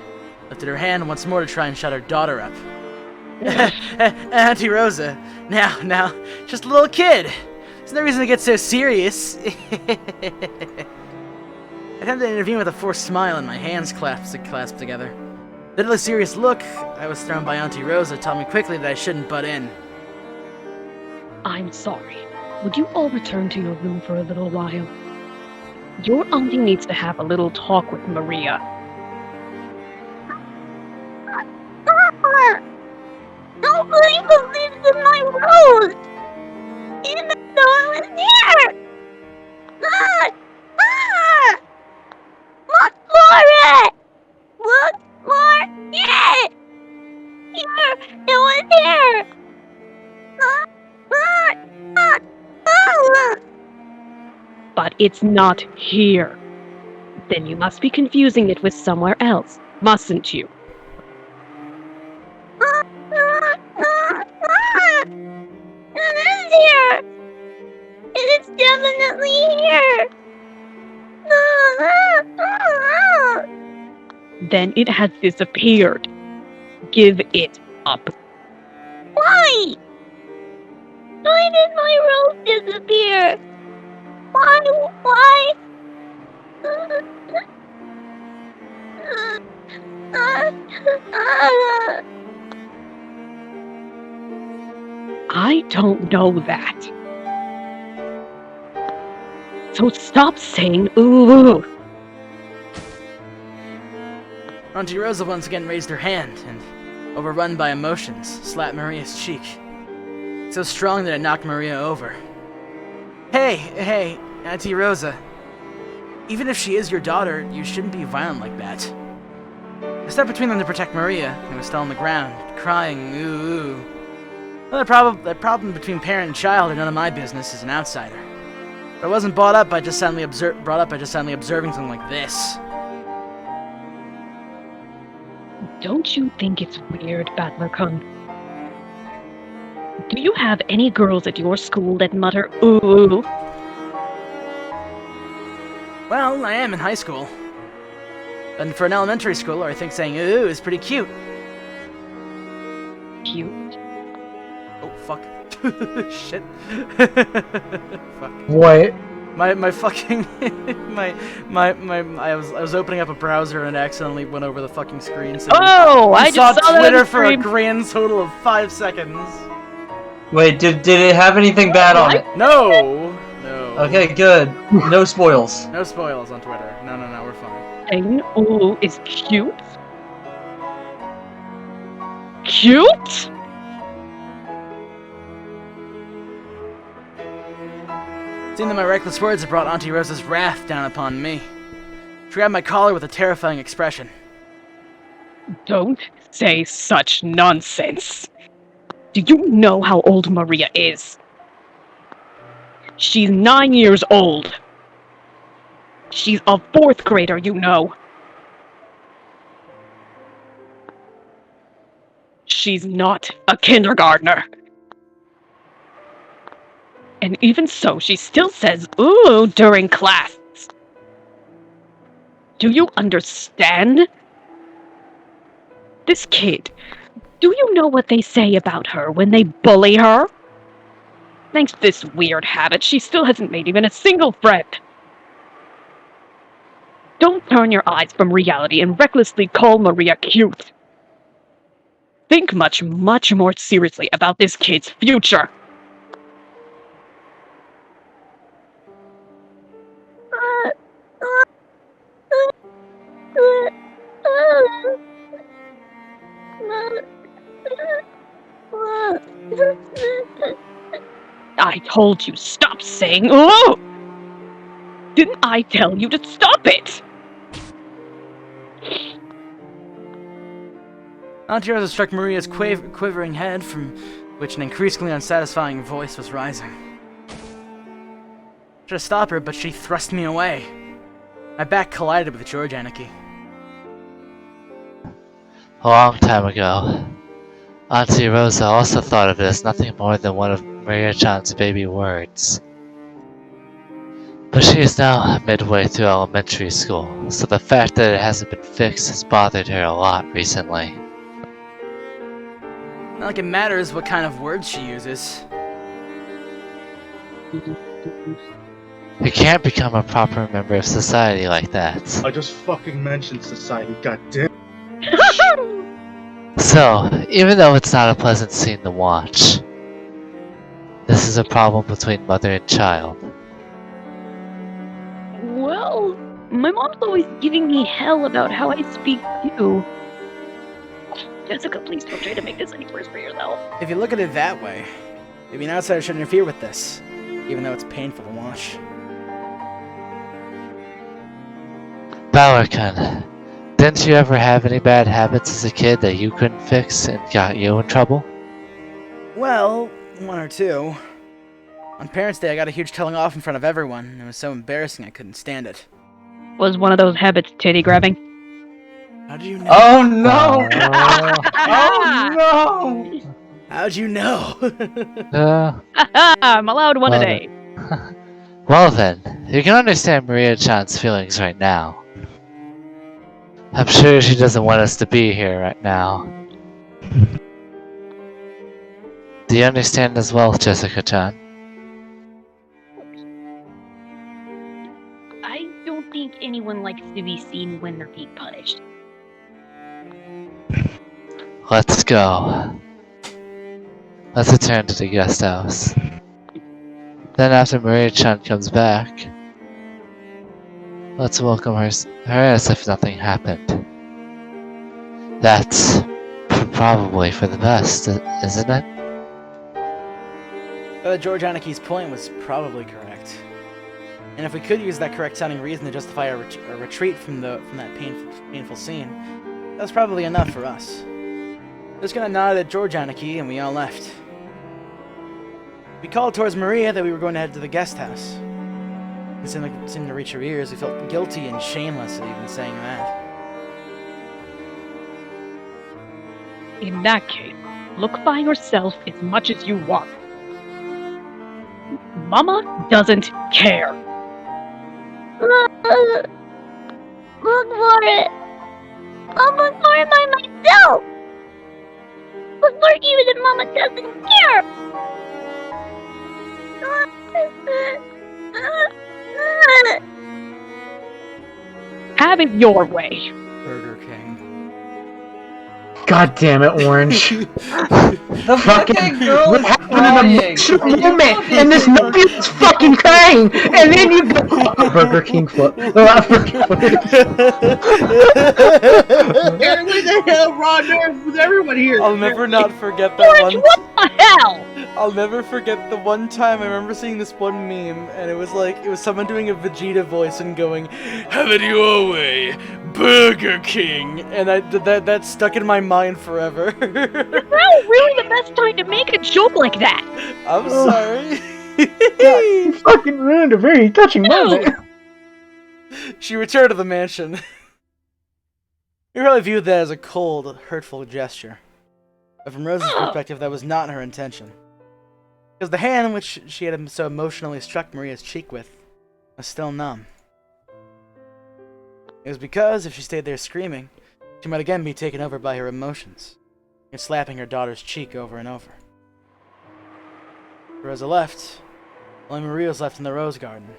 lifted her hand once more to try and shut her daughter up. Auntie Rosa, now, just a little kid. There's no reason to get so serious. I attempted to intervene with a forced smile and my hands clasped together. The deadly serious look I was thrown by Auntie Rosa told me quickly that I shouldn't butt in. I'm sorry. Would you all return to your room for a little while? Your auntie needs to have a little talk with Maria. Nobody believes in my rose! Even though I was here! Look for it! Look for it! Here! It was here! But it's not here. Then you must be confusing it with somewhere else, mustn't you? It is here! It is definitely here! Then it has disappeared. Give it up. Why? Why did my rose disappear? Why? I don't know that. So stop saying ooh. Auntie Rosa once again raised her hand and, overrun by emotions, slapped Maria's cheek. So strong that it knocked Maria over. Hey, Auntie Rosa. Even if she is your daughter, you shouldn't be violent like that. I stepped between them to protect Maria, who was still on the ground, crying ooh. Well, that problem between parent and child are none of my business as an outsider. But I wasn't brought up by just suddenly observing something like this. Don't you think it's weird, Battler-kun? Do you have any girls at your school that mutter ooh? Well, I am in high school. And for an elementary schooler, I think saying ooh is pretty cute. Cute? Oh, fuck. Shit. Fuck. What? My fucking my I was opening up a browser and accidentally went over the fucking screen. So I saw just saw Twitter that for a grand total of 5 seconds. Wait, did it have anything bad on it? No. Okay, good. No spoils. No spoils on Twitter. No, we're fine. Thing. Oh, is cute. Cute? Seeing that my reckless words had brought Auntie Rosa's wrath down upon me, she grabbed my collar with a terrifying expression. Don't say such nonsense. Do you know how old Maria is? She's 9 years old. She's a 4th grader, you know. She's not a kindergartner. And even so, she still says, ooh, during class. Do you understand? This kid, do you know what they say about her when they bully her? Thanks to this weird habit, she still hasn't made even a single friend. Don't turn your eyes from reality and recklessly call Maria cute. Think much, much more seriously about this kid's future. I told you, stop saying "oh!" Didn't I tell you to stop it? Auntie Rosa struck Maria's quivering head, from which an increasingly unsatisfying voice was rising. I tried to stop her, but she thrust me away. My back collided with George Anarchy. A long time ago, Auntie Rosa also thought of it as nothing more than one of Maria-chan's baby words. But she is now midway through elementary school, so the fact that it hasn't been fixed has bothered her a lot recently. Not like it matters what kind of words she uses. You can't become a proper member of society like that. I just fucking mentioned society, goddamn. So, even though it's not a pleasant scene to watch, this is a problem between mother and child. Well, my mom's always giving me hell about how I speak too. Jessica, please don't try to make this any worse for yourself. If you look at it that way, maybe an outsider should interfere with this, even though it's painful to watch. Balorkun, didn't you ever have any bad habits as a kid that you couldn't fix and got you in trouble? Well, 1 or 2. On Parents' Day, I got a huge telling off in front of everyone, and it was so embarrassing I couldn't stand it. Was one of those habits titty grabbing? How do you know? Oh no! Oh no! How'd you know? I'm allowed one a day. Well then, you can understand Maria-chan's feelings right now. I'm sure she doesn't want us to be here right now. Do you understand as well, Jessica-chan? I don't think anyone likes to be seen when they're being punished. Let's go. Let's return to the guest house. Then after Maria-chan comes back, let's welcome her as if nothing happened. That's probably for the best, isn't it? George Anarchy's point was probably correct. And if we could use that correct sounding reason to justify a retreat from that painful scene, that was probably enough for us. Just gonna nod at George Anarchy, and we all left. We called towards Maria that we were going to head to the guest house. It seemed to reach her ears. We felt guilty and shameless at even saying that. In that case, look by yourself as much as you want. Mama doesn't care. Look for it. I'll look for it by myself. Look for it even if Mama doesn't care. Have it your way. Burger King. God damn it, Orange. The fucking girl we're is having crying. an emotional and you're moment, talking and this to her. Nobia's fucking crying, and then you go Burger King foot. Aaron, where the hell, Ron North? Was everyone here? I'll never not forget that Orange, one. what the hell? I'll never forget the one time I remember seeing this one meme, and it was someone doing a Vegeta voice and going, "Have it your way, Burger King," and that stuck in my mind forever. Now really the best time to make a joke like that. I'm sorry. You fucking ruined a very touching moment. She returned to the mansion. We probably viewed that as a cold, hurtful gesture. But from Rose's perspective, that was not her intention. Because the hand which she had so emotionally struck Maria's cheek with was still numb. It was because, if she stayed there screaming, she might again be taken over by her emotions, and slapping her daughter's cheek over and over. Rosa left. Only Maria was left in the rose garden,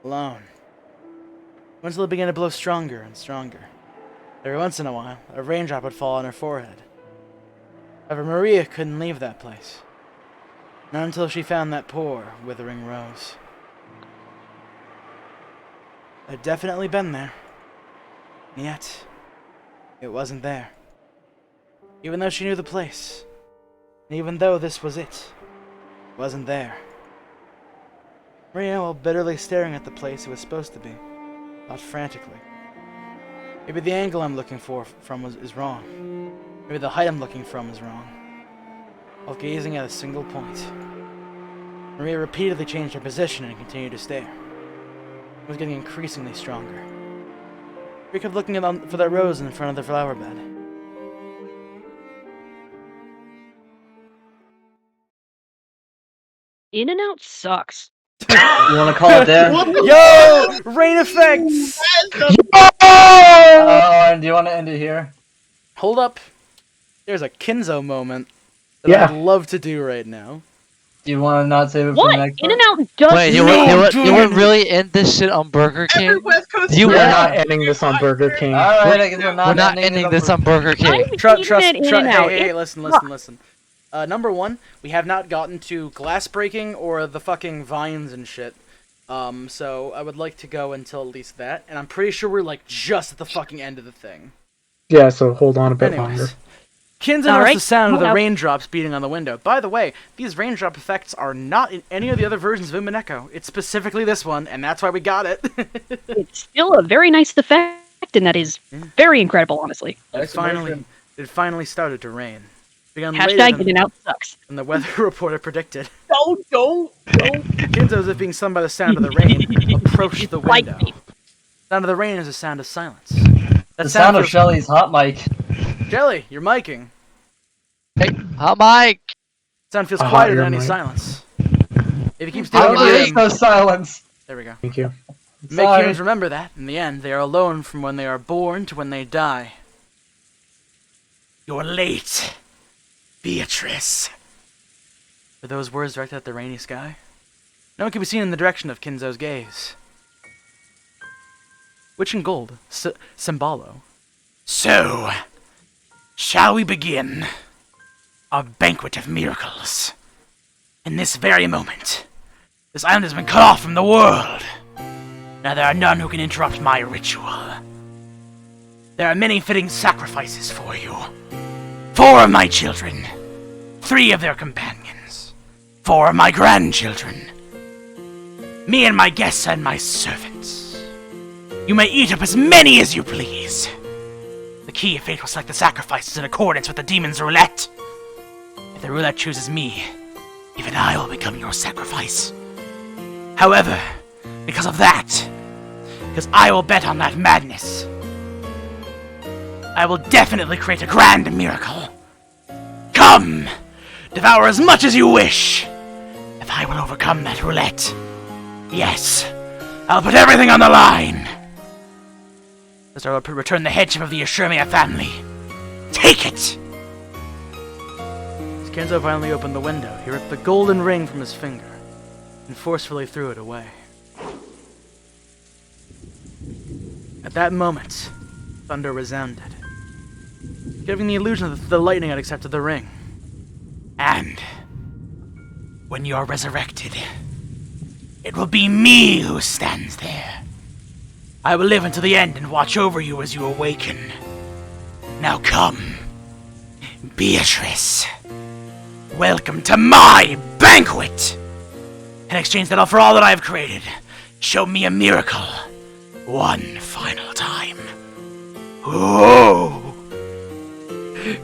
alone. Until it began to blow stronger and stronger. Every once in a while, a raindrop would fall on her forehead. However, Maria couldn't leave that place. Not until she found that poor, withering rose. It had definitely been there. And yet, it wasn't there. Even though she knew the place, and even though this was it wasn't there. Maria, while bitterly staring at the place it was supposed to be, thought frantically. Maybe the angle I'm looking from is wrong. Maybe the height I'm looking from is wrong. While gazing at a single point, Maria repeatedly changed her position and continued to stare. It was getting increasingly stronger. She kept looking for that rose in front of the flower bed. In and out sucks. You want to call it there? Yo! Rain effects! Do you want to end it here? Hold up. There's a Kinzo moment that Yeah. I'd love to do right now. Do you want to not save it for What? the next In one? and out does Wait, you would really end this shit on Burger King? Every West Coast You We're are not ending this on Burger King. Alright, I guess we're We're not ending ending it this up on Burger King. Trust. In-N-Out. Hey, listen. Number one, we have not gotten to glass breaking or the fucking vines and shit. So I would like to go until at least that, and I'm pretty sure we're like just at the fucking end of the thing. Yeah, so hold on a bit longer. Anyways, Kinzo All knows right. the sound of the Well- raindrops beating on the window. By the way, these raindrop effects are not in any of the other versions of Umineko. It's specifically this one, and that's why we got it. It's still a very nice effect, and that is very incredible, honestly. It finally started to rain. It began Hashtag later in and out sucks. than the weather reporter predicted. Don't. Kinzo, as if being stunned by the sound of the rain, approached the Like window. me. The sound of the rain is a sound of silence. That The sound of feels- Shelly's hot mic. Jelly, you're miking. Hey, hot mic! Sound feels Oh, quieter you're than any mic. silence. If he keeps doing Oh, there is it, no silence. there we go. Thank you. Make Sorry. humans remember that, in the end, they are alone from when they are born to when they die. You're late, Beatrice. Were those words directed at the rainy sky? No one could be seen in the direction of Kinzo's gaze. Witch in gold, Symbolo. So, shall we begin our banquet of miracles? In this very moment, this island has been cut off from the world. Now there are none who can interrupt my ritual. There are many fitting sacrifices for you. 4 of my children, 3 of their companions, 4 of my grandchildren, me and my guests and my servants. You may eat up as many as you please. The key of fate will select the sacrifices in accordance with the demon's roulette. If the roulette chooses me, even I will become your sacrifice. However, because of that, because I will bet on that madness, I will definitely create a grand miracle. Come! Devour as much as you wish! If I will overcome that roulette, yes, I'll put everything on the line! As I will return the headship of the Ashurmia family. Take it! As Kenzo finally opened the window, he ripped the golden ring from his finger and forcefully threw it away. At that moment, thunder resounded, giving the illusion that the lightning had accepted the ring. And when you are resurrected, it will be me who stands there. I will live until the end and watch over you as you awaken. Now come, Beatrice. Welcome to my banquet! In exchange that I'll for all that I have created, show me a miracle. One final time. Oh!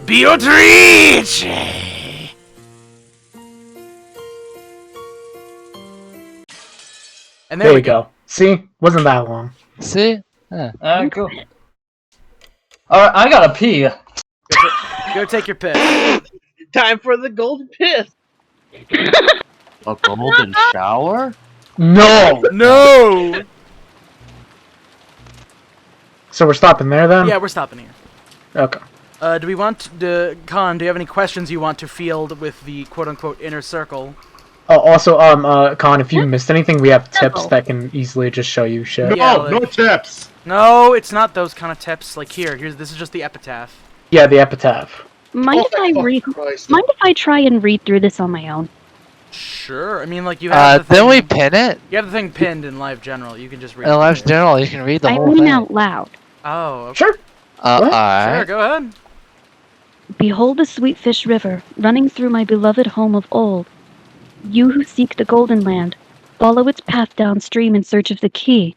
Beatrice! And There we go. See? Wasn't that long. See? Yeah. Cool. Alright, I gotta pee. Go take your piss. Time for the golden piss. A golden shower? No! No! So we're stopping there then? Yeah, we're stopping here. Okay. Do we want to, Khan, do you have any questions you want to field with the quote-unquote inner circle? Oh, also, Con, if you missed anything, we have tips that can easily just show you shit. Yeah, like- no tips. No, it's not those kind of tips. Like this is just the epitaph. Yeah, the epitaph. Mind if I try and read through this on my own? Sure. I mean, like you have. Then we pin it. You have the thing pinned in Live General. You can just read. In Live General, you can read the I whole read thing. out loud. Oh. Okay. Sure. Alright. Sure. Go ahead. Behold the sweet fish river, running through my beloved home of old. You who seek the golden land, follow its path downstream in search of the key.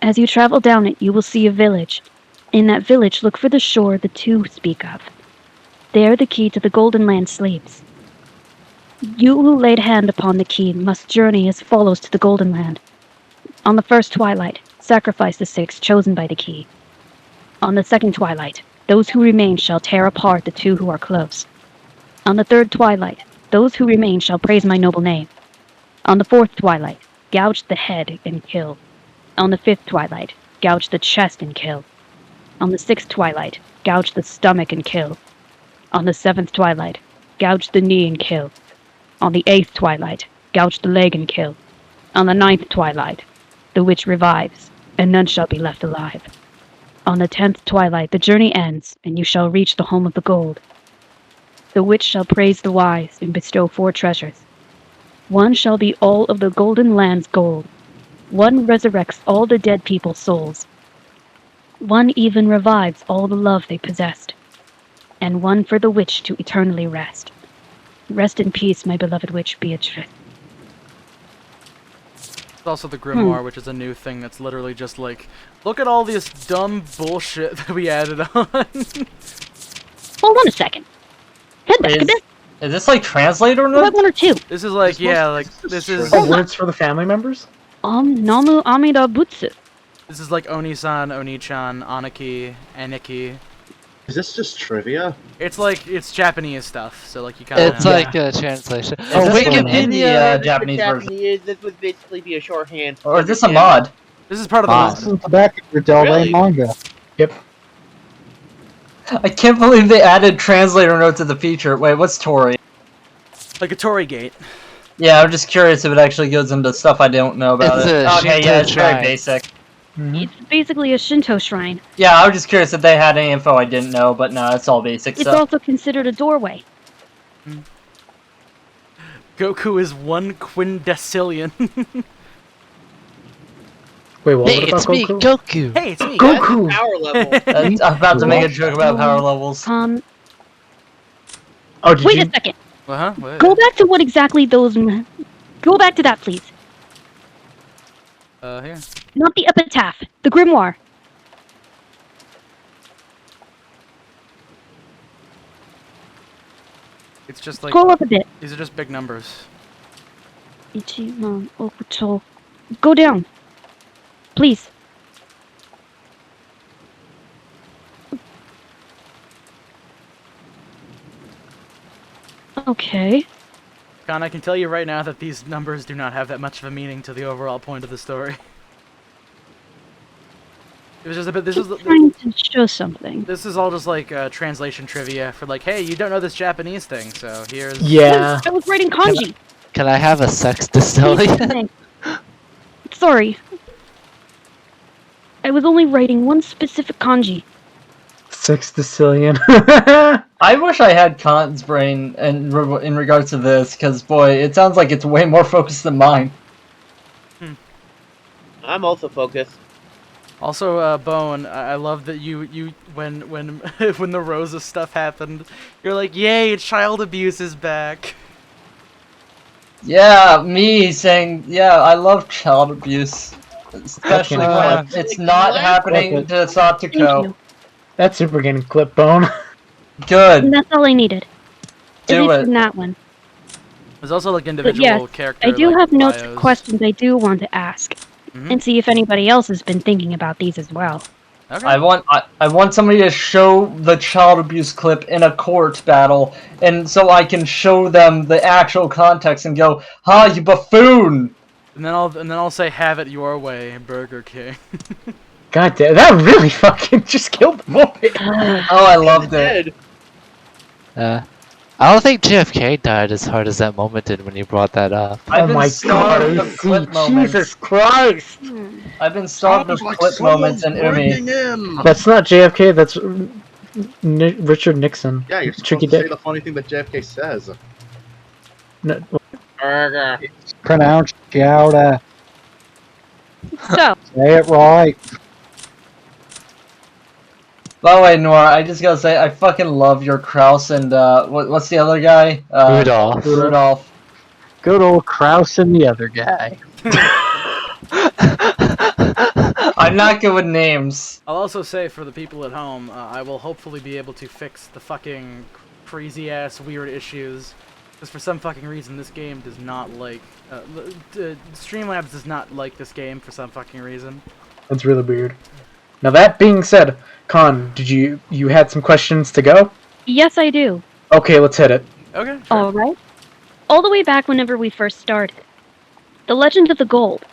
As you travel down it, you will see a village. In that village, look for the shore the two speak of. There the key to the golden land sleeps. You who laid hand upon the key must journey as follows to the golden land. On the first twilight, sacrifice the 6 chosen by the key. On the second twilight, those who remain shall tear apart the 2 who are close. On the third twilight, those who remain shall praise my noble name. On the fourth twilight, gouge the head and kill. On the fifth twilight, gouge the chest and kill. On the sixth twilight, gouge the stomach and kill. On the seventh twilight, gouge the knee and kill. On the eighth twilight, gouge the leg and kill. On the ninth twilight, the witch revives, and none shall be left alive. On the 10th twilight the journey ends, and you shall reach the home of the gold. The witch shall praise the wise and bestow 4 treasures. One shall be all of the golden land's gold. One resurrects all the dead people's souls. One even revives all the love they possessed. And one for the witch to eternally rest. Rest in peace, my beloved witch Beatrice. There's also the grimoire, which is a new thing that's literally just like, look at all this dumb bullshit that we added on. Hold on a second. Head back a bit. Is this like translator What about notes? 1 or 2? This is like, yeah, like, this is... Oh, words for the family members? Namu Amida Butsu. This is like Oni-san, Oni-chan, Aniki, Aniki. Is this just trivia? It's like, it's Japanese stuff, so like you kind of... It's like a translation. Oh, Wikipedia Japanese version. This would basically be a shorthand. Or is this a mod? This is part of the... Back in your Del Rey Really? manga. Yep. I can't believe they added translator note to the feature. Wait, what's Tori? Like a Torii gate. Yeah, I'm just curious if it actually goes into stuff I don't know about It's it. a Okay, Shinto yeah, it's very shrine. basic. It's basically a Shinto shrine. Yeah, I was just curious if they had any info I didn't know, but no, it's all basic It's stuff. also considered a doorway. Goku is 1 quindecillion. Wait, what Hey, about it's me, Goku? Goku. Hey, it's me, Goku! Power level. I'm about to make a joke about power levels. Oh, did Wait you? a second. Uh-huh, what? Go back to what exactly those... Go back to that, please. Here. Not the epitaph. The grimoire. It's just like... Scroll up a bit. These are just big numbers. Ichiman Okuto. Go down. Please. Okay. Con, I can tell you right now that these numbers do not have that much of a meaning to the overall point of the story. It was just a bit... This Just is... trying to show something. This is all just like translation trivia for like, hey, you don't know this Japanese thing, so here's... Yeah. I was writing kanji. Can I have a sex distillery? Sorry. I was only writing one specific kanji. 6 decillion. I wish I had Khan's brain in regards to this, because boy, it sounds like it's way more focused than mine. I'm also focused. Also, Bone, I love that you when when the Rosa stuff happened, you're like, yay, child abuse is back. Yeah, me saying, yeah, I love child abuse. Especially when it's not happening to Satoko. That's super getting clip, Bone. Good. And that's all I needed. Do At least it. in that one. There's also like But individual yes, character. I do like, have notes bios. of questions I do want to ask. And see if anybody else has been thinking about these as well. Okay. I want somebody to show the child abuse clip in a court battle, and so I can show them the actual context and go, "Ha, you buffoon!" And then I'll say, "Have it your way, Burger King." God damn, that really fucking just killed the movie. Oh, I loved it. I don't think JFK died as hard as that moment did when you brought that up. I've been my starved God, of clip moments. Jesus Christ! I've been starved of clip moments in Umi. That's not JFK, that's Richard Nixon. Yeah, you're supposed Tricky to say Dick. the funny thing that JFK says. No, Burger. Pronounced Chowder. So, Say it right. By the way, Nora, I just gotta say, I fucking love your Kraus and, what's the other guy? Rudolph. Rudolph. Good old Kraus and the other guy. I'm not good with names. I'll also say for the people at home, I will hopefully be able to fix the fucking crazy ass weird issues. Because for some fucking reason this game does not like, Streamlabs does not like this game for some fucking reason. that's really weird. Now that being said, Con, did you had some questions to go? yes, I do. Okay, let's hit it. Okay, sure. Alright. All the way back whenever we first started. The Legend of the Gold.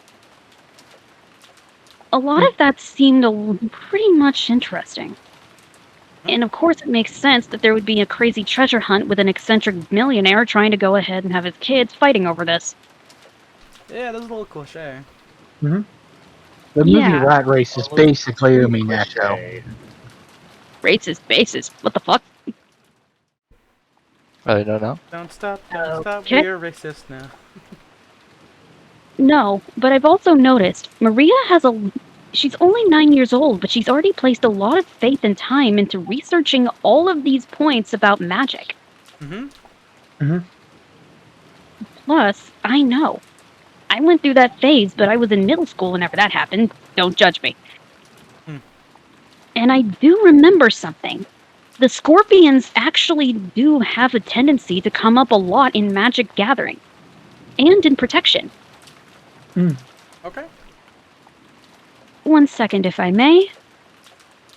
A lot of that seemed pretty much interesting. And of course it makes sense that there would be a crazy treasure hunt with an eccentric millionaire trying to go ahead and have his kids fighting over this. Yeah, that's a little cliche. The movie Yeah. Rat Race is basically Umineko. Racist basis. What the fuck? I don't know. Don't stop, Okay. we're racist now. No, but I've also noticed Maria has she's only 9 years old, but she's already placed a lot of faith and time into researching all of these points about magic. Plus, I know. I went through that phase, but I was in middle school whenever that happened. Don't judge me. And I do remember something. The scorpions actually do have a tendency to come up a lot in magic gathering. And in protection. Okay. 1 second, if I may.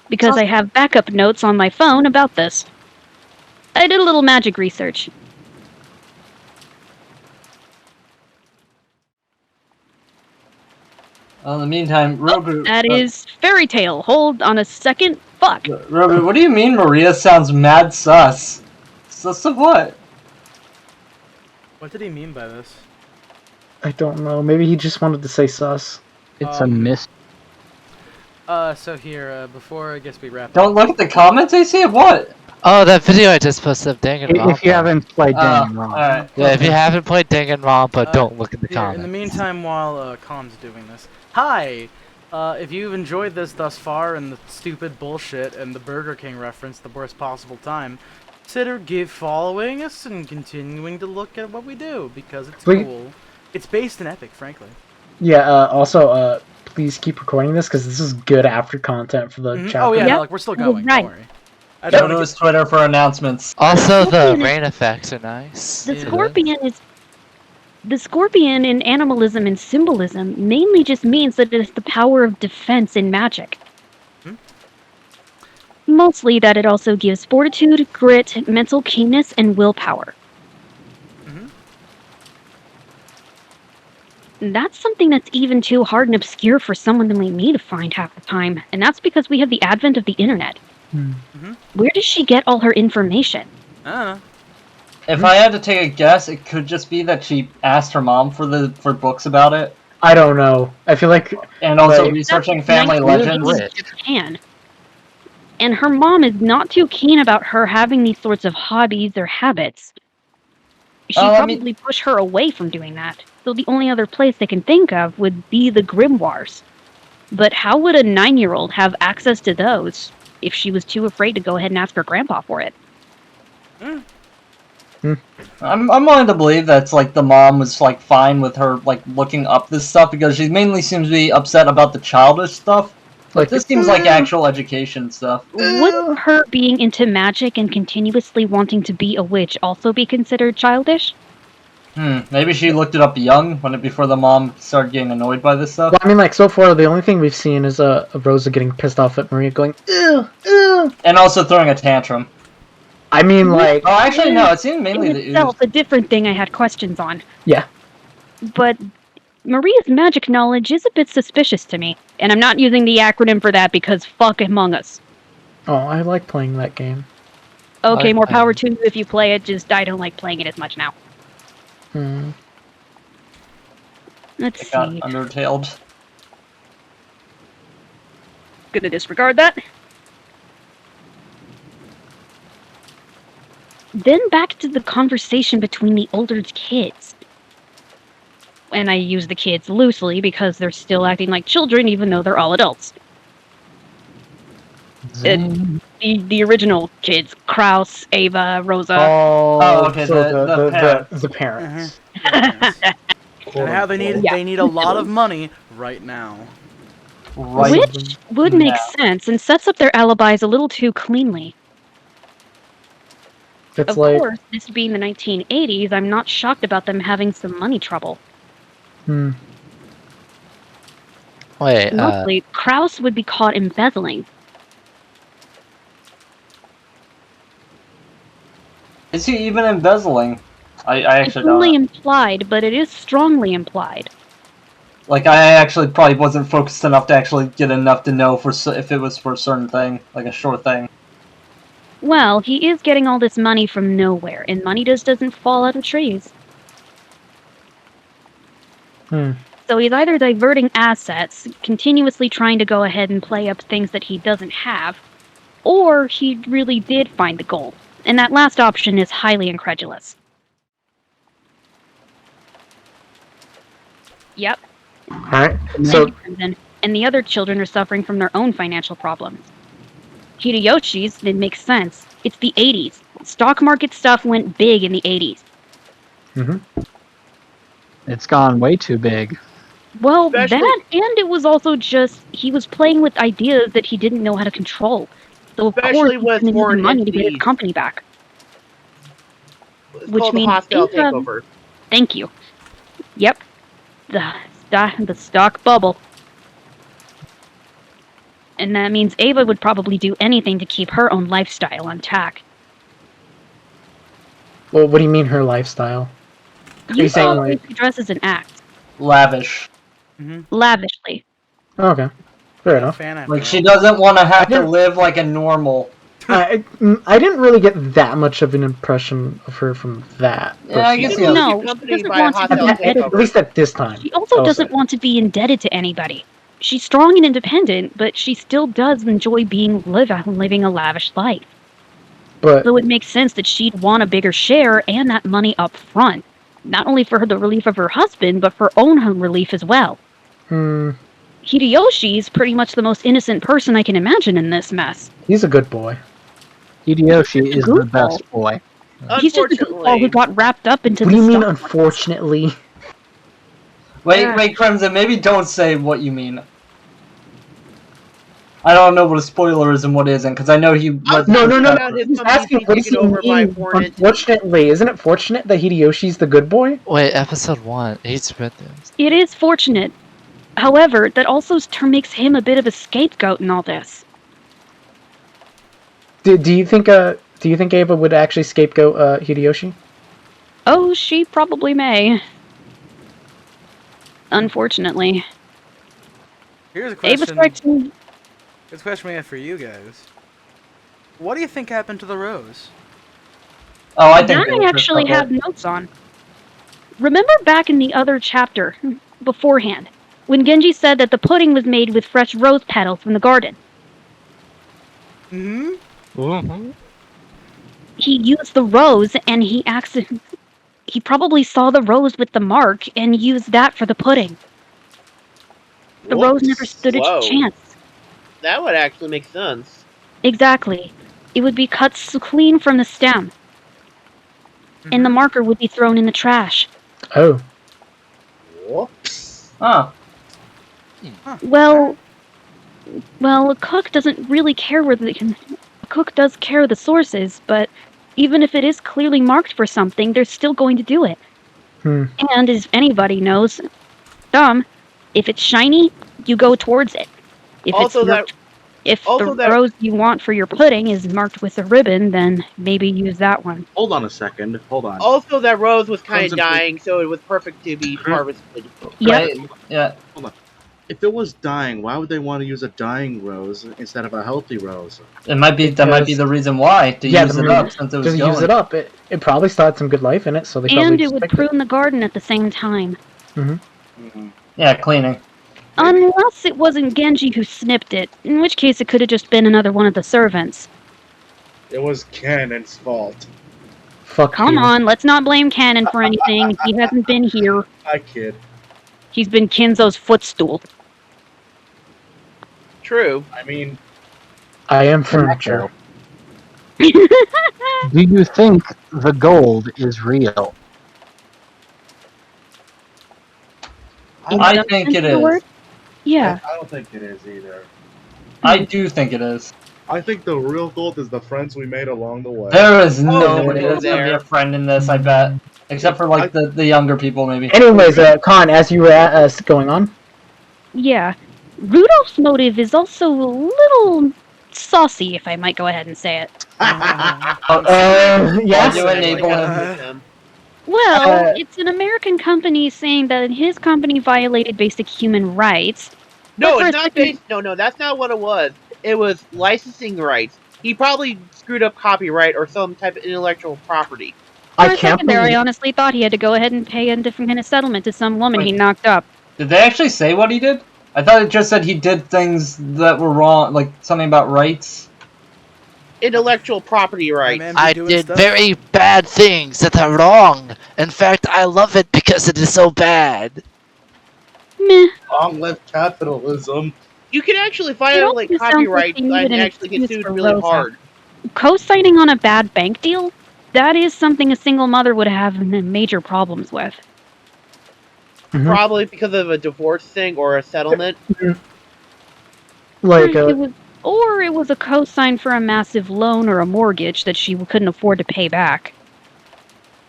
Because I have backup notes on my phone about this. I did a little magic research. In the meantime, Robu... That is fairy tale. Hold on a second. Fuck. Robu, what do you mean Maria sounds mad sus? Sus of what? What did he mean by this? I don't know. Maybe he just wanted to say sus. It's a miss. So here, before I guess we wrap Don't look at the comments, AC? What? Oh, that video I just posted of Danganronpa. If you haven't played Danganronpa. Alright. Yeah, if you haven't played Danganronpa, don't look at the here, comments. in the meantime, while Con's doing this, hi! If you've enjoyed this thus far and the stupid bullshit and the Burger King reference the worst possible time, consider following us and continuing to look at what we do, because it's cool. It's based in Epic, frankly. Yeah, also, please keep recording this, because this is good after content for the chapter. Oh yeah, no, like, we're still going, Right. don't worry. Go to his Twitter for announcements. Also, the rain effects are nice. The scorpion in animalism and symbolism mainly just means that it is the power of defense in magic. Mostly that it also gives fortitude, grit, mental keenness, and willpower. That's something that's even too hard and obscure for someone like me to find half the time, and that's because we have the advent of the internet. Where does she get all her information? I don't know. If I had to take a guess, it could just be that she asked her mom for books about it. I don't know. I feel like, And also like, researching family legends. Japan. And her mom is not too keen about her having these sorts of hobbies or habits. She'd probably push her away from doing that. So the only other place they can think of would be the grimoires. But how would a 9-year-old have access to those if she was too afraid to go ahead and ask her grandpa for it? I'm willing to believe that's like the mom was like fine with her like looking up this stuff because she mainly seems to be upset about the childish stuff. Like this seems like actual education stuff. Would her being into magic and continuously wanting to be a witch also be considered childish? Maybe she looked it up young, before the mom started getting annoyed by this stuff. Well, I mean, like, so far, the only thing we've seen is Rosa getting pissed off at Maria going, ew, ew. And also throwing a tantrum. I mean, like... Oh, actually, no, it seemed mainly the itself a different thing I had questions on. Yeah. But Maria's magic knowledge is a bit suspicious to me. And I'm not using the acronym for that because fuck Among Us. Oh, I like playing that game. Okay, more power to you if you play it, just I don't like playing it as much now. Let's see. Got undertailed. Gonna disregard that. Then back to the conversation between the older kids. And I use the kids loosely because they're still acting like children even though they're all adults. The original kids, Kraus, Ava, Rosa. Oh, okay, so the parents. And how they need a lot of money right now. Which would make sense and sets up their alibis a little too cleanly. It's of course, this being the 1980s, I'm not shocked about them having some money trouble. Wait, mostly, Kraus would be caught embezzling. Is he even embezzling? I actually It's only don't. implied, but it is strongly implied. Like, I actually probably wasn't focused enough to actually get enough to know if it was for a certain thing, like a sure thing. Well, he is getting all this money from nowhere, and money just doesn't fall out of trees. So he's either diverting assets, continuously trying to go ahead and play up things that he doesn't have, or he really did find the gold. And that last option is highly incredulous. Yep. Alright, so... And the other children are suffering from their own financial problems. Hideyoshi's, it makes sense. It's the 80s. Stock market stuff went big in the 80s. It's gone way too big. Well, that, and it was also just, he was playing with ideas that he didn't know how to control. So of course he's going to need money to get his company back. Which means takeover. Thank you. Yep. The stock bubble. And that means Ava would probably do anything to keep her own lifestyle on tack. Well, what do you mean her lifestyle? You saying like she dresses and acts. Lavish. Lavishly. Okay. Fair enough. Like, she doesn't want to have to live like a normal. I didn't really get that much of an impression of her from that. Yeah, I guess no, she doesn't want to be at least at this time. She also doesn't want to be indebted to anybody. She's strong and independent, but she still does enjoy living a lavish life. But so it makes sense that she'd want a bigger share and that money up front, not only for the relief of her husband, but for own relief as well. Hideyoshi's pretty much the most innocent person I can imagine in this mess. He's a good boy. Hideyoshi is the best boy. He's just a goofball who got wrapped up into What do the you mean, stock unfortunately? Wait, Crimson, maybe don't say what you mean. I don't know what a spoiler is and what isn't, because I know he... No. He's asking what does he mean, unfortunately. Isn't it fortunate that Hideyoshi's the good boy? Wait, episode 1. He's read this. It is fortunate. However, that also makes him a bit of a scapegoat in all this. Do you think Ava would actually scapegoat Hideyoshi? Oh, she probably may. Unfortunately. Here's a question. Ava strikes me. Here's a question we have for you guys. What do you think happened to the rose? Oh, I think that I actually have notes on. Remember back in the other chapter, beforehand, when Genji said that the pudding was made with fresh rose petals from the garden. Mm-hmm. He used the rose, and he probably saw the rose with the mark and used that for the pudding. The rose never stood a chance. That would actually make sense. Exactly. It would be cut clean from the stem. And the marker would be thrown in the trash. Oh. Whoops. Huh. Well, a cook doesn't really care where a cook does care the sources, but even if it is clearly marked for something, they're still going to do it. And as anybody knows, if it's shiny, you go towards it. If the rose you want for your pudding is marked with a ribbon, then maybe use that one. Hold on a second. Hold on. Also, that rose was kind of dying, so it was perfect to be harvested. Yep. Yeah. Hold on. If it was dying, why would they want to use a dying rose instead of a healthy rose? That might be the reason why to use it up since it was going. Use it up. It probably still had some good life in it, so they probably And it would prune the garden at the same time. Yeah, cleaning. Unless it wasn't Genji who snipped it, in which case it could have just been another one of the servants. It was Cannon's fault. Come on, let's not blame Cannon for anything. He hasn't been here. I kid. He's been Kinzo's footstool. True. I mean, I am furniture. Do you think the gold is real? I think it is. Yeah. I don't think it is either. I do think it is. I think the real gold is the friends we made along the way. There is nobody that's gonna be a friend in this, I bet. Except for like the younger people, maybe. Anyways, Con, as you were going on. Yeah. Rudolph's motive is also a little saucy, if I might go ahead and say it. Yes. You enable him. Well, it's an American company saying that his company violated basic human rights. No, it's not based. No, that's not what it was. It was licensing rights. He probably screwed up copyright or some type of intellectual property. For a second there, I honestly thought he had to go ahead and pay a different kind of settlement to some woman he knocked up. Did they actually say what he did? I thought it just said he did things that were wrong, like something about rights. Intellectual property rights. I did very bad things that are wrong. In fact, I love it because it is so bad. Meh. Long live capitalism. You can actually violate copyright and actually get sued really hard. Co-signing on a bad bank deal? That is something a single mother would have major problems with. Probably because of a divorce thing or a settlement. Like it was a co-sign for a massive loan or a mortgage that she couldn't afford to pay back.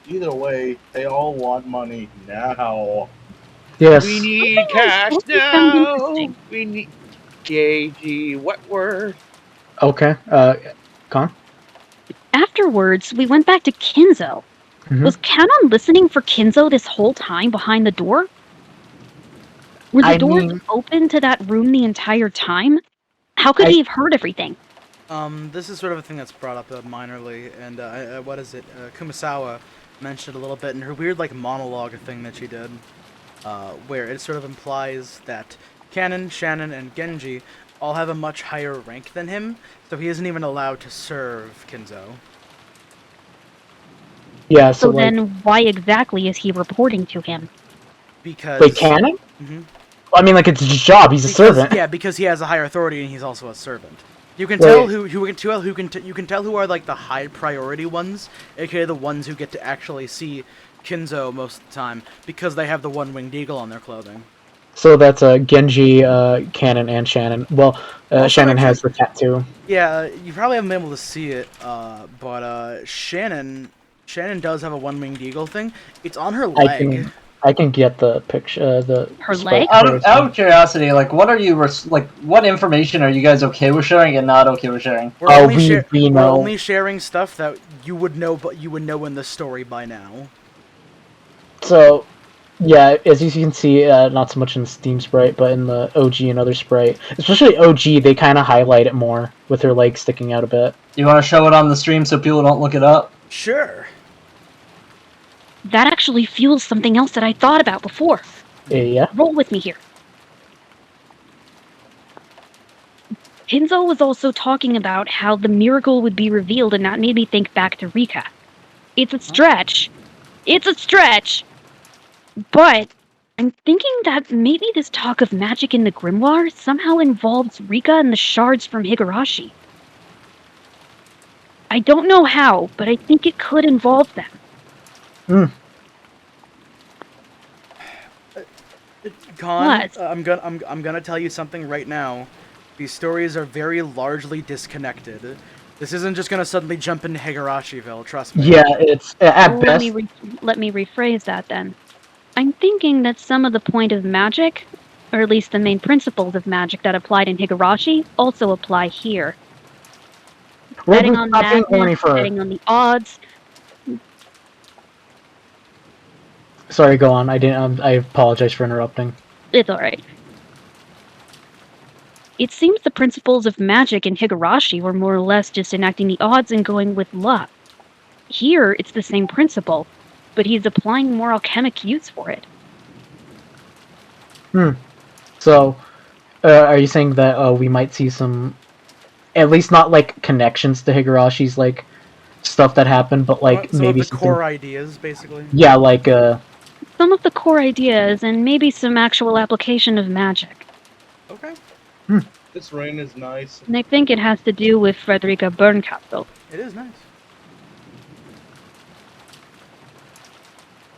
Either way, they all want money now. Yes. We need cash now. We need JG Wetworth. Okay. Con? Afterwards, we went back to Kinzo. Was Canon listening for Kinzo this whole time behind the door? Were the doors open to that room the entire time? How could he have heard everything? This is sort of a thing that's brought up minorly, and Kumasawa mentioned a little bit in her weird like monologue thing that she did, where it sort of implies that Canon, Shannon, and Genji all have a much higher rank than him, so he isn't even allowed to serve Kinzo. Yeah, so then why exactly is he reporting to him? Because... Wait, Canon? I mean, like, it's his job. He's a servant. Yeah, because he has a higher authority and he's also a servant. You can tell you can tell who are like the high priority ones, aka the ones who get to actually see Kinzo most of the time, because they have the one-winged eagle on their clothing. So that's Genji, Canon, and Shannon. Well, Shannon has the tattoo. Yeah, you probably haven't been able to see it, but Shannon does have a one-winged eagle thing. It's on her leg. I can get the picture. Her leg. Out of curiosity, like, what information are you guys okay with sharing and not okay with sharing? We're only sharing stuff that you would know, but you would know in the story by now. So, yeah, as you can see, not so much in the Steam sprite, but in the OG and other sprite, especially OG, they kind of highlight it more with her leg sticking out a bit. You want to show it on the stream so people don't look it up? Sure. That actually fuels something else that I thought about before. Yeah? Roll with me here. Hinzo was also talking about how the miracle would be revealed, and that made me think back to Rika. It's a stretch. It's a stretch! But I'm thinking that maybe this talk of magic in the grimoire somehow involves Rika and the shards from Higurashi. I don't know how, but I think it could involve them. Con, What? I'm gonna tell you something right now. These stories are very largely disconnected. This isn't just gonna suddenly jump into Higurashiville, trust me. Yeah, it's at Let best. let me rephrase that then. I'm thinking that some of the point of magic, or at least the main principles of magic that applied in Higurashi, also apply here. Betting on madness, betting on the odds. Sorry, go on. I didn't. I apologize for interrupting. It's alright. It seems the principles of magic in Higurashi were more or less just enacting the odds and going with luck. Here, it's the same principle, but he's applying more alchemic use for it. So, are you saying that we might see some, at least not like connections to Higurashi's like stuff that happened, but like some maybe of the something... core ideas, basically. Yeah, like some of the core ideas and maybe some actual application of magic. Okay. This rain is nice. And I think it has to do with Frederica Berncastle. It is nice.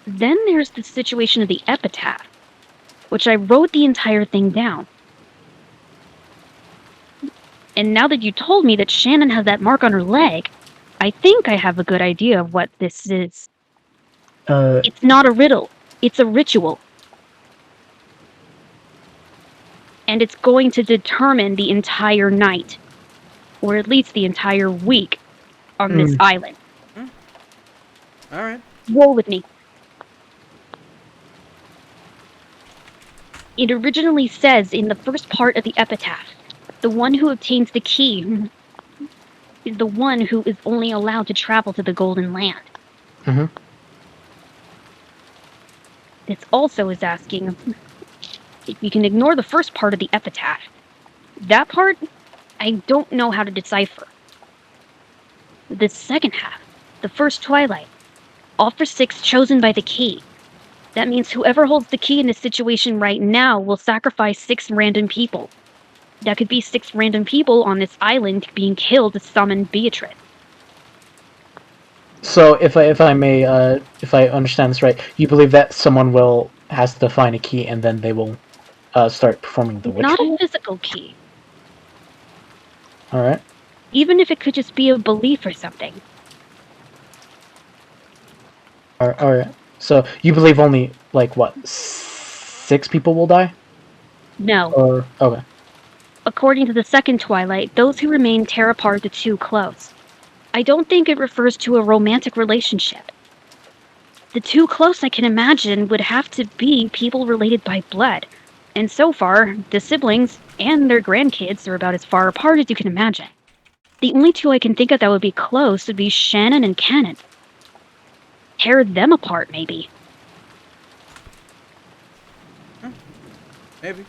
Then there's the situation of the epitaph, which I wrote the entire thing down. And now that you told me that Shannon has that mark on her leg, I think I have a good idea of what this is. It's not a riddle. It's a ritual. And it's going to determine the entire night, or at least the entire week, on this island. Alright. Roll with me. It originally says in the first part of the epitaph, the one who obtains the key is the one who is only allowed to travel to the Golden Land. This also is asking if you can ignore the first part of the epitaph. That part, I don't know how to decipher. The second half, the first twilight, offer 6 chosen by the key. That means whoever holds the key in this situation right now will sacrifice 6 random people. That could be 6 random people on this island being killed to summon Beatrice. So, if I may, if I understand this right, you believe that someone has to find a key and then they will start performing the ritual? Not a physical key. Alright. Even if it could just be a belief or something. Alright. So, you believe only, like, what, 6 people will die? No. Okay. According to the second twilight, those who remain tear apart the 2 close. I don't think it refers to a romantic relationship. The 2 close I can imagine would have to be people related by blood. And so far, the siblings and their grandkids are about as far apart as you can imagine. The only 2 I can think of that would be close would be Shannon and Cannon. Tear them apart, maybe. Maybe.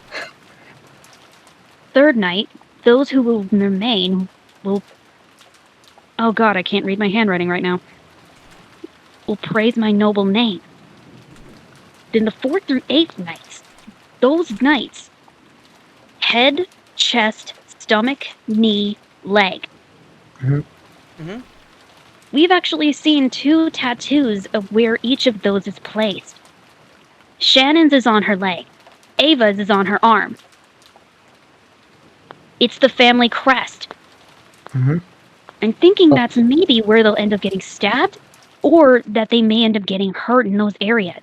Third night, those who will remain will... Oh god, I can't read my handwriting right now. Will praise my noble name. Then the 4th through 8th nights, those nights, head, chest, stomach, knee, leg. We've actually seen 2 tattoos of where each of those is placed. Shannon's is on her leg. Ava's is on her arm. It's the family crest. I'm thinking that's maybe where they'll end up getting stabbed, or that they may end up getting hurt in those areas.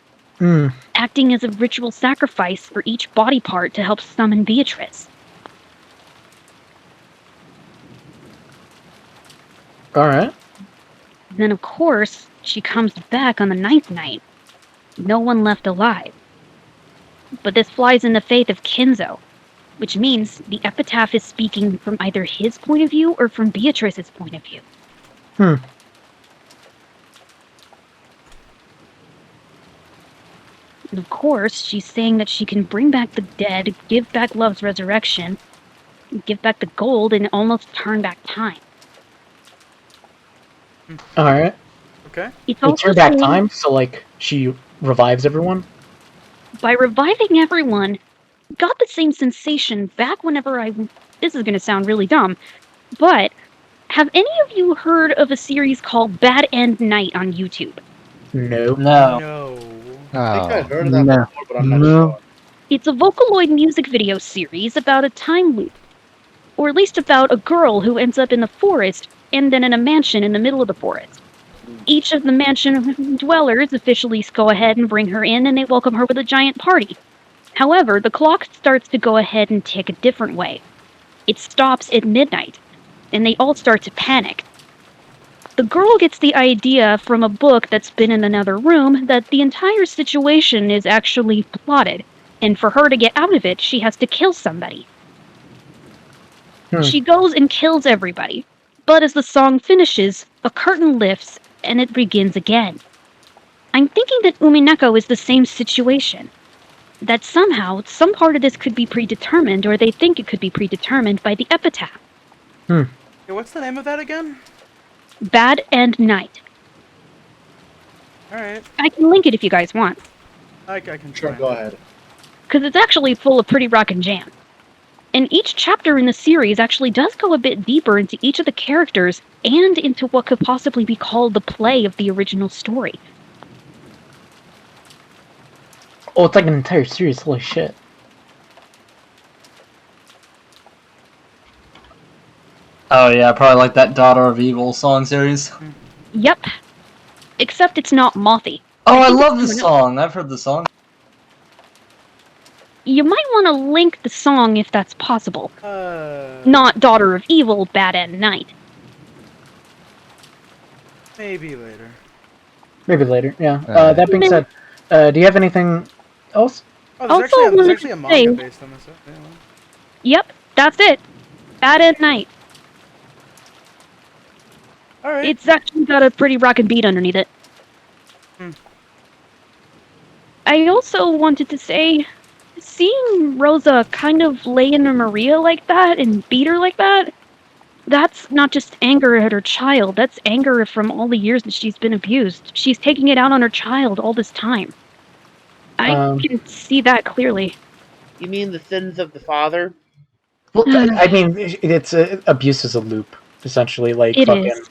Acting as a ritual sacrifice for each body part to help summon Beatrice. Alright. Then, of course, she comes back on the 9th night. No one left alive. But this flies in the faith of Kinzo, which means the epitaph is speaking from either his point of view or from Beatrice's point of view. And of course, she's saying that she can bring back the dead, give back love's resurrection, give back the gold, and almost turn back time. Alright. Okay. It's Well, also turn back saying time, so like she revives everyone? by reviving everyone, got the same sensation back whenever I. This is gonna sound really dumb, but have any of you heard of a series called Bad End Night on YouTube? No. No. No. I think I Oh. heard of that No. before, but I'm not No. sure. It's a Vocaloid music video series about a time loop, or at least about a girl who ends up in the forest and then in a mansion in the middle of the forest. Each of the mansion dwellers officially go ahead and bring her in, and they welcome her with a giant party. However, the clock starts to go ahead and tick a different way. It stops at midnight, and they all start to panic. The girl gets the idea from a book that's been in another room that the entire situation is actually plotted, and for her to get out of it, she has to kill somebody. She goes and kills everybody, but as the song finishes, a curtain lifts and it begins again. I'm thinking that Umineko is the same situation. That somehow, some part of this could be predetermined, or they think it could be predetermined by the epitaph. Yeah, what's the name of that again? Bad End Night. Alright. I can link it if you guys want, I can Sure, find go it. ahead. because it's actually full of pretty rockin' jam. And each chapter in the series actually does go a bit deeper into each of the characters and into what could possibly be called the play of the original story. Oh, it's like an entire series. Holy shit. Oh yeah, probably like that Daughter of Evil song series. Yep. Except it's not Mothy. Oh, I think love it's this someone else. song. I've heard the song. You might want to link the song if that's possible. Uh, Not Daughter of Evil, Bad End Night. maybe later. Maybe later, yeah. That being said, do you have anything else? Oh, Also there's wanted actually a to manga say- based on this. Yeah. Yep, that's it. Bad End Night. Alright. It's actually got a pretty rockin' beat underneath it. I also wanted to say, seeing Rosa kind of lay into Maria like that and beat her like that, that's not just anger at her child, that's anger from all the years that she's been abused. She's taking it out on her child all this time. I can see that clearly. You mean the sins of the father? Well, I mean, it's abuse is a loop, essentially. Like It fucking, is.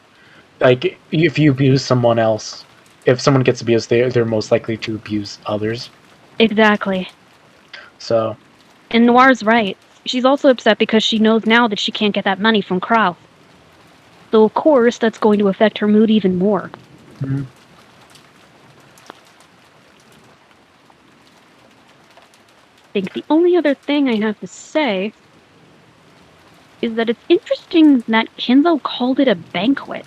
like if you abuse someone else, if someone gets abused, they're most likely to abuse others. Exactly. So. And Noir's right. She's also upset because she knows now that she can't get that money from Kraus. So of course that's going to affect her mood even more. Mm-hmm. I think the only other thing I have to say is that it's interesting that Kinzo called it a banquet.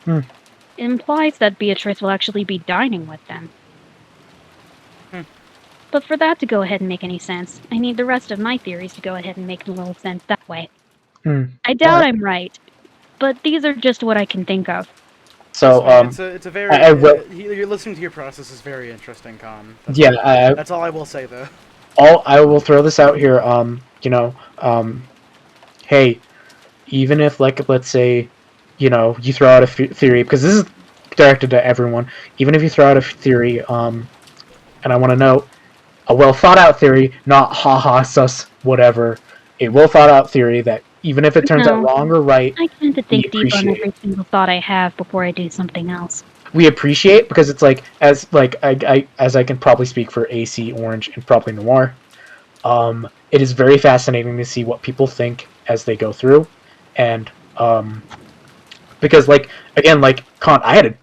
It implies that Beatrice will actually be dining with them. But for that to go ahead and make any sense, I need the rest of my theories to go ahead and make a little sense that way. I doubt I'm right, but these are just what I can think of. So, it's a very you're listening to your process is very interesting, Con. That's all I will say though. I will throw this out here. Hey, even if like let's say, you throw out a theory, because this is directed to everyone. Even if you throw out a theory, and I want to know a well thought out theory, not haha sus whatever. A well thought out theory that even if it turns out wrong or right, I tend to think deep on every single thought I have before I do something else. We appreciate, because it's like as I can probably speak for AC, Orange, and probably Noir. It is very fascinating to see what people think as they go through, and because Con, I had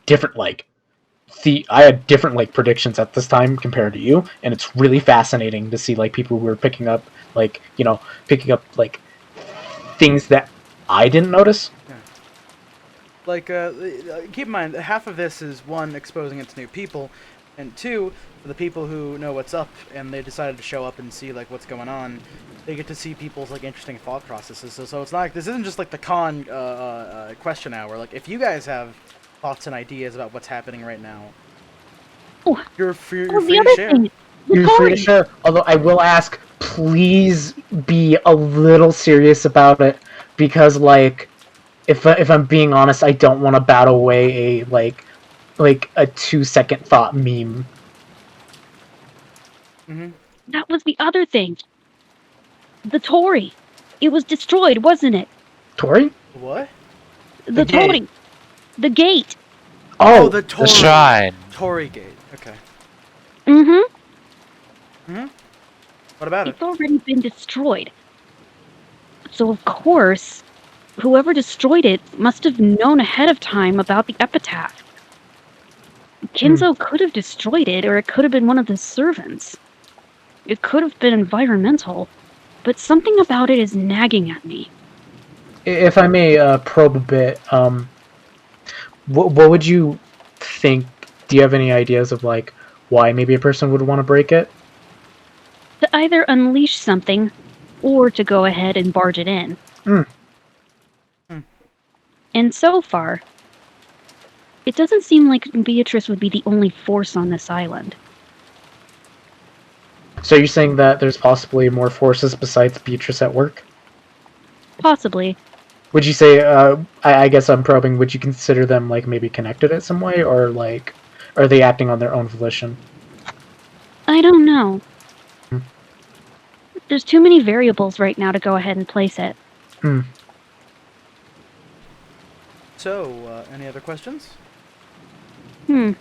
different predictions at this time compared to you, and it's really fascinating to see people who are picking up things that I didn't notice. Yeah. Keep in mind, half of this is one, exposing it to new people, and two, for the people who know what's up and they decided to show up and see what's going on, they get to see people's interesting thought processes. So it's not this isn't just the Con question hour. If you guys have thoughts and ideas about what's happening right now. Oh, You're free the to other share. thing. You're free to share. Although I will ask, please be a little serious about it, because like, if I'm being honest, I don't want to bat away a like a 2-second thought meme. That was the other thing. The Torii. It was destroyed, wasn't it? Torii? What? The Torii. gate. The gate. Oh, the Torii. The shrine. Torii gate. Okay. What about it? It's already been destroyed. So of course, whoever destroyed it must have known ahead of time about the epitaph. Kinzo could have destroyed it, or it could have been one of the servants. It could have been environmental, but something about it is nagging at me. If I may probe a bit, what would you think? Do you have any ideas of like why maybe a person would want to break it? To either unleash something, or to go ahead and barge it in. And so far, it doesn't seem like Beatrice would be the only force on this island. So you're saying that there's possibly more forces besides Beatrice at work? Possibly. Would you say, I guess I'm probing, would you consider them like maybe connected in some way, or like, are they acting on their own volition? I don't know. There's too many variables right now to go ahead and place it. So, any other questions? Not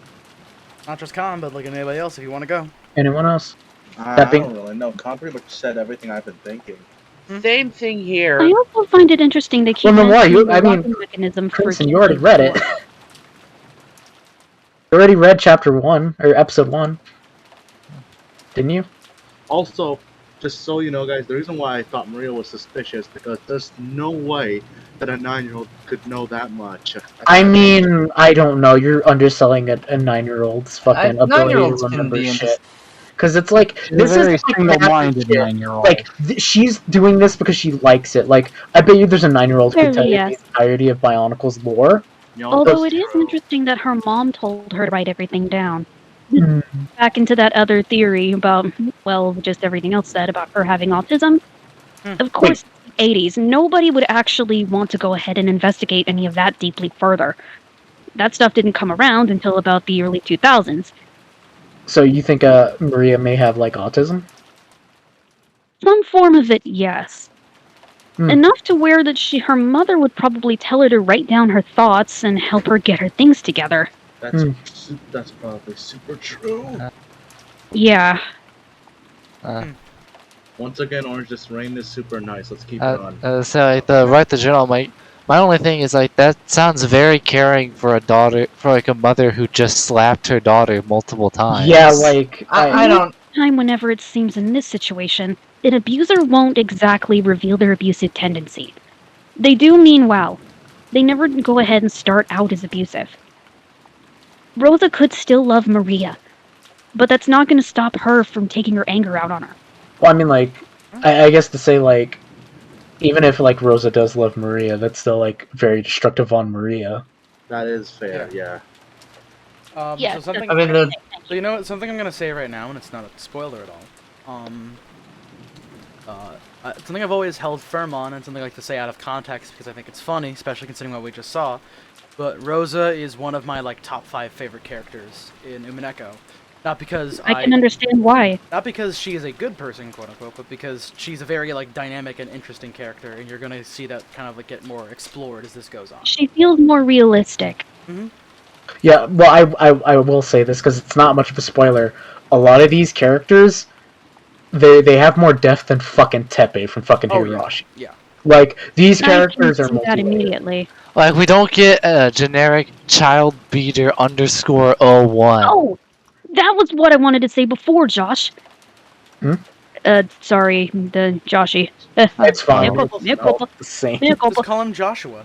just Khan, but like anybody else if you want to go. Anyone else? I don't really know. Khan pretty much said everything I've been thinking. Same thing here. I also find it interesting they keep mentioning the locking mechanism for Crimson, you already read it. You already read chapter 1, or episode 1. Didn't you? Also, just so you know, guys, the reason why I thought Maria was suspicious because there's no way that a 9-year-old could know that much. I mean, I don't know. You're underselling a 9-year-old's fucking ability to 9-year-olds can remember be shit. Because it's like, She's a very single-minded shit. 9-year-old. Like, she's doing this because she likes it. Like, I bet you there's a 9-year-old who could tell you Yes. the entirety of Bionicle's lore. Although it is interesting that her mom told her to write everything down. Back into that other theory about, well, just everything else said about her having autism. Of course, in the 80s, nobody would actually want to go ahead and investigate any of that deeply further. That stuff didn't come around until about the early 2000s. So you think Maria may have, like, autism? Some form of it, yes. Enough to where that her mother would probably tell her to write down her thoughts and help her get her things together. That's probably super true. Yeah. Once again, Orange just Rain is super nice. Let's keep it on. So like the general, my only thing is like that sounds very caring for a daughter, for like a mother who just slapped her daughter multiple times. Yeah, like I don't. Time whenever it seems in this situation, an abuser won't exactly reveal their abusive tendency. They do mean well. They never go ahead and start out as abusive. Rosa could still love Maria, but that's not going to stop her from taking her anger out on her. Well, I mean, like, I guess to say, like, even if, like, Rosa does love Maria, that's still, like, very destructive on Maria. That is fair, yeah. So something, so you know what, something I'm gonna say right now, and it's not a spoiler at all. Something I've always held firm on, and something I like to say out of context because I think it's funny, especially considering what we just saw. But Rosa is one of my like top 5 favorite characters in Umineko. Not because I can understand why. Not because she is a good person, quote unquote, but because she's a very like dynamic and interesting character, and you're gonna see that kind of like get more explored as this goes on. She feels more realistic. Yeah, well, I will say this because it's not much of a spoiler. A lot of these characters, they have more depth than fucking Tepe from fucking Higurashi. Yeah. Like, these characters are I can see that immediately. Like we don't get a generic child beater _01. Oh, that was what I wanted to say before, Josh. Sorry, the Joshy. It's fine. Same. Just call him Joshua.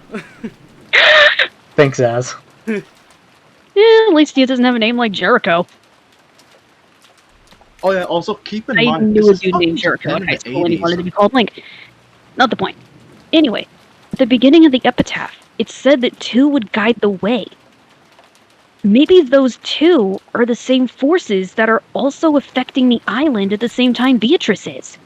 Thanks, Az. At least he doesn't have a name like Jericho. Oh yeah, also keep in I mind... knew a dude named Jericho in high school and he wanted to be called Link. Not the point. Anyway, at the beginning of the epitaph, it said that 2 would guide the way. maybe those two are the same forces that are also affecting the island at the same time Beatrice is.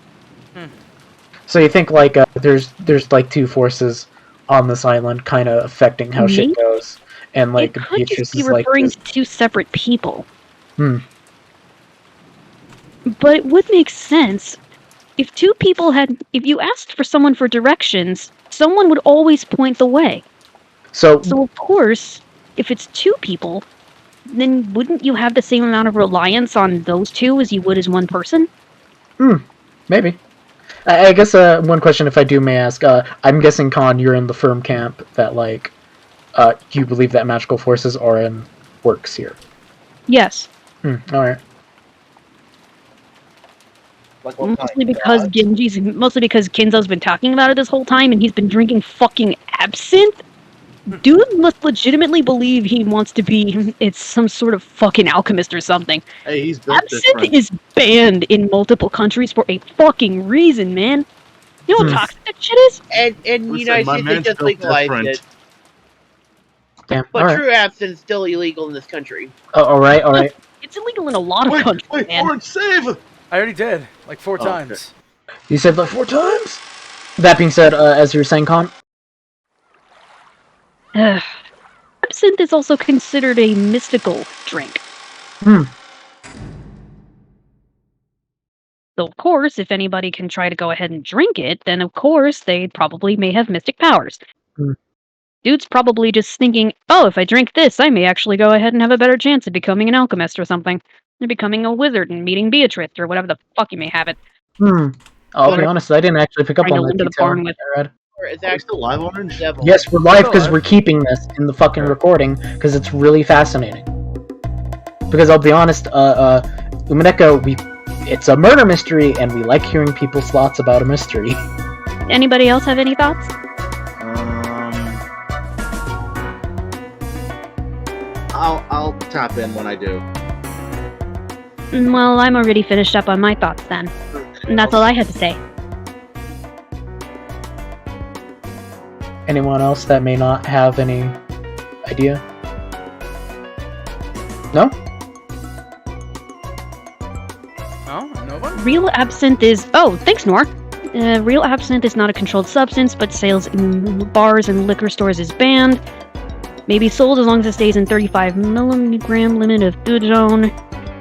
So you think like there's like two forces on this island, kind of affecting how shit Maybe. goes, and like It could Beatrice just be is like referring this. to two separate people. Hmm. But it would make sense if two people if you asked for someone for directions, someone would always point the way. So of course, if it's two people, then wouldn't you have the same amount of reliance on those two as you would as one person? Maybe. I guess one question, if I do may ask, I'm guessing, Con, you're in the firm camp that like you believe that magical forces are in works here. Yes. All right. Like what Mostly because Kinzo's been talking about it this whole time, and he's been drinking fucking absinthe. Dude must legitimately believe he wants to be it's some sort of fucking alchemist or something. Hey, he's built Absinthe different. is banned in multiple countries for a fucking reason, man. You know how toxic that shit is? And in the Listen, United my States, they man's just built legalized different. it. Damn. But all right. true absinthe is still illegal in this country. Oh, all right. It's illegal in a lot of countries, Wait, man. Orange, save! I already did, like 4 Oh, times. You said like 4 times. That being said, as you were saying, Con. Absinthe is also considered a mystical drink. So, of course, if anybody can try to go ahead and drink it, then of course they probably may have mystic powers. Dude's probably just thinking, oh, if I drink this, I may actually go ahead and have a better chance of becoming an alchemist or something. Or becoming a wizard and meeting Beatrice, or whatever the fuck you may have it. I'll be honest, I didn't actually pick up Trying on to that live in the detail. barn with. I read. Or is Are we actually still live, Orange? devil. Yes, we're live because we're keeping this in the fucking recording because it's really fascinating. Because I'll be honest, Umineko, it's a murder mystery, and we like hearing people's thoughts about a mystery. Anybody else have any thoughts? I'll tap in when I do. Well, I'm already finished up on my thoughts then. And that's all I had to say. Anyone else that may not have any idea? No? No? No one? Real absinthe is... Oh, thanks, Nor. Real absinthe is not a controlled substance, but sales in bars and liquor stores is banned. May be sold as long as it stays in 35 milligram limit of good zone.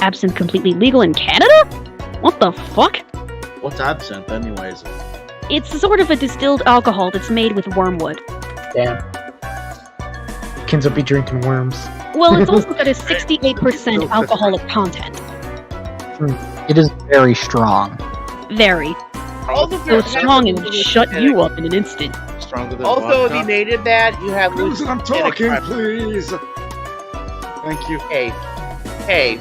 Absinthe completely legal in Canada? What the fuck? What's absinthe, anyways? It's sort of a distilled alcohol that's made with wormwood. Damn. Kids will be drinking worms. Well, it's also got a 68% alcoholic content. It is very strong. Very. Also, So strong it would shut you up in an instant. Stronger than Also, if vodka? you made it bad, you have Listen, I'm talking, please! Thank you. Hey.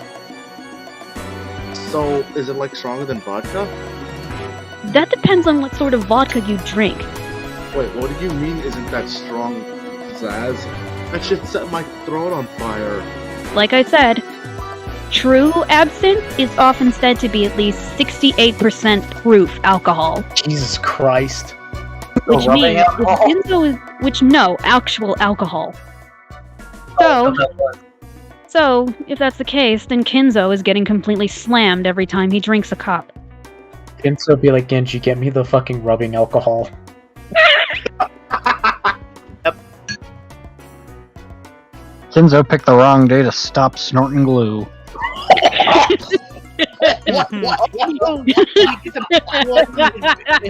So, is it like stronger than vodka? That depends on what sort of vodka you drink. Wait, what do you mean isn't that strong, Zaz? That shit set my throat on fire. Like I said, true absinthe is often said to be at least 68% proof alcohol. Jesus Christ. Which rubbing means alcohol? Kinzo is actual alcohol. So if that's the case, then Kinzo is getting completely slammed every time he drinks a cup. Kinzo will be like, Genji, get me the fucking rubbing alcohol. Kinzo picked the wrong day to stop snorting glue.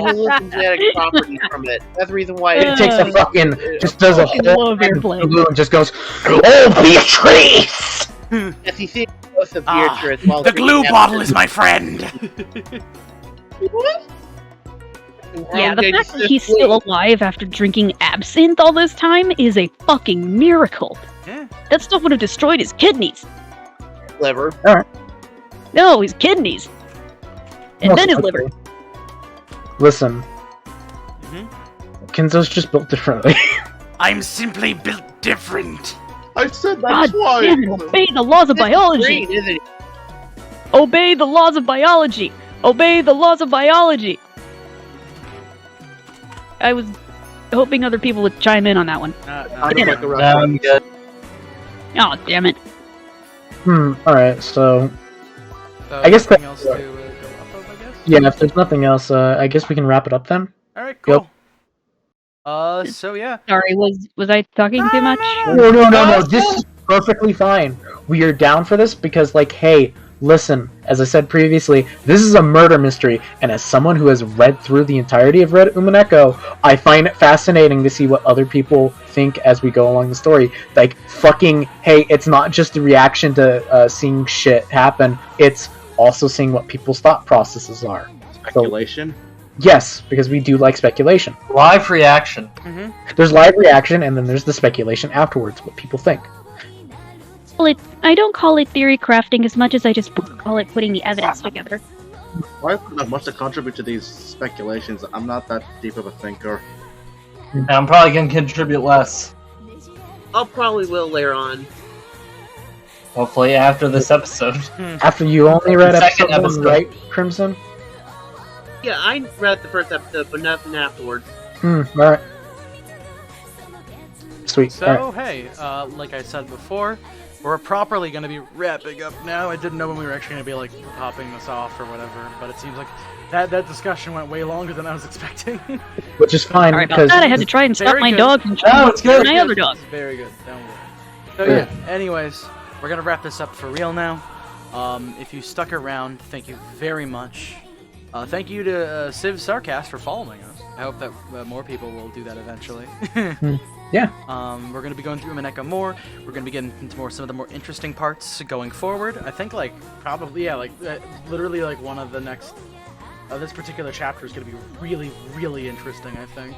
Hallucinogenic properties from it. That's the reason why It takes a fucking, just does a whole love airplane. glue and just goes, oh, Beatrice! Yes, you see most of Beatrice. while The glue drinking bottle absinthe. is my friend! Yeah, the fact that he's still alive after drinking absinthe all this time is a fucking miracle. Yeah. That stuff would have destroyed his kidneys. Liver. No, his kidneys. And then his liver. Listen. Kinzo's just built differently. I'm simply built different. I said that God twice! damn it, obey the laws of biology! Green, isn't it? Obey the laws of biology! Obey the laws of biology! I was hoping other people would chime in on that one. I'm good. Oh, damn it. Alright, so... So I guess nothing else to go off of, I guess? Yeah, if there's nothing else, I guess we can wrap it up then. Alright, cool. So yeah. Sorry, was I talking too much? No, this is perfectly fine. We are down for this because, like, hey, listen, as I said previously, this is a murder mystery, and as someone who has read through the entirety of Red Umineko, I find it fascinating to see what other people think as we go along the story. Like, fucking, hey, it's not just the reaction to seeing shit happen, it's also seeing what people's thought processes are. Speculation? So, yes, because we do like speculation. Live reaction. There's live reaction, and then there's the speculation afterwards, what people think. Well, I don't call it theory crafting as much as I just call it putting the evidence together. Well, I don't have much to contribute to these speculations. I'm not that deep of a thinker. And I'm probably gonna contribute less. I'll probably will later on. Hopefully after this episode. After you only read The episode second 1, right, Crimson? Yeah, I read the first episode, but nothing afterwards. Alright. Sweet. So, Alright. hey, like I said before, we're properly going to be wrapping up now. I didn't know when we were actually going to be, like, popping this off or whatever, but it seems like that discussion went way longer than I was expecting. Which is fine, Sorry about because... that, I had to try and stop Very my good. dog from No, it's good. my other dog. Very good. Don't worry. So, yeah, anyways, we're going to wrap this up for real now. If you stuck around, thank you very much. Thank you to Civ Sarcast for following us. I hope that more people will do that eventually. Yeah. We're going to be going through Umineko more. We're going to be getting into some of the more interesting parts going forward. I think, like, probably, yeah, like, literally, like, one of the next... this particular chapter is going to be really, really interesting, I think.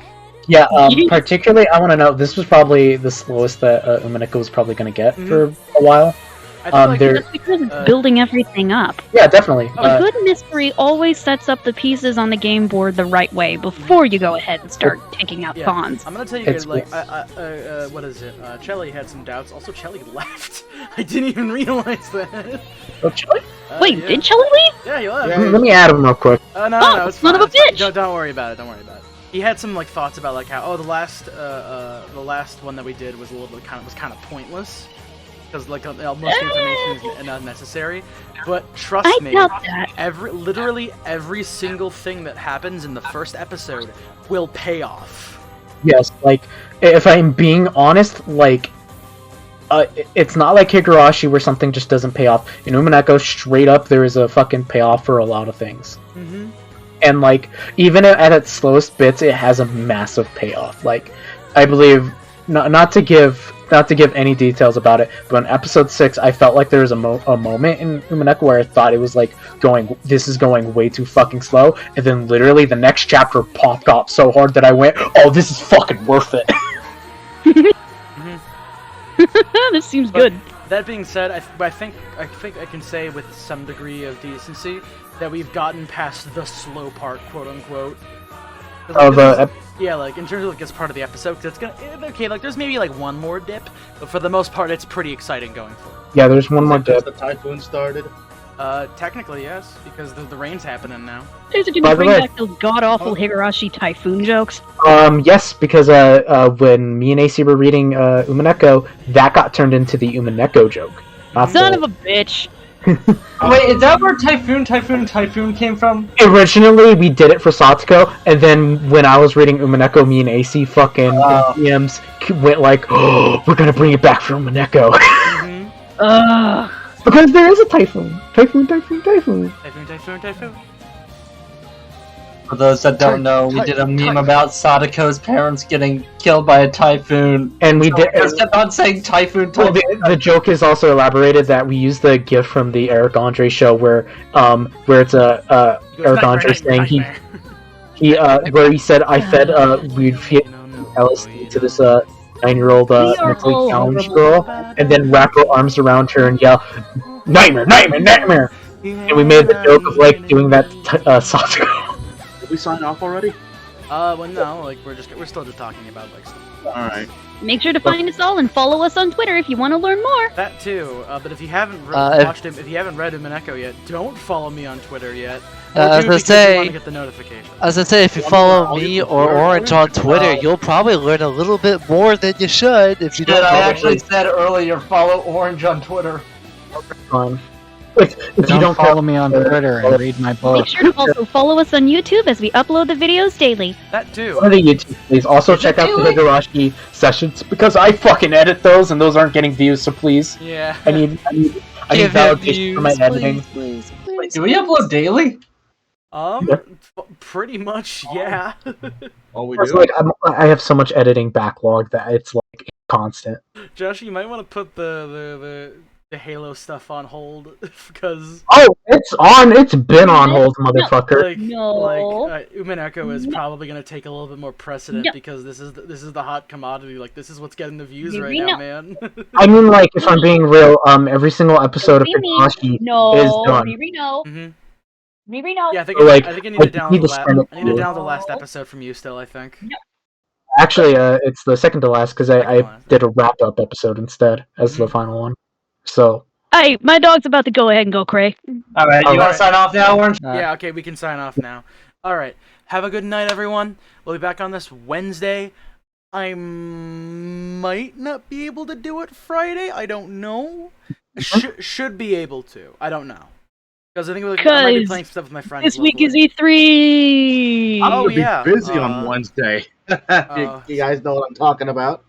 Yeah, particularly, I want to know, this was probably the slowest that Umineko was probably going to get for a while. I feel like That's because it's building everything up. Yeah, definitely. A good mystery always sets up the pieces on the game board the right way before you go ahead and start taking out pawns. I'm gonna tell you guys, like, what is it? Chelly had some doubts. Also, Chelly left. I didn't even realize that. Oh, Chelly? Wait, yeah. did Chelly leave? Yeah, he left. Let me add him real quick. No, it's son fine. of a bitch! Don't worry about it. Don't worry about it. He had some like thoughts about like how the last one that we did was a little bit kind of pointless. Because like most information is unnecessary, but trust me, doubt that. literally every single thing that happens in the first episode will pay off. Yes, like, if I'm being honest, like, it's not like Higurashi where something just doesn't pay off. In Umineko, straight up, there is a fucking payoff for a lot of things. And, like, even at its slowest bits, it has a massive payoff. Like, I believe, not to give any details about it, but in episode 6, I felt like there was a moment in Umineko where I thought it was like this is going way too fucking slow, and then literally the next chapter popped off so hard that I went, oh, this is fucking worth it. This seems good. That being said, I think I can say with some degree of decency that we've gotten past the slow part, quote unquote. Yeah, like in terms of like as part of the episode, because it's gonna like there's maybe like one more dip, but for the most part, it's pretty exciting going forward. Yeah, there's one more dip. The typhoon started. Technically yes, because the rain's happening now. There's a gonna bring back those god awful Higurashi typhoon jokes. Yes, because when me and AC were reading Umineko, that got turned into the Umineko joke. Son of a bitch. Wait, is that where Typhoon came from? Originally, we did it for Satsuko, and then when I was reading Umineko, me and AC fucking DMs went like, oh, we're gonna bring it back for Umineko. Because there is a typhoon. Typhoon. For those that don't know, we did a meme about Sadako's parents getting killed by a typhoon. And we did. I kept on saying typhoon. Well, the joke is also elaborated that we used the gif from the Eric Andre show where it's Eric Andre saying where he said I fed we'd feed LSD to this 9-year-old mentally challenged girl, and then wrap her arms around her and yell, nightmare. And we made the joke of like doing that to Satsuko. Did we sign off already? Well, no, like we're still just talking about like stuff. Alright. Make sure to find us all and follow us on Twitter if you want to learn more. That too, but if you haven't watched him, if you haven't read Umineko yet, don't follow me on Twitter yet. As I say, get the notification. As I say, if you follow me or Orange on Twitter, you'll probably learn a little bit more than you should if you don't. I actually said earlier, follow Orange on Twitter. fun. If you don't follow me on Twitter and read my book. Make sure to also follow us on YouTube as we upload the videos daily. That too. One of the YouTube, please. Also check out the Higurashi sessions because I fucking edit those and those aren't getting views. So please, Yeah. I need validation for my editing. Wait, do we upload daily? Pretty much, yeah. Oh, we It's do. like I have so much editing backlog that it's like constant. Josh, you might want to put the Halo stuff on hold because It's on. It's been on hold, motherfucker. Umineko is probably gonna take a little bit more precedent because this is the hot commodity. Like this is what's getting the views right now, man. I mean, like if I'm being real, every single episode of Higurashi is done. Yeah, I think So, I need to download I need to download the last episode from you still. I think. Actually, it's the second to last because I did a wrap up episode instead as the final one. So. Hey, my dog's about to go ahead and go cray. All right, you want to sign off now, Orange? Yeah, okay, we can sign off now. All right, have a good night, everyone. We'll be back on this Wednesday. I might not be able to do it Friday. I don't know. Should be able to. I don't know. Because I think I might be playing stuff with my friends. This week is E3. Oh yeah. Busy on Wednesday. You guys know what I'm talking about.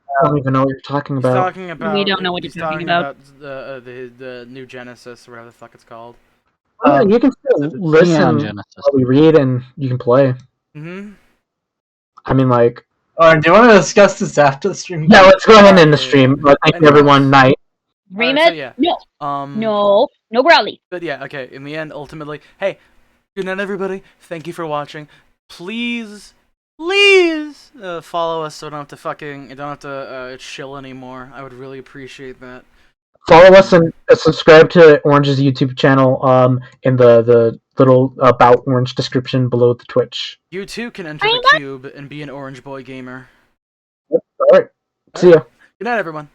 I don't even know what you're talking about. Talking about. We don't know what you're talking about. The new Genesis or whatever the fuck it's called. You can still listen while we read, and you can play. Mm-hmm. I mean, like. Alright, do you want to discuss this after the stream? Yeah, let's go ahead and end the stream. Thank you, everyone. Night. Remit? No. No growly. But yeah, okay. In the end, ultimately, hey, good night, everybody. Thank you for watching. Please follow us so I don't have to chill anymore. I would really appreciate that. Follow us and subscribe to Orange's YouTube channel in the little About Orange description below the Twitch. You too can enter the cube and be an Orange Boy gamer. Alright. See ya. Good night, everyone.